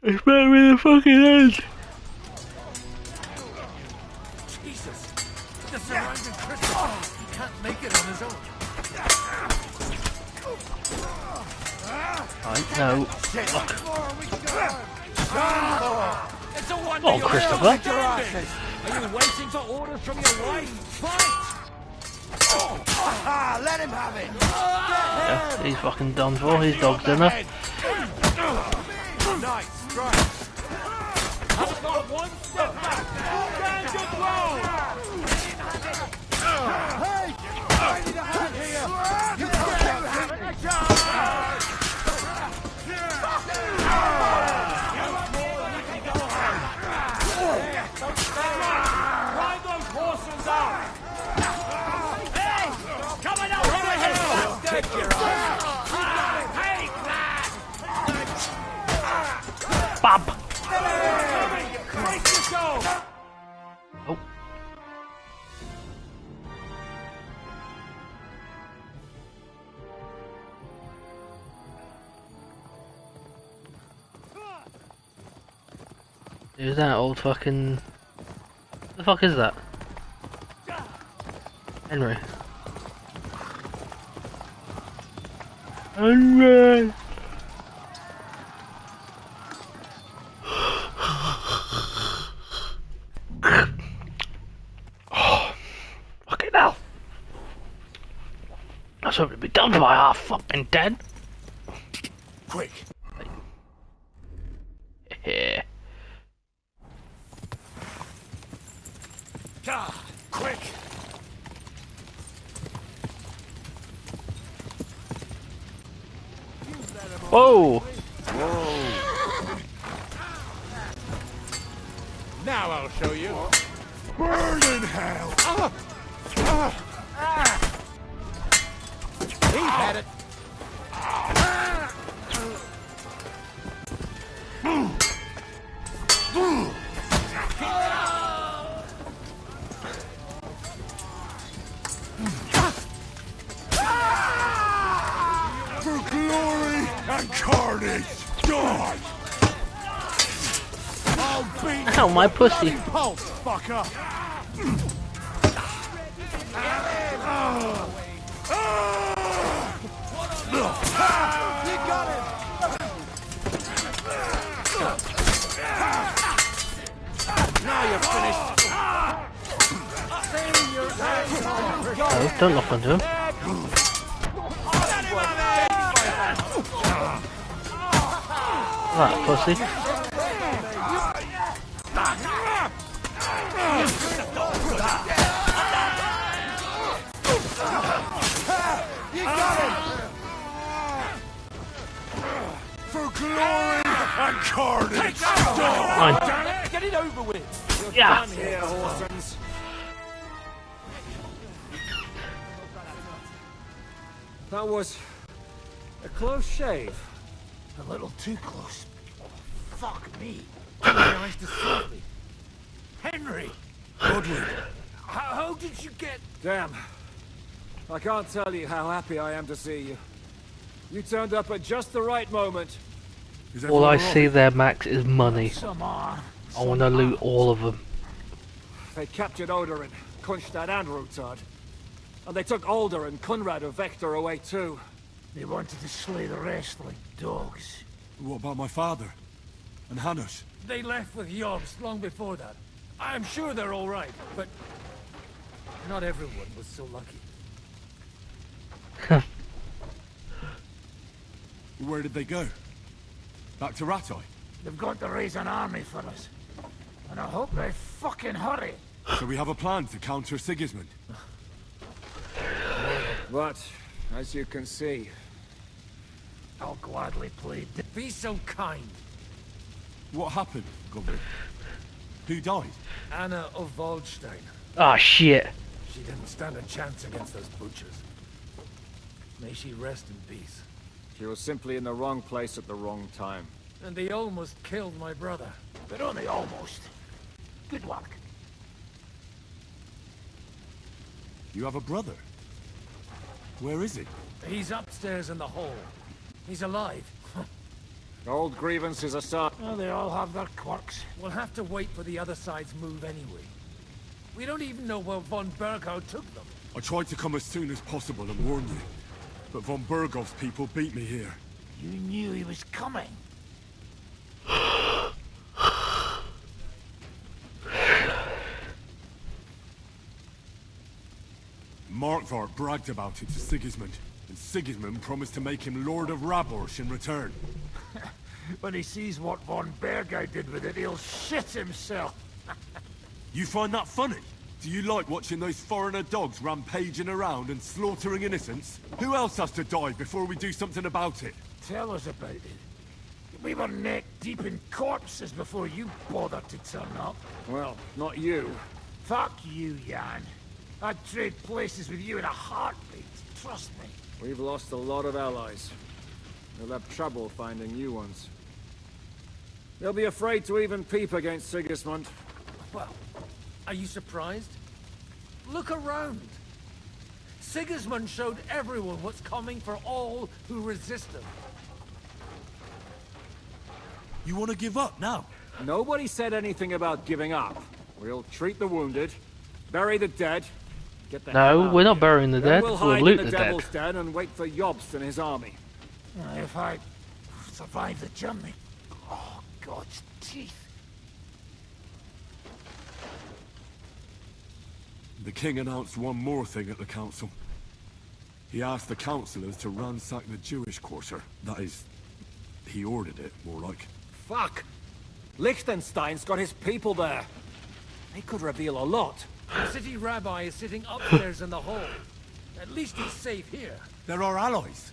It's better in the fucking end. Jesus! The surrounding crystal! He can't make it on his own. I know. It's a wonder Oh, you're Christopher. still standing. Are you waiting for orders from your wife? Fight! Let him have it! Yeah, he's fucking done for. His dog's dinner. Nice strike! I've got one step back. Stand your ground! Hey! I need a hand here! You can't have it! Who's that old fucking... The fuck is that? Henry. Henry! Oh, fucking hell. I was hoping to be done by half fucking 10. Quick. Yeah. Quick. Whoa! Whoa. Now I'll show you. Burn in hell. He had it. For glory and carnage, die! I'll beat Ow, my pussy. pulse, fucker! You got it! Now you're finished. Oh, don't lock onto him. That pussy. You got it! For glory and carnage, die! Get it over with. You're Yeah. done here, Horsens. That was a close shave. A little too close. Fuck me. You managed to save me. Henry! Godwin. How did you get... Damn. I can't tell you how happy I am to see you. You turned up at just the right moment. All I see there, Max, is money. Come on. I want to loot all of them. They captured Odorin, Kunstad and Rutard. And they took Alder and Kunrad of Vector away too. They wanted to slay the rest like dogs. What about my father? And Hanush? They left with Yobs long before that. I'm sure they're all right, but not everyone was so lucky. Where did they go? Back to Ratoi? They've got to raise an army for us. And I hope they fucking hurry. So we have a plan to counter Sigismund? But, as you can see... I'll gladly plead. Be so kind. What happened, Goblin? Who died? Anna of Waldstein. Ah, shit. She didn't stand a chance against those butchers. May she rest in peace. She was simply in the wrong place at the wrong time. And they almost killed my brother. But only almost. Good work. You have a brother? Where is he? He's upstairs in the hall. He's alive. Old grievances aside. Well, they all have their quirks. We'll have to wait for the other side's move anyway. We don't even know where von Bergau took them. I tried to come as soon as possible and warn you. But von Bergov's people beat me here. You knew he was coming. Markvart bragged about it to Sigismund, and Sigismund promised to make him Lord of Raborsh in return. When he sees what von Bergau did with it, he'll shit himself. You find that funny? Do you like watching those foreigner dogs rampaging around and slaughtering innocents? Who else has to die before we do something about it? Tell us about it. We were neck deep in corpses before you bothered to turn up. Well, not you. Fuck you, Jan. I'd trade places with you in a heartbeat. Trust me. We've lost a lot of allies. We'll have trouble finding new ones. They'll be afraid to even peep against Sigismund. Well, are you surprised? Look around. Sigismund showed everyone what's coming for all who resist him. You want to give up now? Nobody said anything about giving up. We'll treat the wounded, bury the dead, get the hell No, out we're of not here. burying the Then dead. we'll We'll hide loot in the the dead. Devil's Den and wait for Jobst and his army. If I survive the journey. Oh, God's teeth. The king announced one more thing at the council. He asked the councillors to ransack the Jewish quarter. That is, he ordered it, more like. Fuck! Liechtenstein's got his people there. They could reveal a lot. The city rabbi is sitting upstairs in the hall. At least he's safe here. They're our allies.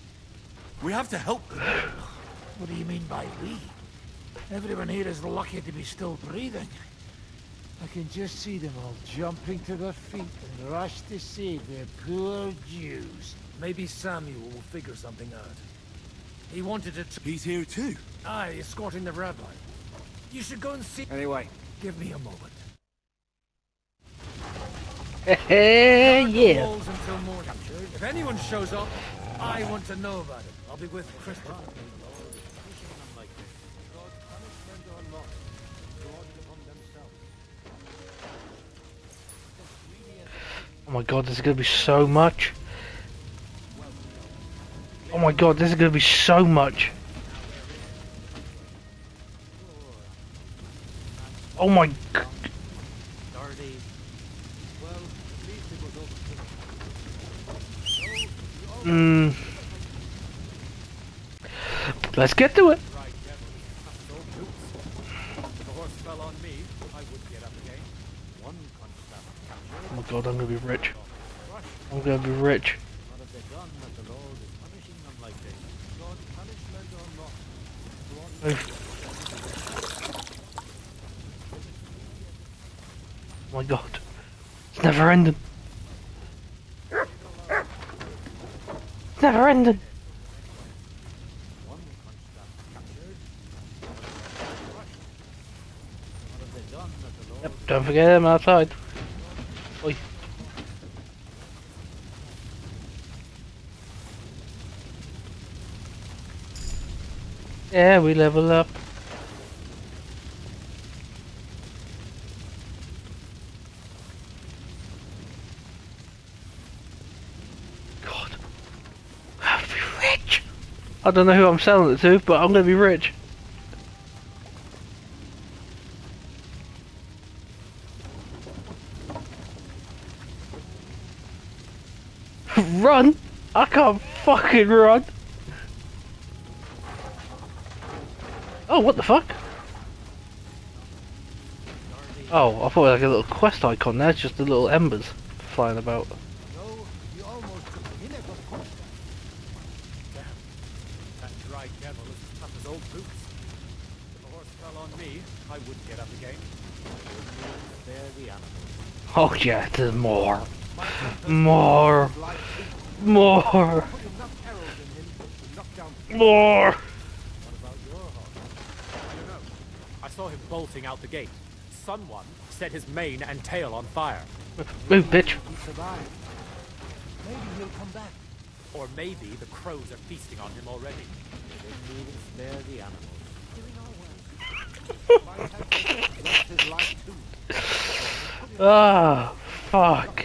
We have to help them. What do you mean by we? Everyone here is lucky to be still breathing. I can just see them all jumping to their feet and rush to save their poor Jews. Maybe Samuel will figure something out. He wanted to... He's here too. Aye, escorting the rabbi. You should go and see... Anyway, give me a moment. Yeah. Walls until morning. If anyone shows up, I want to know about it. I'll be with Christopher. Oh my god, this is gonna be so much. Oh my god, this is gonna be so much. Oh my g- Let's get to it. Oh my god, I'm gonna be rich. I'm gonna be rich. Oh my god. It's never ending. It's never ending. Yep, don't forget him outside. Oi. Yeah, we level up. God. I'm gonna be rich. I don't know who I'm selling it to, but I'm gonna be rich. Run! I can't fucking run! Oh, what the fuck? Oh, I thought it was like a little quest icon there, it's just the little embers flying about. That dry devil is as tough as old boots. If the horse fell on me, I wouldn't get up again. Spare the animals. Oh yeah, there's more. More. More. More. I saw him bolting out the gate. Someone set his mane and tail on fire. Move, bitch. He survived. Maybe he'll come back. Or maybe the crows are feasting on him already. They didn't even spare the animals. Ah, fuck.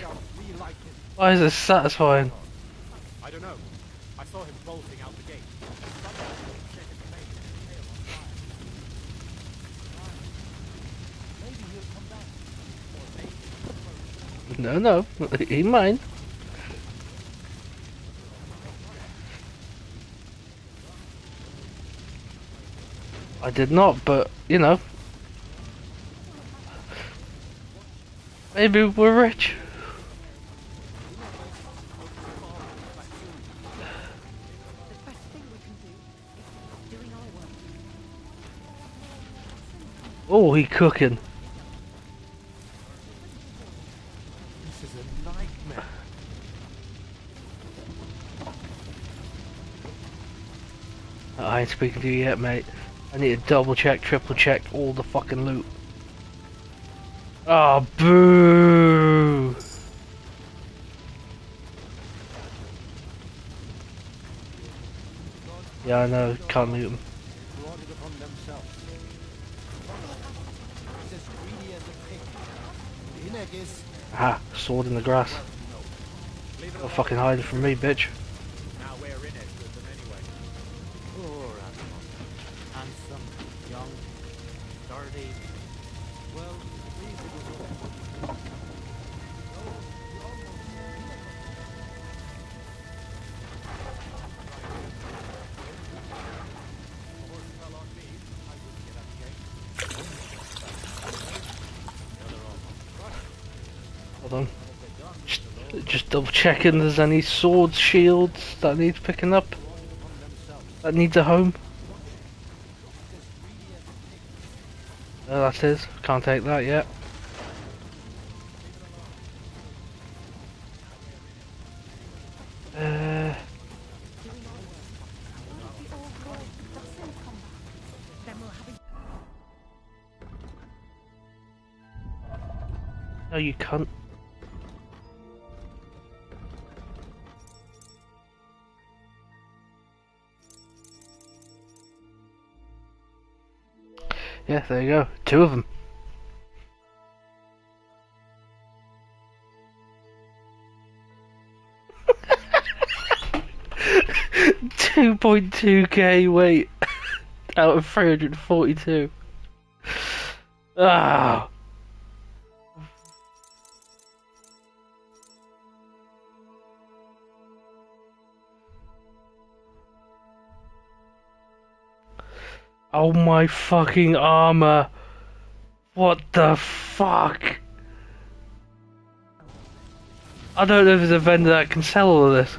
Why is this satisfying? I don't know. I saw him bolting out the gate. No, he mine. I did not, but you know, maybe we're rich. Oh, he cooking. This is a nightmare. I ain't speaking to you yet, mate. I need to double check, triple check all the fucking loot. Oh, boo! Yeah, I know, can't loot them. Aha, sword in the grass. You're fucking hiding from me, bitch. Now we're in it with them anyway. Poor animal. Handsome, young, sturdy. Well, reasonable. Hold on. Just double checking there's any swords, shields that needs picking up. That needs a home. Oh, that's his. Can't take that yet. No, you can't. Yeah, there you go. 2 of them. $2.2k weight out of 342. Ah. Oh my fucking armor. What the fuck? I don't know if there's a vendor that can sell all of this.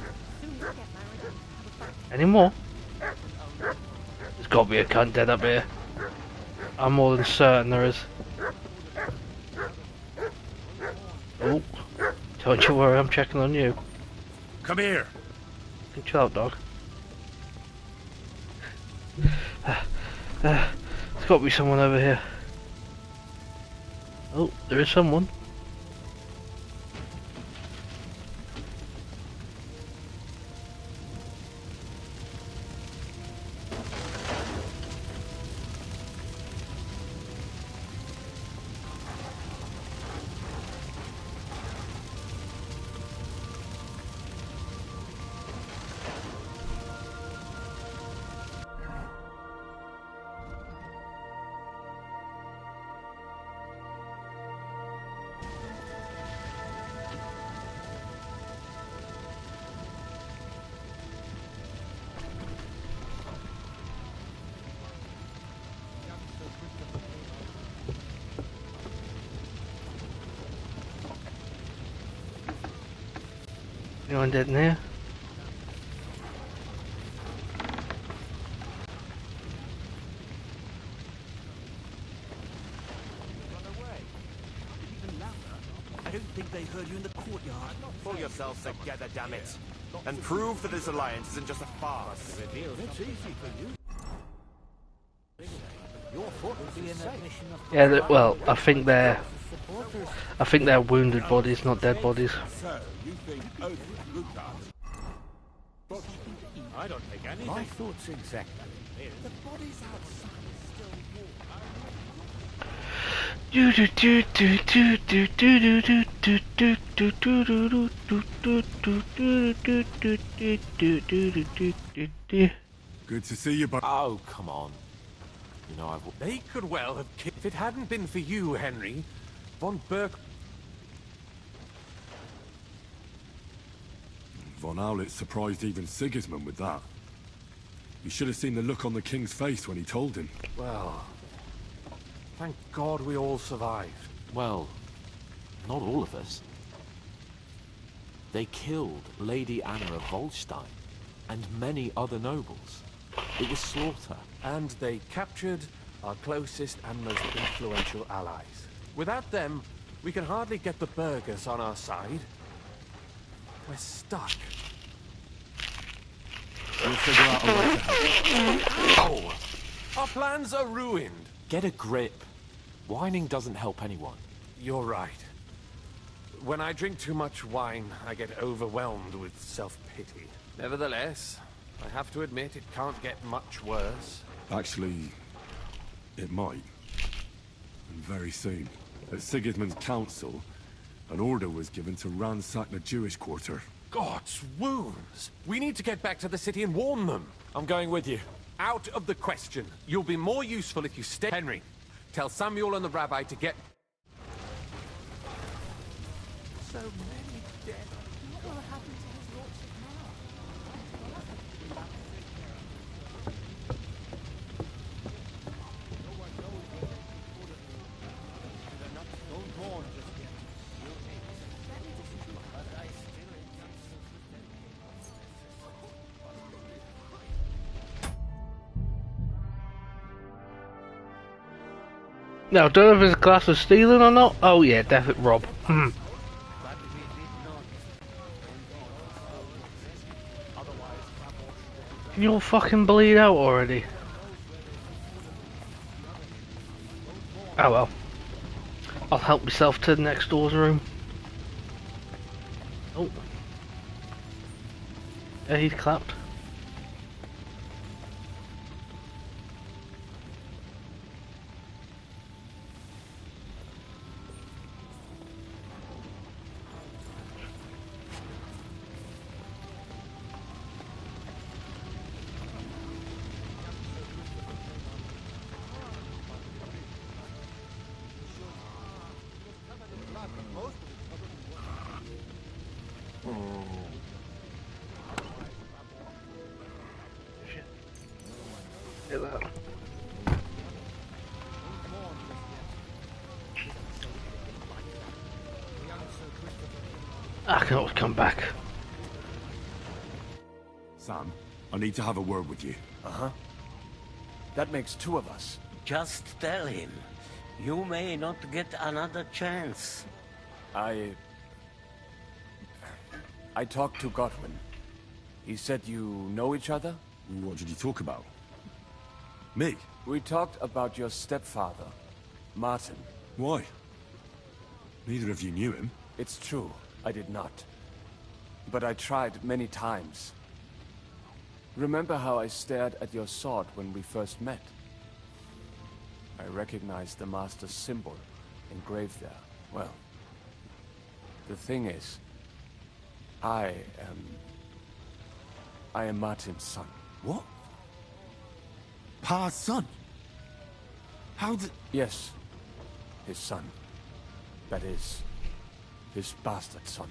Anymore? There's gotta be a cunt dead up here. I'm more than certain there is. Oh, don't you worry, I'm checking on you. Come here. Chill out, dog. There's got to be someone over here. Oh, there is someone. Anyone dead in here? I don't think they heard you in the courtyard. Pull yourselves together, damn it. And prove that this alliance isn't just a farce. That's easy for you. Yeah, well, I think they're wounded bodies, not dead bodies. I don't think anything. My thoughts exactly. The body's outside. Good to see you, but oh, come on. You know, they could well have killed. If it hadn't been for you, Henry, von Berg. Von Owlet surprised even Sigismund with that. You should have seen the look on the king's face when he told him. Well, thank God we all survived. Well, not all of us. They killed Lady Anna of Volstein and many other nobles. It was slaughter. And they captured our closest and most influential allies. Without them, we can hardly get the burghers on our side. We're stuck. We'll figure out a way to help. Ow! Our plans are ruined. Get a grip. Whining doesn't help anyone. You're right. When I drink too much wine, I get overwhelmed with self-pity. Nevertheless, I have to admit it can't get much worse. Actually, it might. And very soon. At Sigismund's council, An order was given to ransack the Jewish quarter. God's wounds! We need to get back to the city and warn them. I'm going with you. Out of the question. You'll be more useful if you stay. Henry, tell Samuel and the rabbi to get... So many dead. What will happen to his lordship Now, don't know if it's a class of stealing or not. Oh yeah, definitely rob. Can you all fucking bleed out already? Oh well. I'll help myself to the next door's room. Oh. Yeah, he's clapped. I can always come back. Sam, I need to have a word with you. Uh-huh. That makes two of us. Just tell him. You may not get another chance. I talked to Godwin. He said you know each other? What did you talk about? Me? We talked about your stepfather, Martin. Why? Neither of you knew him. It's true, I did not. But I tried many times. Remember how I stared at your sword when we first met? I recognized the Master's symbol engraved there. Well, the thing is, I am Martin's son. What? Pa's son? How did... Yes, his son. That is, his bastard son.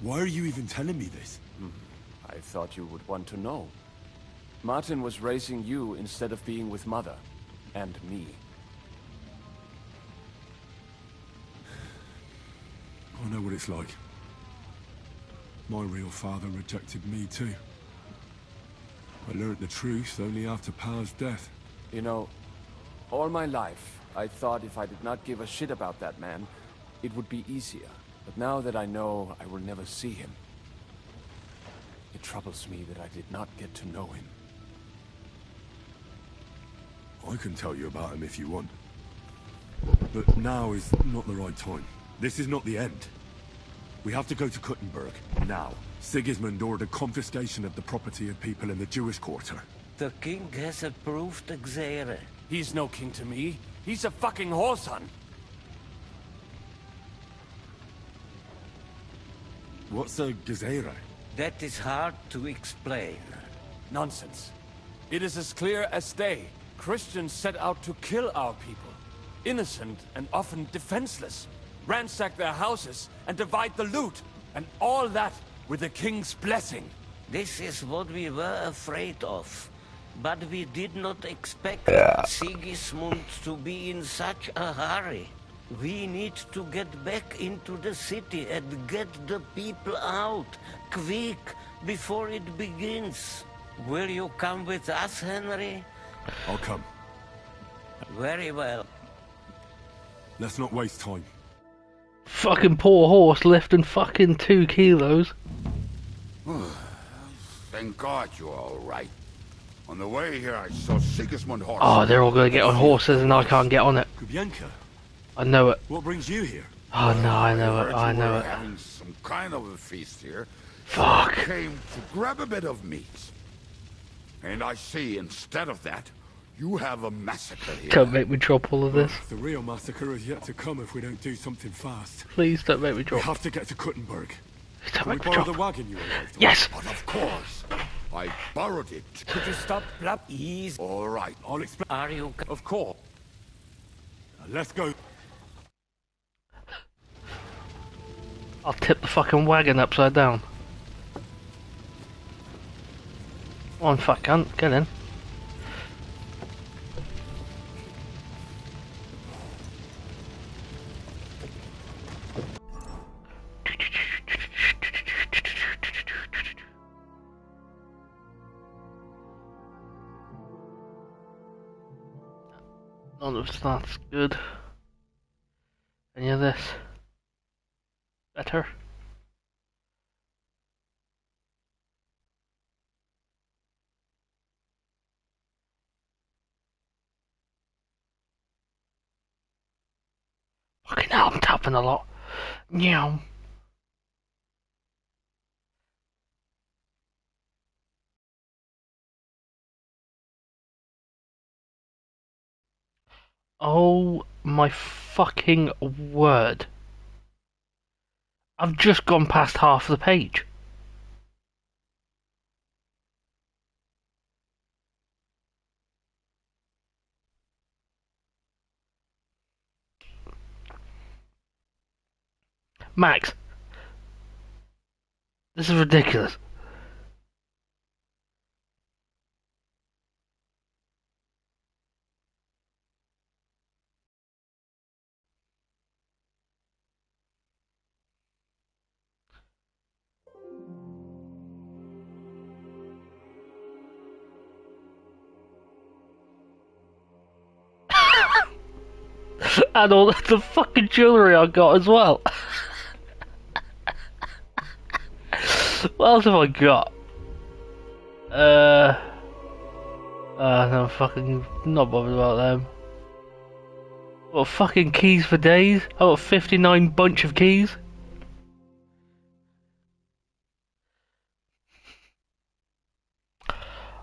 Why are you even telling me this? I thought you would want to know. Martin was raising you instead of being with Mother. And me. I know what it's like. My real father rejected me too. I learned the truth only after Pa's death. You know, all my life, I thought if I did not give a shit about that man, it would be easier. But now that I know I will never see him, it troubles me that I did not get to know him. I can tell you about him if you want. But now is not the right time. This is not the end. We have to go to Kuttenberg, now. Sigismund ordered confiscation of the property of people in the Jewish quarter. The king has approved Xere. He's no king to me. He's a fucking whoreson. What's a Gezerah? That is hard to explain. Nonsense. It is as clear as day. Christians set out to kill our people. Innocent and often defenseless. Ransack their houses and divide the loot. And all that with the king's blessing. This is what we were afraid of. But we did not expect Sigismund to be in such a hurry. We need to get back into the city and get the people out. Quick, before it begins. Will you come with us, Henry? I'll come. Very well. Let's not waste time. Fucking poor horse lifting fucking 2 kilos. Thank God you're all right. On the way here, I saw Sigismund horse. Oh, they're all gonna get on horses and I can't get on it. Kubienka? I know it. What brings you here? Oh no, I know it. I know it. Having some kind of a feast here. Fuck. So I came to grab a bit of meat. And I see instead of that, You have a massacre here. Don't make me drop all of this. The real massacre is yet to come if we don't do something fast. Please don't make me drop. We have to get to Kuttenberg. Don't Can we make me borrow drop. the wagon you arrived on? Yes! But of course. I borrowed it. Could you stop, Blap? Ease. All right. I'll explain. Are you... Of course. Let's go. I'll tip the fucking wagon upside down. Come on, fuck cunt, get in. None of that's good. Any of this? Better? Fucking hell, I'm tapping a lot. Meow. Oh my fucking word. I've just gone past half the page. Max. This is ridiculous. And all the fucking jewellery I got as well. What else have I got? No, fucking not bothered about them. What fucking keys for days? I got 59 bunch of keys.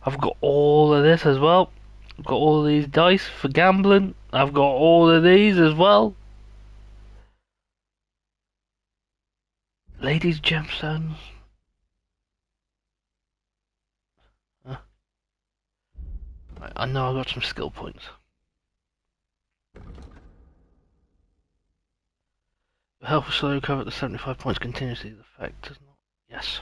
I've got all of this as well. I've got all of these dice for gambling. I've got all of these as well. Ladies' gemstones. Right, I know I got some skill points. Help us slowly recover the 75 points continuously. The effect does not. Yes.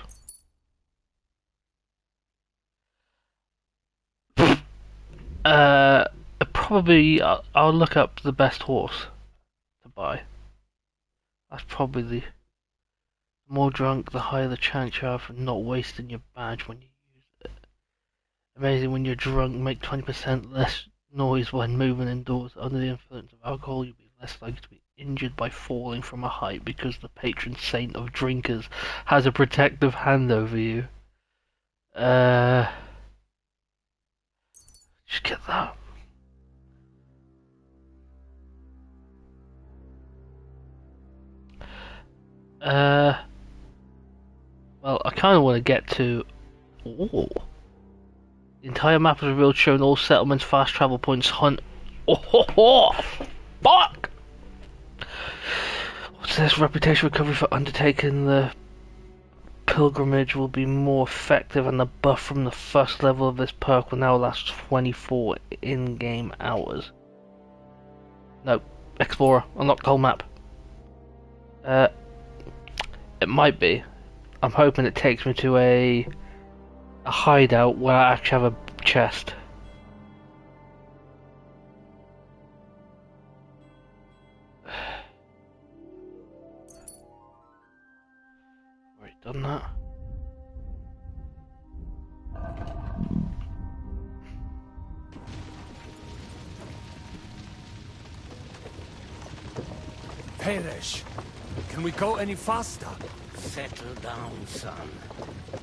Probably I'll look up the best horse to buy. That's probably the more drunk, the higher the chance you have of not wasting your badge when you use it. Amazing, when you're drunk, make 20% less noise when moving indoors. Under the influence of alcohol, you'll be less likely to be injured by falling from a height because the patron saint of drinkers has a protective hand over you. Just get that. Well, I kind of want to get to. Ooh. The entire map is revealed, showing all settlements, fast travel points, hunt. Oh, fuck! What's this? Reputation recovery for undertaking the pilgrimage will be more effective, and the buff from the first level of this perk will now last 24 in-game hours. No, Explorer, unlock the whole map. It might be. I'm hoping it takes me to a hideout where I actually have a chest. Already done that. Perish. Can we go any faster? Settle down, son.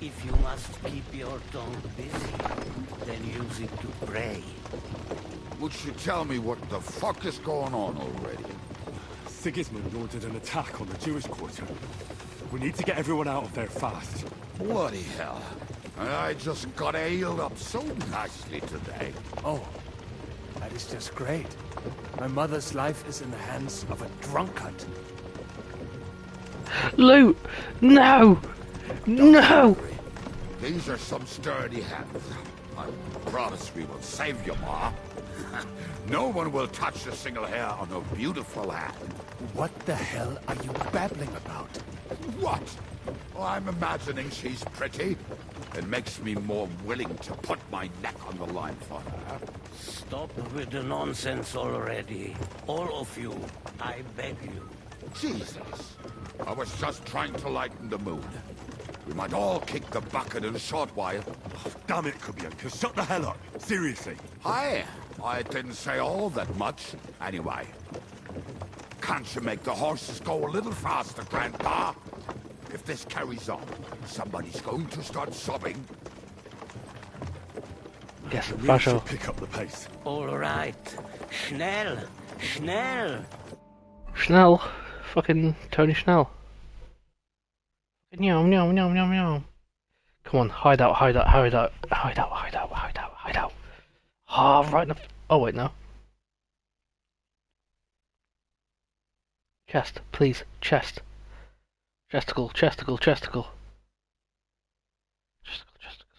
If you must keep your tongue busy, then use it to pray. Would you tell me what the fuck is going on already? Sigismund ordered an attack on the Jewish quarter. We need to get everyone out of there fast. Bloody hell. I just got ailed up so nicely today. Oh, That is just great. My mother's life is in the hands of a drunkard. Loot! No! No! These are some sturdy hands. I promise we will save you, Ma. No one will touch a single hair on a beautiful hand. What the hell are you babbling about? What? Oh, I'm imagining she's pretty. It makes me more willing to put my neck on the line for her. Stop with the nonsense already. All of you, I beg you. Jesus. I was just trying to lighten the mood. We might all kick the bucket in a short while. Oh, damn it, Kubienka, shut the hell up. Seriously. Hi. I didn't say all that much. Anyway. Can't you make the horses go a little faster, Grandpa? If this carries on, somebody's going to start sobbing. Yes, we should pick up the pace. All right. Schnell. Schnell. Schnell. Fucking Tony Schnell. Meow, meow, meow, meow, meow. Come on, hide out, hide out, hide out, hide out, hide out, hide out, hide out. Ah, right in the... Oh, wait, no. Chest, please, chest. Chesticle, chesticle, chesticle. Chesticle, chesticle.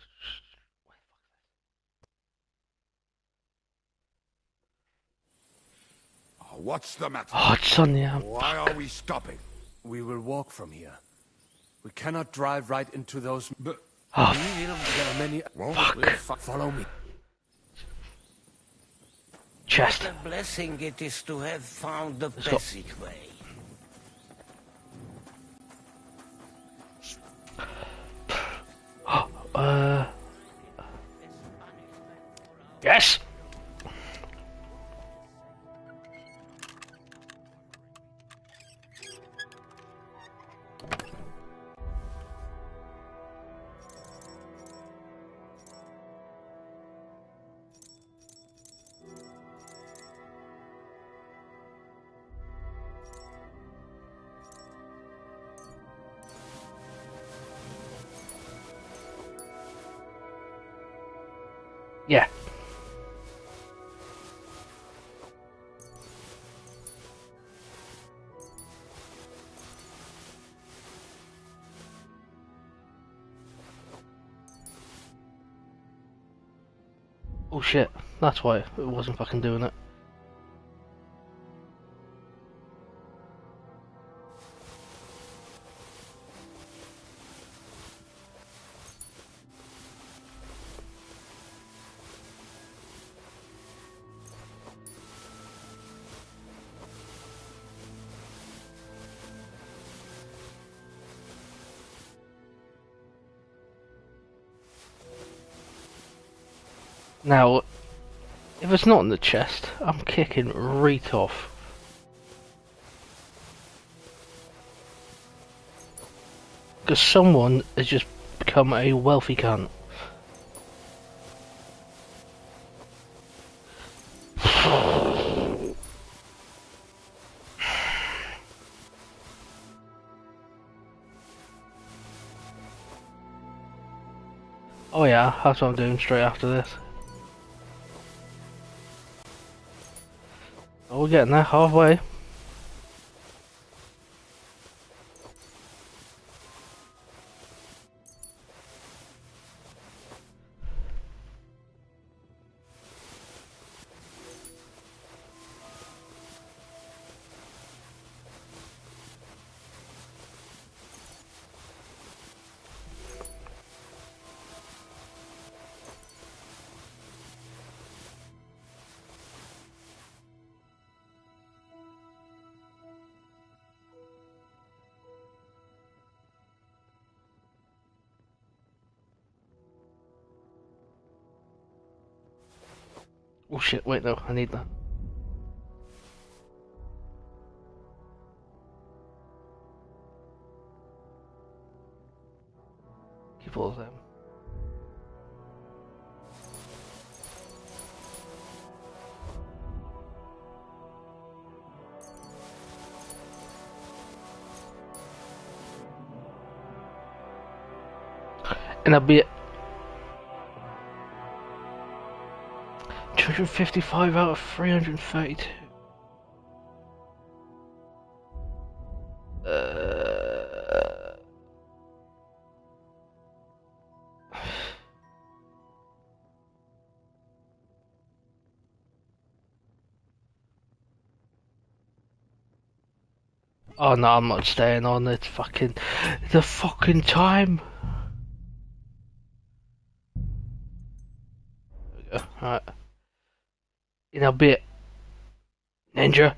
What's the matter? Oh, it's on the Why are we stopping? We will walk from here. We cannot drive right into those... Oh, there are many... fuck. Follow me. Chest. What a blessing it is to have found the passageway. Yes! Yeah. Oh shit, that's why it wasn't fucking doing it. Now, if it's not in the chest, I'm kicking right off. Because someone has just become a wealthy cunt. Oh yeah, that's what I'm doing straight after this. Oh, we're getting there, halfway. Oh shit, wait no, I need that. Keep all of them. And I'll be... 255 out of 332. Oh no, I'm not staying on. It's fucking the fucking time. There we go. Alright. In a bit. Ninja.